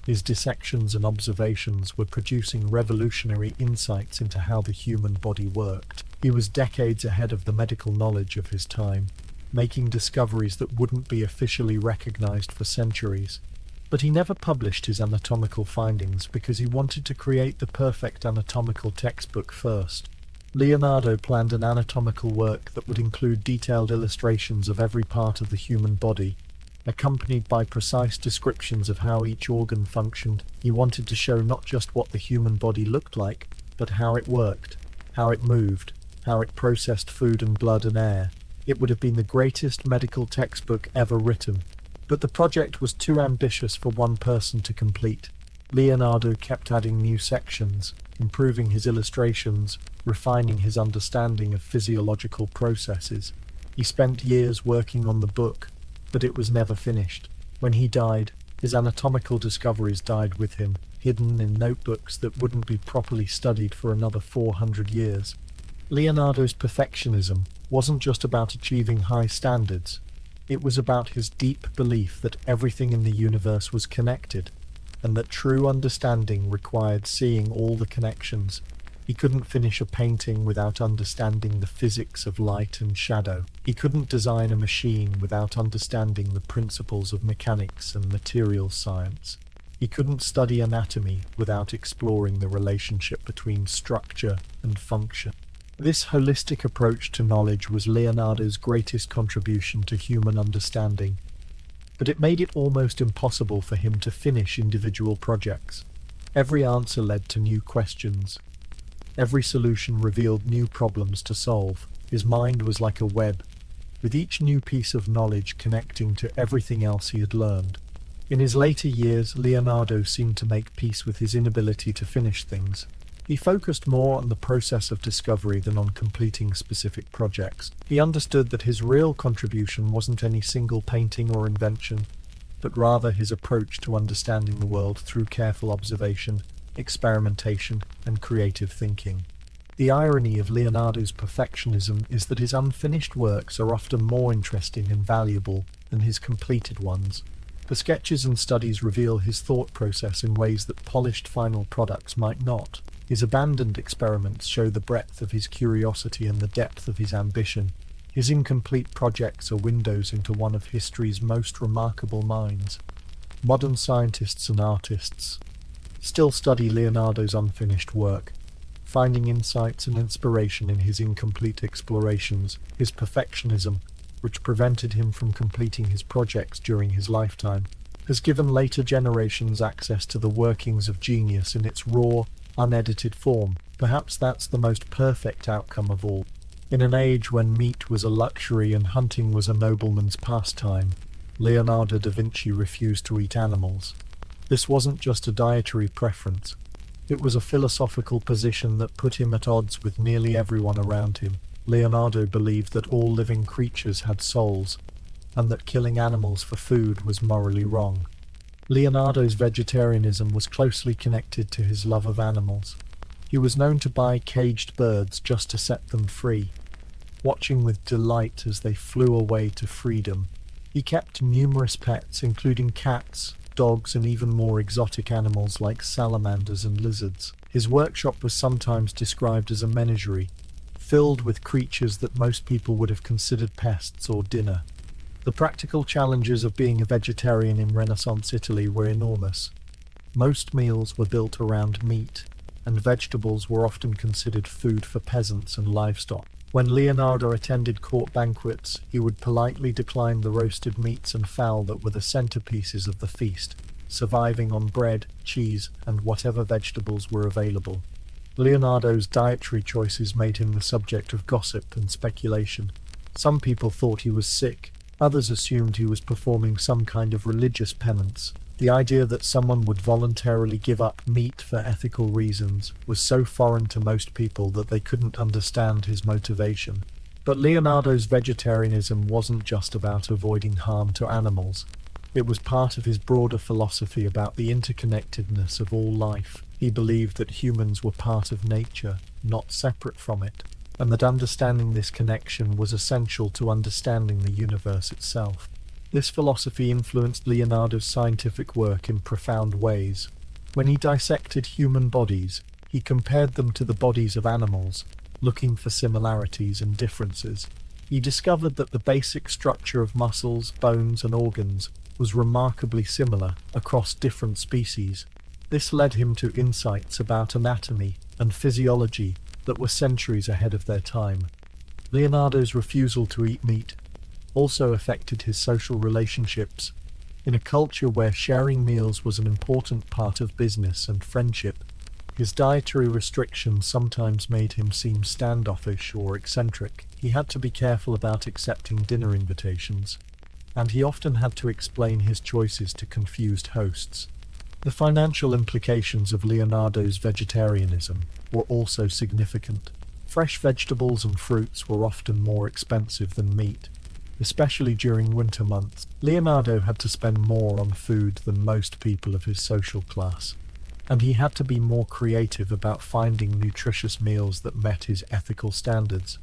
His dissections and observations were producing revolutionary insights into how the human body worked. He was decades ahead of the medical knowledge of his time, making discoveries that wouldn't be officially recognized for centuries. But he never published his anatomical findings because he wanted to create the perfect anatomical textbook first. Leonardo planned an anatomical work that would include detailed illustrations of every part of the human body, accompanied by precise descriptions of how each organ functioned. He wanted to show not just what the human body looked like, but how it worked, how it moved, how it processed food and blood and air. It would have been the greatest medical textbook ever written. But the project was too ambitious for one person to complete. Leonardo kept adding new sections, improving his illustrations, refining his understanding of physiological processes. He spent years working on the book, but it was never finished. When he died, his anatomical discoveries died with him, hidden in notebooks that wouldn't be properly studied for another 400 years. Leonardo's perfectionism wasn't just about achieving high standards. It was about his deep belief that everything in the universe was connected, and that true understanding required seeing all the connections. He couldn't finish a painting without understanding the physics of light and shadow. He couldn't design a machine without understanding the principles of mechanics and materials science. He couldn't study anatomy without exploring the relationship between structure and function. This holistic approach to knowledge was Leonardo's greatest contribution to human understanding, but it made it almost impossible for him to finish individual projects. Every answer led to new questions. Every solution revealed new problems to solve. His mind was like a web, with each new piece of knowledge connecting to everything else he had learned. In his later years, Leonardo seemed to make peace with his inability to finish things. He focused more on the process of discovery than on completing specific projects. He understood that his real contribution wasn't any single painting or invention, but rather his approach to understanding the world through careful observation, experimentation, and creative thinking. The irony of Leonardo's perfectionism is that his unfinished works are often more interesting and valuable than his completed ones. The sketches and studies reveal his thought process in ways that polished final products might not. His abandoned experiments show the breadth of his curiosity and the depth of his ambition. His incomplete projects are windows into one of history's most remarkable minds. Modern scientists and artists still study Leonardo's unfinished work, finding insights and inspiration in his incomplete explorations. His perfectionism, which prevented him from completing his projects during his lifetime, has given later generations access to the workings of genius in its raw, unedited form. Perhaps that's the most perfect outcome of all. In an age when meat was a luxury and hunting was a nobleman's pastime, Leonardo da Vinci refused to eat animals. This wasn't just a dietary preference. It was a philosophical position that put him at odds with nearly everyone around him. Leonardo believed that all living creatures had souls, and that killing animals for food was morally wrong. Leonardo's vegetarianism was closely connected to his love of animals. He was known to buy caged birds just to set them free, watching with delight as they flew away to freedom. He kept numerous pets, including cats, dogs, and even more exotic animals like salamanders and lizards. His workshop was sometimes described as a menagerie, filled with creatures that most people would have considered pests or dinner. The practical challenges of being a vegetarian in Renaissance Italy were enormous. Most meals were built around meat, and vegetables were often considered food for peasants and livestock. When Leonardo attended court banquets, he would politely decline the roasted meats and fowl that were the centerpieces of the feast, surviving on bread, cheese, and whatever vegetables were available. Leonardo's dietary choices made him the subject of gossip and speculation. Some people thought he was sick. Others assumed he was performing some kind of religious penance. The idea that someone would voluntarily give up meat for ethical reasons was so foreign to most people that they couldn't understand his motivation. But Leonardo's vegetarianism wasn't just about avoiding harm to animals. It was part of his broader philosophy about the interconnectedness of all life. He believed that humans were part of nature, not separate from it, and that understanding this connection was essential to understanding the universe itself. This philosophy influenced Leonardo's scientific work in profound ways. When he dissected human bodies, he compared them to the bodies of animals, looking for similarities and differences. He discovered that the basic structure of muscles, bones, and organs was remarkably similar across different species. This led him to insights about anatomy and physiology that were centuries ahead of their time. Leonardo's refusal to eat meat also affected his social relationships. In a culture where sharing meals was an important part of business and friendship, his dietary restrictions sometimes made him seem standoffish or eccentric. He had to be careful about accepting dinner invitations, and he often had to explain his choices to confused hosts. The financial implications of Leonardo's vegetarianism were also significant. Fresh vegetables and fruits were often more expensive than meat, especially during winter months. Leonardo had to spend more on food than most people of his social class, and he had to be more creative about finding nutritious meals that met his ethical standards.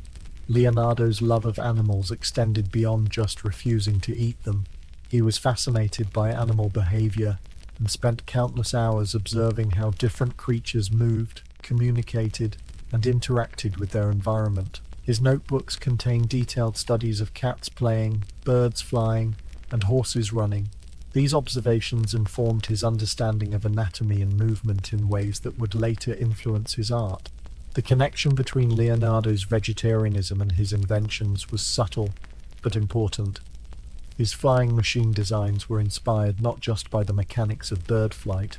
Leonardo's love of animals extended beyond just refusing to eat them. He was fascinated by animal behavior and spent countless hours observing how different creatures moved, communicated, and interacted with their environment. His notebooks contain detailed studies of cats playing, birds flying, and horses running. These observations informed his understanding of anatomy and movement in ways that would later influence his art. The connection between Leonardo's vegetarianism and his inventions was subtle, but important. His flying machine designs were inspired not just by the mechanics of bird flight,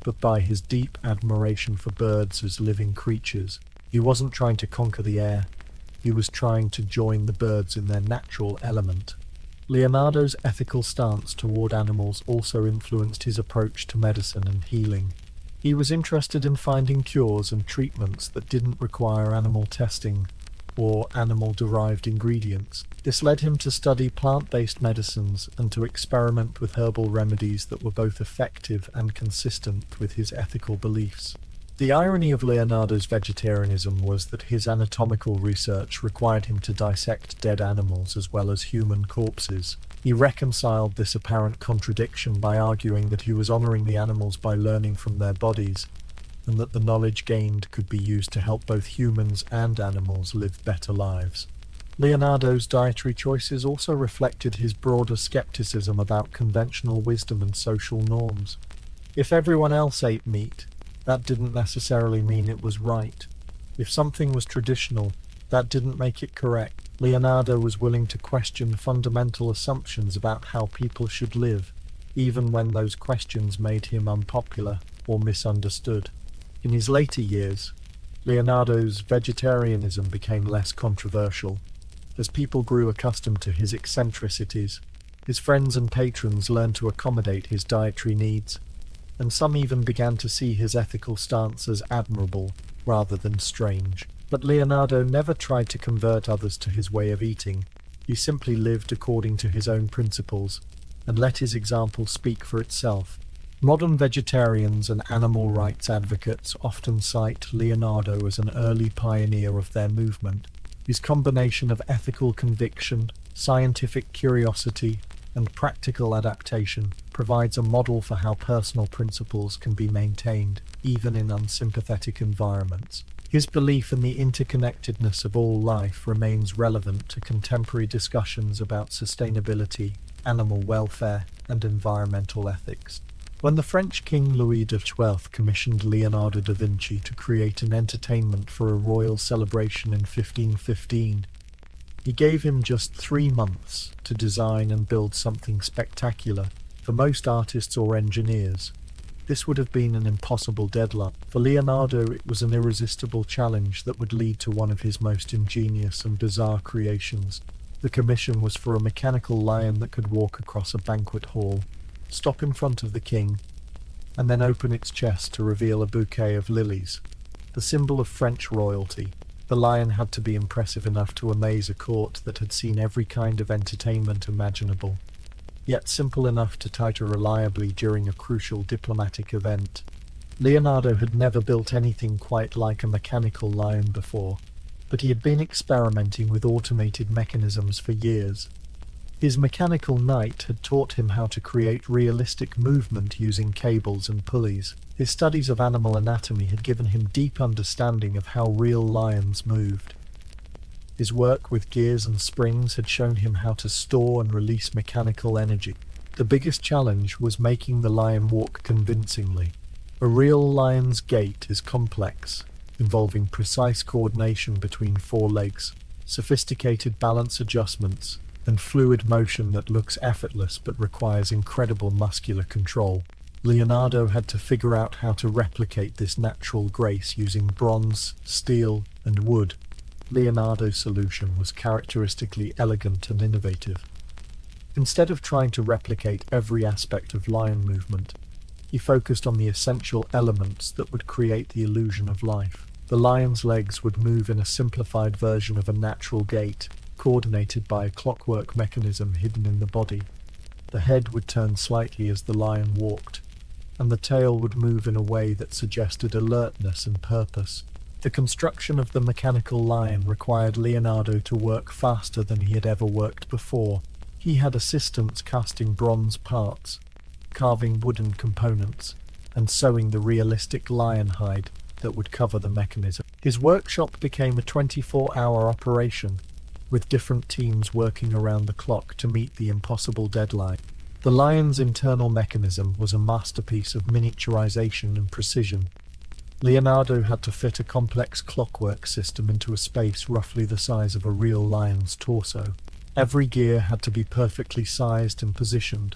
but by his deep admiration for birds as living creatures. He wasn't trying to conquer the air, he was trying to join the birds in their natural element. Leonardo's ethical stance toward animals also influenced his approach to medicine and healing. He was interested in finding cures and treatments that didn't require animal testing or animal-derived ingredients. This led him to study plant-based medicines and to experiment with herbal remedies that were both effective and consistent with his ethical beliefs. The irony of Leonardo's vegetarianism was that his anatomical research required him to dissect dead animals as well as human corpses. He reconciled this apparent contradiction by arguing that he was honoring the animals by learning from their bodies, and that the knowledge gained could be used to help both humans and animals live better lives. Leonardo's dietary choices also reflected his broader skepticism about conventional wisdom and social norms. If everyone else ate meat, that didn't necessarily mean it was right. If something was traditional, that didn't make it correct. Leonardo was willing to question fundamental assumptions about how people should live, even when those questions made him unpopular or misunderstood. In his later years, Leonardo's vegetarianism became less controversial. As people grew accustomed to his eccentricities, his friends and patrons learned to accommodate his dietary needs, and some even began to see his ethical stance as admirable rather than strange. But Leonardo never tried to convert others to his way of eating. He simply lived according to his own principles and let his example speak for itself. Modern vegetarians and animal rights advocates often cite Leonardo as an early pioneer of their movement. His combination of ethical conviction, scientific curiosity, and practical adaptation provides a model for how personal principles can be maintained, even in unsympathetic environments. His belief in the interconnectedness of all life remains relevant to contemporary discussions about sustainability, animal welfare, and environmental ethics. When the French King Louis XII commissioned Leonardo da Vinci to create an entertainment for a royal celebration in 1515, he gave him just 3 months to design and build something spectacular. For most artists or engineers, this would have been an impossible deadline. For Leonardo, it was an irresistible challenge that would lead to one of his most ingenious and bizarre creations. The commission was for a mechanical lion that could walk across a banquet hall, stop in front of the king, and then open its chest to reveal a bouquet of lilies, the symbol of French royalty. The lion had to be impressive enough to amaze a court that had seen every kind of entertainment imaginable, yet simple enough to titer reliably during a crucial diplomatic event. Leonardo had never built anything quite like a mechanical lion before, but he had been experimenting with automated mechanisms for years. His mechanical knight had taught him how to create realistic movement using cables and pulleys. His studies of animal anatomy had given him deep understanding of how real lions moved. His work with gears and springs had shown him how to store and release mechanical energy. The biggest challenge was making the lion walk convincingly. A real lion's gait is complex, involving precise coordination between 4 legs, sophisticated balance adjustments, and fluid motion that looks effortless but requires incredible muscular control. Leonardo had to figure out how to replicate this natural grace using bronze, steel, and wood. Leonardo's solution was characteristically elegant and innovative. Instead of trying to replicate every aspect of lion movement, he focused on the essential elements that would create the illusion of life. The lion's legs would move in a simplified version of a natural gait, coordinated by a clockwork mechanism hidden in the body. The head would turn slightly as the lion walked, and the tail would move in a way that suggested alertness and purpose. The construction of the mechanical lion required Leonardo to work faster than he had ever worked before. He had assistants casting bronze parts, carving wooden components, and sewing the realistic lion hide that would cover the mechanism. His workshop became a 24-hour operation, with different teams working around the clock to meet the impossible deadline. The lion's internal mechanism was a masterpiece of miniaturization and precision. Leonardo had to fit a complex clockwork system into a space roughly the size of a real lion's torso. Every gear had to be perfectly sized and positioned.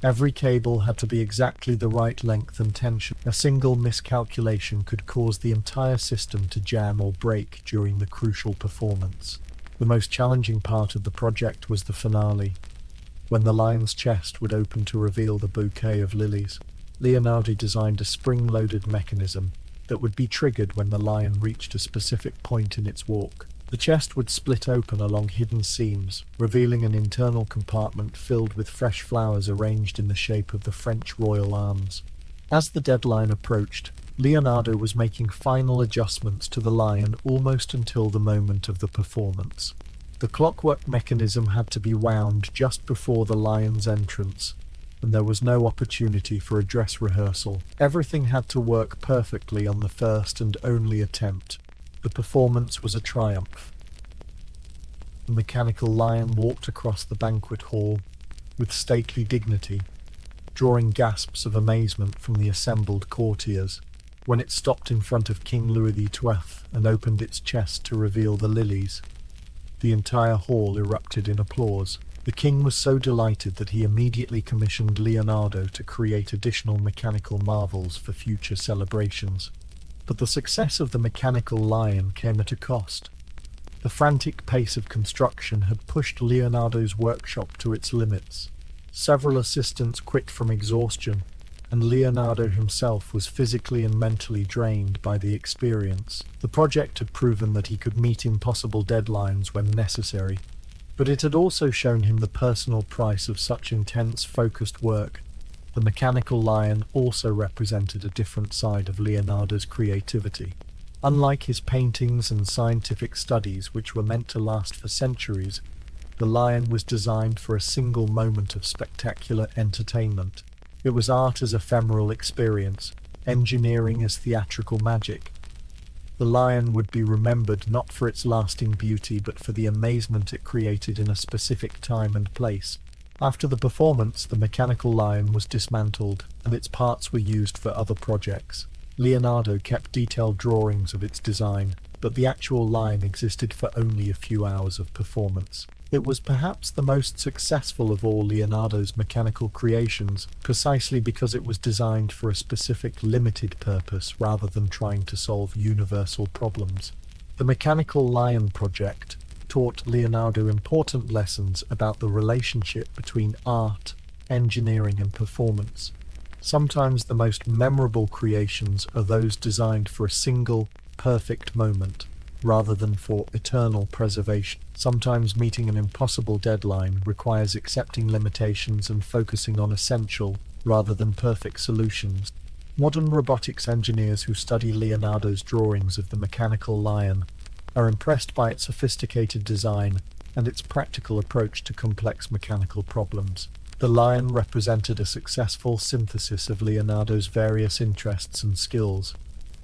Every cable had to be exactly the right length and tension. A single miscalculation could cause the entire system to jam or break during the crucial performance. The most challenging part of the project was the finale, when the lion's chest would open to reveal the bouquet of lilies. Leonardo designed a spring-loaded mechanism that would be triggered when the lion reached a specific point in its walk. The chest would split open along hidden seams, revealing an internal compartment filled with fresh flowers arranged in the shape of the French royal arms. As the deadline approached, Leonardo was making final adjustments to the lion almost until the moment of the performance. The clockwork mechanism had to be wound just before the lion's entrance, and there was no opportunity for a dress rehearsal. Everything had to work perfectly on the first and only attempt. The performance was a triumph. The mechanical lion walked across the banquet hall with stately dignity, drawing gasps of amazement from the assembled courtiers. When it stopped in front of King Louis XII and opened its chest to reveal the lilies, the entire hall erupted in applause. The king was so delighted that he immediately commissioned Leonardo to create additional mechanical marvels for future celebrations. But the success of the mechanical lion came at a cost. The frantic pace of construction had pushed Leonardo's workshop to its limits. Several assistants quit from exhaustion, and Leonardo himself was physically and mentally drained by the experience. The project had proven that he could meet impossible deadlines when necessary, but it had also shown him the personal price of such intense, focused work. The mechanical lion also represented a different side of Leonardo's creativity. Unlike his paintings and scientific studies, which were meant to last for centuries, the lion was designed for a single moment of spectacular entertainment. It was art as ephemeral experience, engineering as theatrical magic. The lion would be remembered not for its lasting beauty, but for the amazement it created in a specific time and place. After the performance, the mechanical lion was dismantled, and its parts were used for other projects. Leonardo kept detailed drawings of its design, but the actual lion existed for only a few hours of performance. It was perhaps the most successful of all Leonardo's mechanical creations, precisely because it was designed for a specific limited purpose rather than trying to solve universal problems. The mechanical lion project taught Leonardo important lessons about the relationship between art, engineering, and performance. Sometimes the most memorable creations are those designed for a single, perfect moment, rather than for eternal preservation. Sometimes meeting an impossible deadline requires accepting limitations and focusing on essential, rather than perfect solutions. Modern robotics engineers who study Leonardo's drawings of the mechanical lion are impressed by its sophisticated design and its practical approach to complex mechanical problems. The lion represented a successful synthesis of Leonardo's various interests and skills,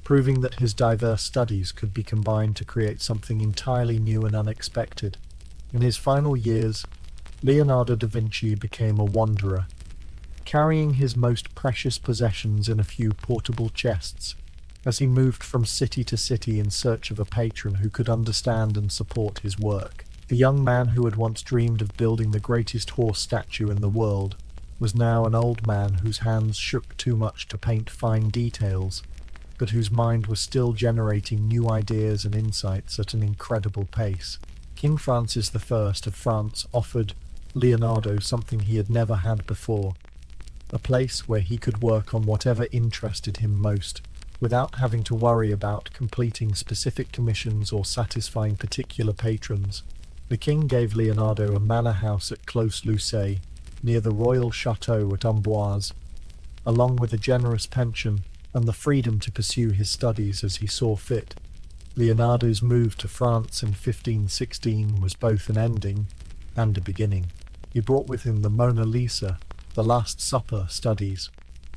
proving that his diverse studies could be combined to create something entirely new and unexpected. In his final years, Leonardo da Vinci became a wanderer, carrying his most precious possessions in a few portable chests, as he moved from city to city in search of a patron who could understand and support his work. The young man who had once dreamed of building the greatest horse statue in the world was now an old man whose hands shook too much to paint fine details, but whose mind was still generating new ideas and insights at an incredible pace. King Francis I of France offered Leonardo something he had never had before, a place where he could work on whatever interested him most, without having to worry about completing specific commissions or satisfying particular patrons. The king gave Leonardo a manor house at Clos-Lucé, near the royal chateau at Amboise, along with a generous pension and the freedom to pursue his studies as he saw fit. Leonardo's move to France in 1516 was both an ending and a beginning. He brought with him the Mona Lisa, the Last Supper studies,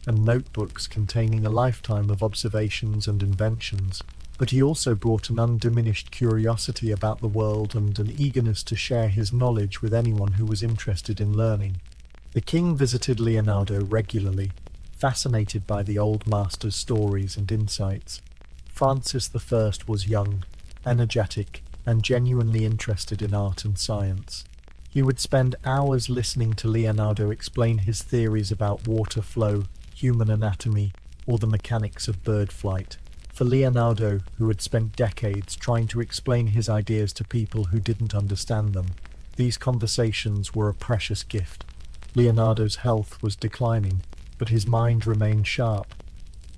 and notebooks containing a lifetime of observations and inventions. But he also brought an undiminished curiosity about the world and an eagerness to share his knowledge with anyone who was interested in learning. The king visited Leonardo regularly, fascinated by the old master's stories and insights. Francis I was young, energetic, and genuinely interested in art and science. He would spend hours listening to Leonardo explain his theories about water flow, human anatomy, or the mechanics of bird flight. For Leonardo, who had spent decades trying to explain his ideas to people who didn't understand them, these conversations were a precious gift. Leonardo's health was declining, but his mind remained sharp.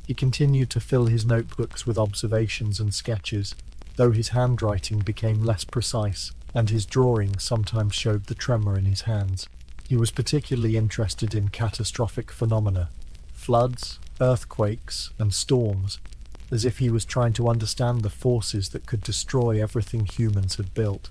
He continued to fill his notebooks with observations and sketches, though his handwriting became less precise, and his drawings sometimes showed the tremor in his hands. He was particularly interested in catastrophic phenomena, floods, earthquakes, and storms, as if he was trying to understand the forces that could destroy everything humans had built.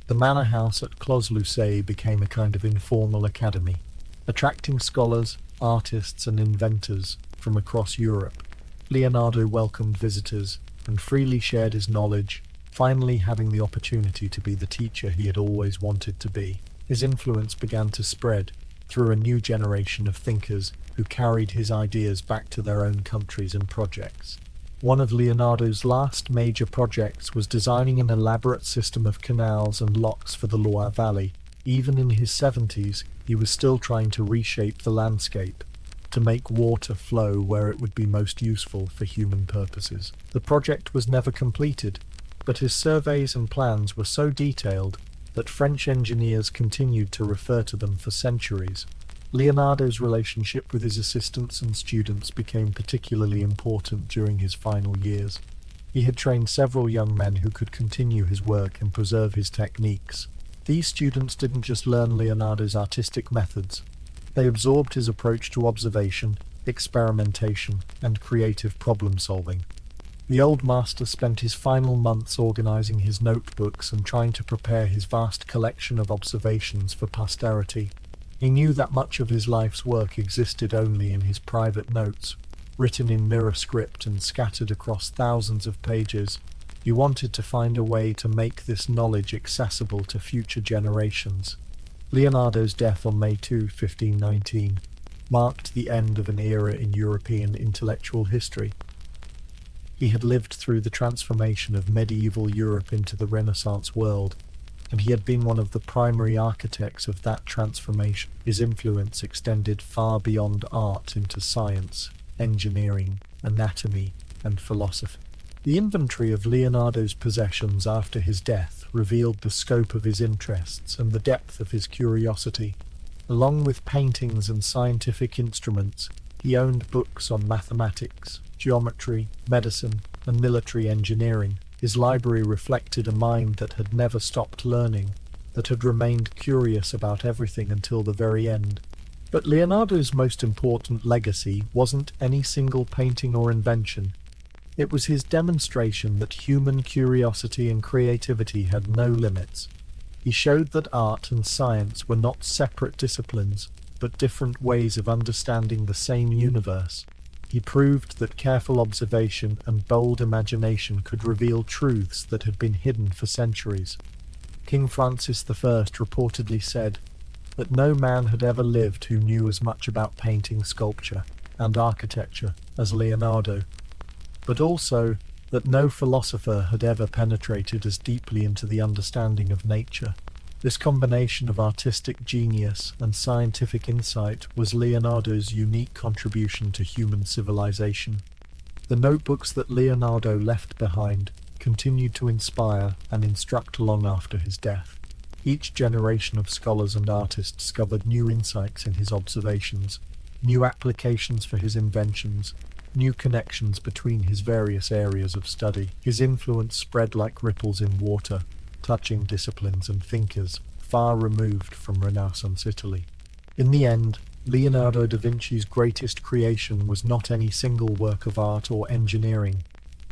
The manor house at Clos-Lucé became a kind of informal academy, attracting scholars, artists, and inventors from across Europe. Leonardo welcomed visitors and freely shared his knowledge, finally having the opportunity to be the teacher he had always wanted to be. His influence began to spread through a new generation of thinkers who carried his ideas back to their own countries and projects. One of Leonardo's last major projects was designing an elaborate system of canals and locks for the Loire Valley. Even in his 70s, he was still trying to reshape the landscape, to make water flow where it would be most useful for human purposes. The project was never completed, but his surveys and plans were so detailed that French engineers continued to refer to them for centuries. Leonardo's relationship with his assistants and students became particularly important during his final years. He had trained several young men who could continue his work and preserve his techniques. These students didn't just learn Leonardo's artistic methods, they absorbed his approach to observation, experimentation, and creative problem-solving. The old master spent his final months organizing his notebooks and trying to prepare his vast collection of observations for posterity. He knew that much of his life's work existed only in his private notes, written in mirror script and scattered across thousands of pages. He wanted to find a way to make this knowledge accessible to future generations. Leonardo's death on May 2, 1519, marked the end of an era in European intellectual history. He had lived through the transformation of medieval Europe into the Renaissance world, and he had been one of the primary architects of that transformation. His influence extended far beyond art into science, engineering, anatomy, and philosophy. The inventory of Leonardo's possessions after his death revealed the scope of his interests and the depth of his curiosity. Along with paintings and scientific instruments, he owned books on mathematics, geometry, medicine, and military engineering. His library reflected a mind that had never stopped learning, that had remained curious about everything until the very end. But Leonardo's most important legacy wasn't any single painting or invention. It was his demonstration that human curiosity and creativity had no limits. He showed that art and science were not separate disciplines, but different ways of understanding the same universe. He proved that careful observation and bold imagination could reveal truths that had been hidden for centuries. King Francis I reportedly said that no man had ever lived who knew as much about painting, sculpture, and architecture as Leonardo, but also that no philosopher had ever penetrated as deeply into the understanding of nature. This combination of artistic genius and scientific insight was Leonardo's unique contribution to human civilization. The notebooks that Leonardo left behind continued to inspire and instruct long after his death. Each generation of scholars and artists discovered new insights in his observations, new applications for his inventions, new connections between his various areas of study. His influence spread like ripples in water, touching disciplines and thinkers far removed from Renaissance Italy. In the end, Leonardo da Vinci's greatest creation was not any single work of art or engineering,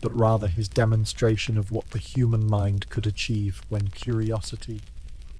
but rather his demonstration of what the human mind could achieve when curiosity